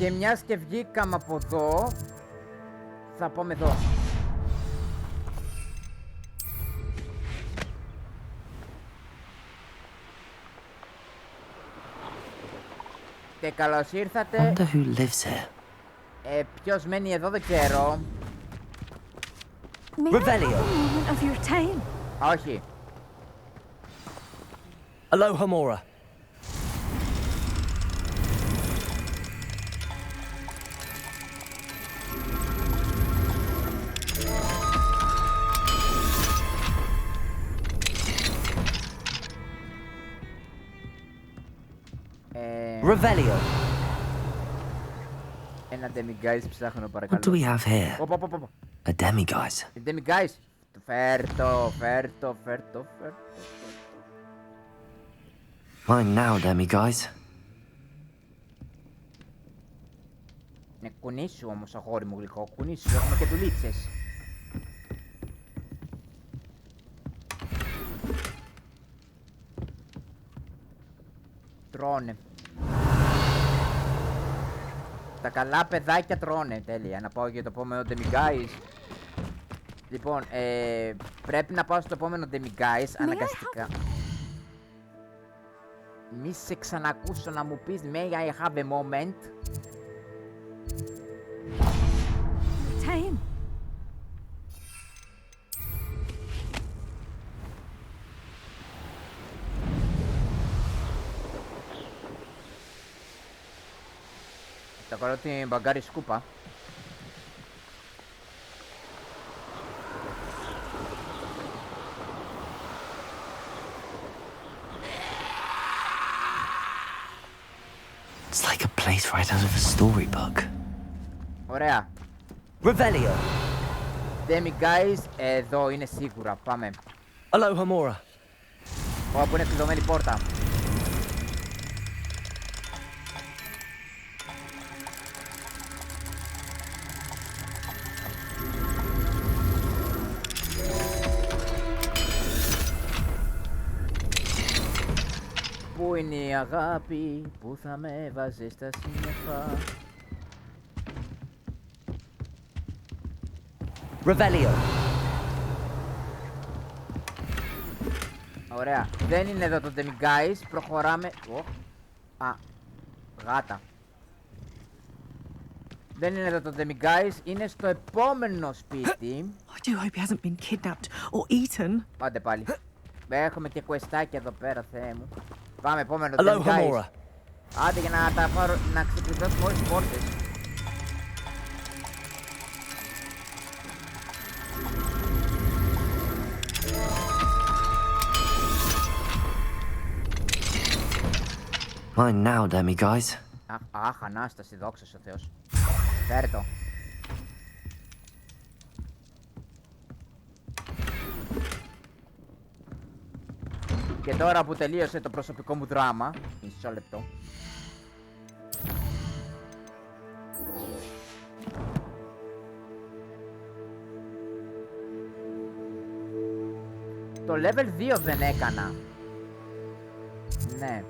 Και μιας και βγήκαμε από εδώ, θα πάμε εδώ. Και καλώς ήρθατε. Wonder who lives here. Ποιος μένει εδώ δεν ξέρω. Revelio. Of your time. Όχι. Aloha Mora. Revelio. Ένα demiguise ψάχνω παρακαλώ. What do we have here? A demiguise. Demiguise. Φέρτο. Mine now, demiguise. Ναι, κουνήσου όμως αγόρι μου γλυκό, κουνήσου, έχουμε και δουλίτσες. Τρώνε. Τα καλά παιδάκια τρώνε, τέλεια. Να πάω για το επόμενο demiguise. Λοιπόν, πρέπει να πάω στο επόμενο demiguise, αναγκαστικά. Μη σε ξανακούσω να μου πεις may I have a moment. Time. Θα κάνω την μπαγκάρι σκούπα. It's like a place right out of a storybook. Ωραία. Revelio. Demiguise, εδώ είναι σίγουρα. Πάμε. Aloha Mora. Όπου είναι κλειδωμένη πόρτα. Πού είναι η αγάπη που θα με έβαζε στα σύννεφα. Revelio. Ωραία. Δεν είναι εδώ το demiguise. Προχωράμε. Γάτα. Δεν είναι εδώ το demiguise. Είναι στο επόμενο σπίτι. I do hope he hasn't been kidnapped or eaten. Άντε πάλι. Έχουμε και questάκια εδώ πέρα, Θεέ μου. Πάμε, επόμενο Aloha demiguise. Mora. Άντε για να τα πάρω, να ξεκλειδώσουμε όλες τις πόρτες. Mine now, demiguise. Αχ, Ανάσταση, δόξα ο Θεός. Φέρε το. Και τώρα που τελείωσε το προσωπικό μου δράμα, μισό λεπτό. Το level 2 δεν έκανα. Ναι.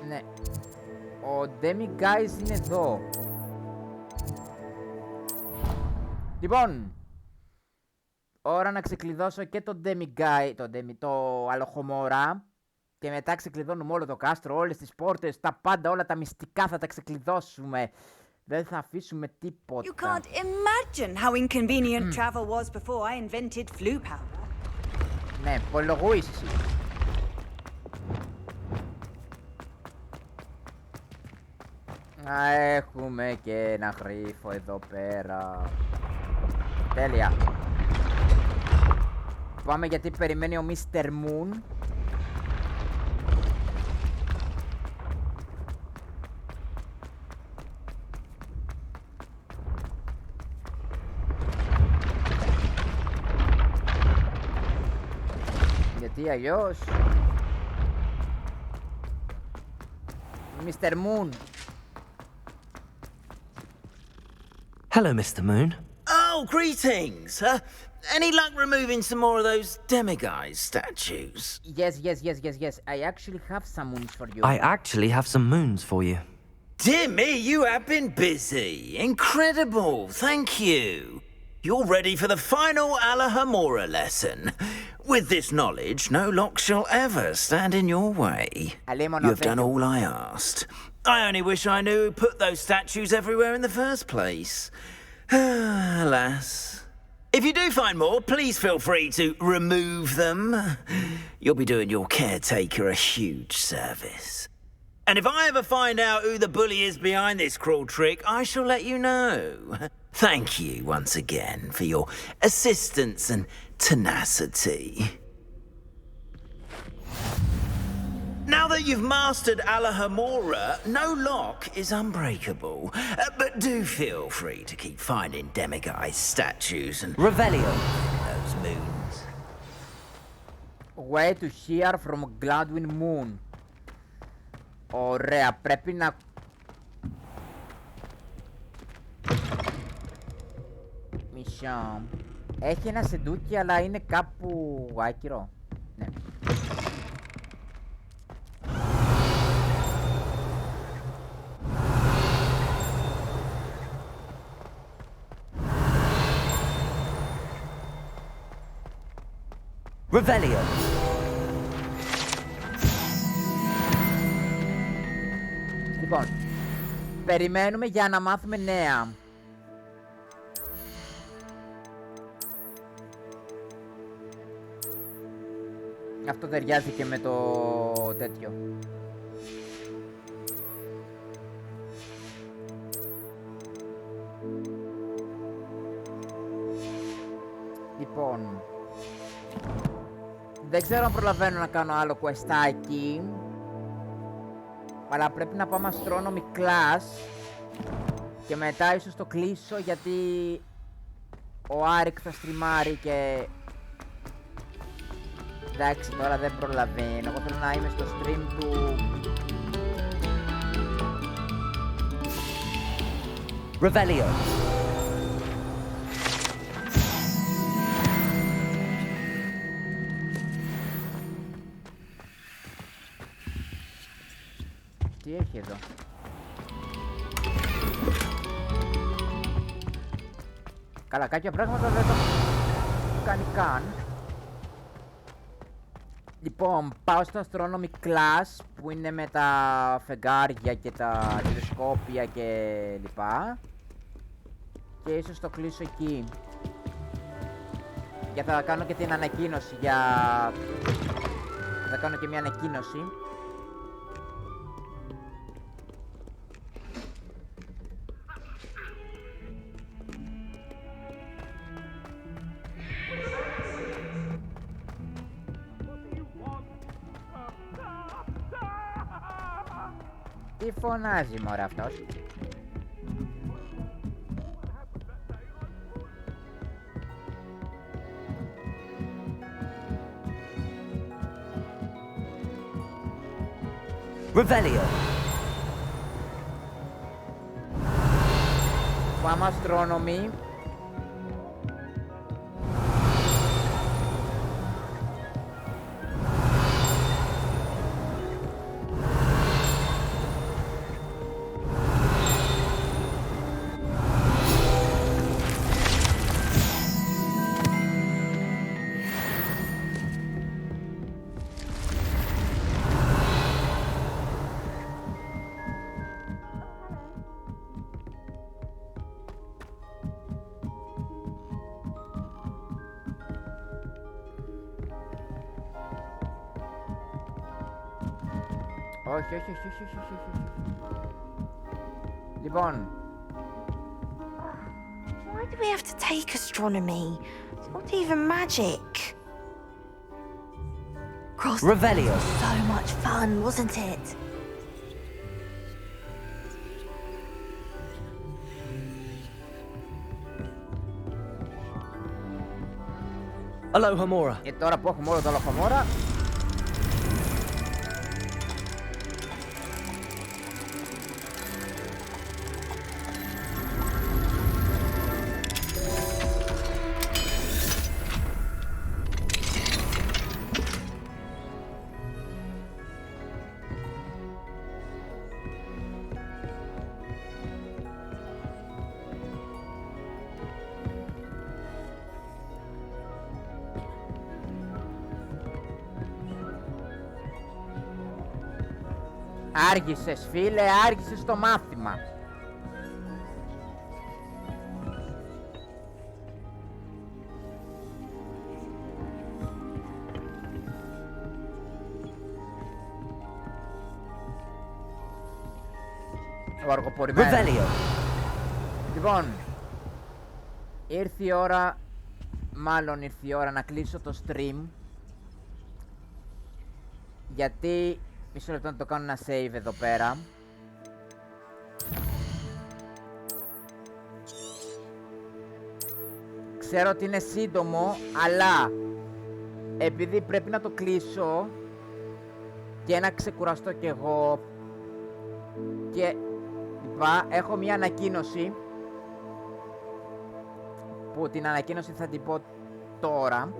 Ναι. Ο demiguise είναι εδώ. Λοιπόν, ώρα να ξεκλειδώσω και το demiguise, το αλοχομόρα. Και μετά ξεκλειδώνουμε όλο το κάστρο, όλες τις πόρτες, τα πάντα, όλα τα μυστικά θα τα ξεκλειδώσουμε. Δεν θα αφήσουμε τίποτα. You can't imagine how inconvenient travel was before I invented flu powder. Ναι, πολυλογούεις εσύ. Να έχουμε και ένα γρίφο εδώ πέρα. Τέλεια. Πάμε γιατί περιμένει ο Mr. Moon. Γιατί αλλιώς Mr. Moon. Hello, Mr. Moon. Oh, Oh, greetings. Any luck removing some more of those demiguise statues? Yes. I actually have some moons for you. I actually have some moons for you. Dear me, you have been busy. Incredible. Thank you. You're ready for the final Alahamora lesson. With this knowledge, no lock shall ever stand in your way. You have done all I asked. I only wish I knew who put those statues everywhere in the first place. Alas. If you do find more, please feel free to remove them. You'll be doing your caretaker a huge service. And if I ever find out who the bully is behind this cruel trick, I shall let you know. Thank you once again for your assistance and tenacity. Now that you've mastered Alahamora, no lock is unbreakable. But do feel free to keep finding demiguise statues and... Revelio. ...those moons. Way to hear from Gladwin Moon. Ωραία, πρέπει να... Μισό. Έχει ένα σεντούκι, αλλά είναι κάπου άκυρο. Ναι. Revelio. Λοιπόν, περιμένουμε για να μάθουμε νέα. Αυτό ταιριάζει και με το τέτοιο. Λοιπόν, δεν ξέρω αν προλαβαίνω να κάνω άλλο questάκι, αλλά πρέπει να πάμε astronomy class και μετά ίσως το κλείσω, γιατί ο Άρικ θα στριμάρει και... Εντάξει, τώρα δεν προλαβαίνω. Εγώ θέλω να είμαι στο stream του... Revelio. Τι έχει εδώ? Καλά, κάποια πράγματα δεν το κάνει καν. Λοιπόν, πάω στο astronomy class που είναι με τα φεγγάρια και τα τηλεσκόπια και λοιπά. Και ίσως το κλείσω εκεί. Και θα κάνω και την ανακοίνωση για... Θα κάνω και μια ανακοίνωση. Τι φωνάζει μωρέ αυτός? Revelio. Πάμε astronomy. Όχι. Λοιπόν. Why do we have to take astronomy? It's not even magic. Cross. Revelio. So much fun, wasn't it? Alohomora. Και τώρα που έχουμε όλο το Alohomora, Άργησες φίλε, άργησες το μάθημα. Ο αργοπορημένος. Λοιπόν, ήρθε η ώρα, μάλλον ήρθε η ώρα να κλείσω το stream. Γιατί, μισό λεπτό να το κάνω ένα save εδώ πέρα. Ξέρω ότι είναι σύντομο, αλλά επειδή πρέπει να το κλείσω και να ξεκουραστώ κι εγώ και έχω μια ανακοίνωση που την ανακοίνωση θα την πω τώρα.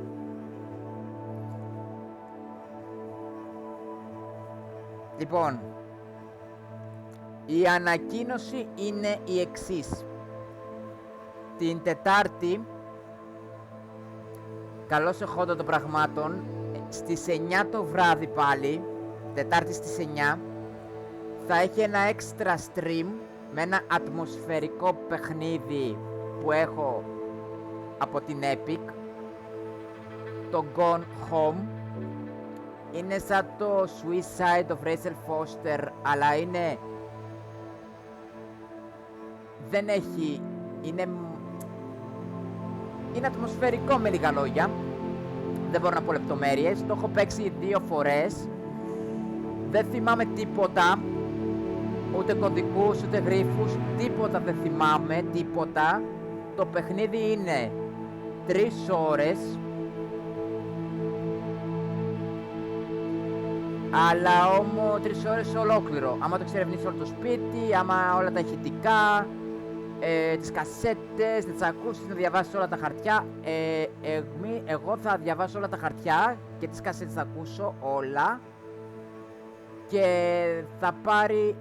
Λοιπόν, η ανακοίνωση είναι η εξής. Την Τετάρτη, καλώς εχόντων των πραγμάτων, στις 9 το βράδυ πάλι, Τετάρτη στις 9, θα έχει ένα extra stream με ένα ατμοσφαιρικό παιχνίδι που έχω από την Epic, το Gone Home. Είναι σαν το Suicide of Rachel Foster, αλλά είναι... δεν έχει... είναι ατμοσφαιρικό με λίγα λόγια. Δεν μπορώ να πω λεπτομέρειες. Το έχω παίξει 2 φορές. Δεν θυμάμαι τίποτα. Ούτε κωδικούς, ούτε γρίφους. Τίποτα δεν θυμάμαι, τίποτα. Το παιχνίδι είναι 3 ώρες. Αλλά όμως 3 ώρες ολόκληρο. Άμα το εξερευνήσεις όλο το σπίτι, άμα όλα τα ηχητικά, τις κασέτες, να τις ακούσεις, να διαβάσεις όλα τα χαρτιά. Εγώ θα διαβάσω όλα τα χαρτιά και τις κασέτες θα ακούσω όλα. Και θα πάρει,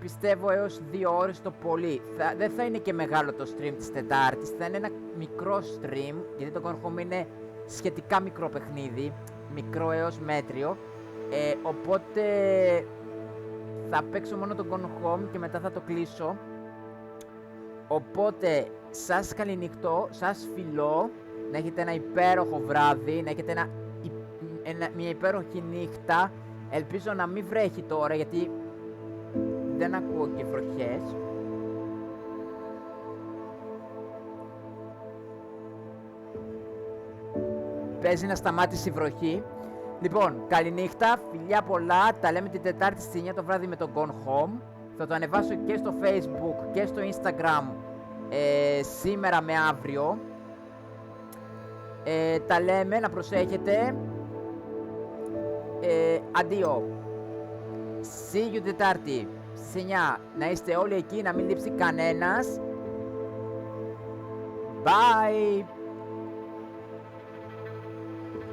πιστεύω, έως 2 ώρες το πολύ. Δεν θα είναι και μεγάλο το stream της Τετάρτης, θα είναι ένα μικρό stream, γιατί το Gone Home είναι σχετικά μικρό παιχνίδι, μικρό έως μέτριο. Οπότε θα παίξω μόνο το Gone Home και μετά θα το κλείσω. Οπότε σας καληνυχτώ, σας φιλώ, να έχετε ένα υπέροχο βράδυ, να έχετε μια υπέροχη νύχτα. Ελπίζω να μην βρέχει τώρα, γιατί δεν ακούω και βροχές. Παίζει να σταμάτησε η βροχή. Λοιπόν, καληνύχτα, φιλιά πολλά, τα λέμε την Τετάρτη στις 9 το βράδυ με το Gone Home. Θα το ανεβάσω και στο Facebook και στο Instagram σήμερα με αύριο. Τα λέμε, να προσέχετε. Αντίο. See you Τετάρτη στις 9. Να είστε όλοι εκεί, να μην λείψει κανένας. Bye.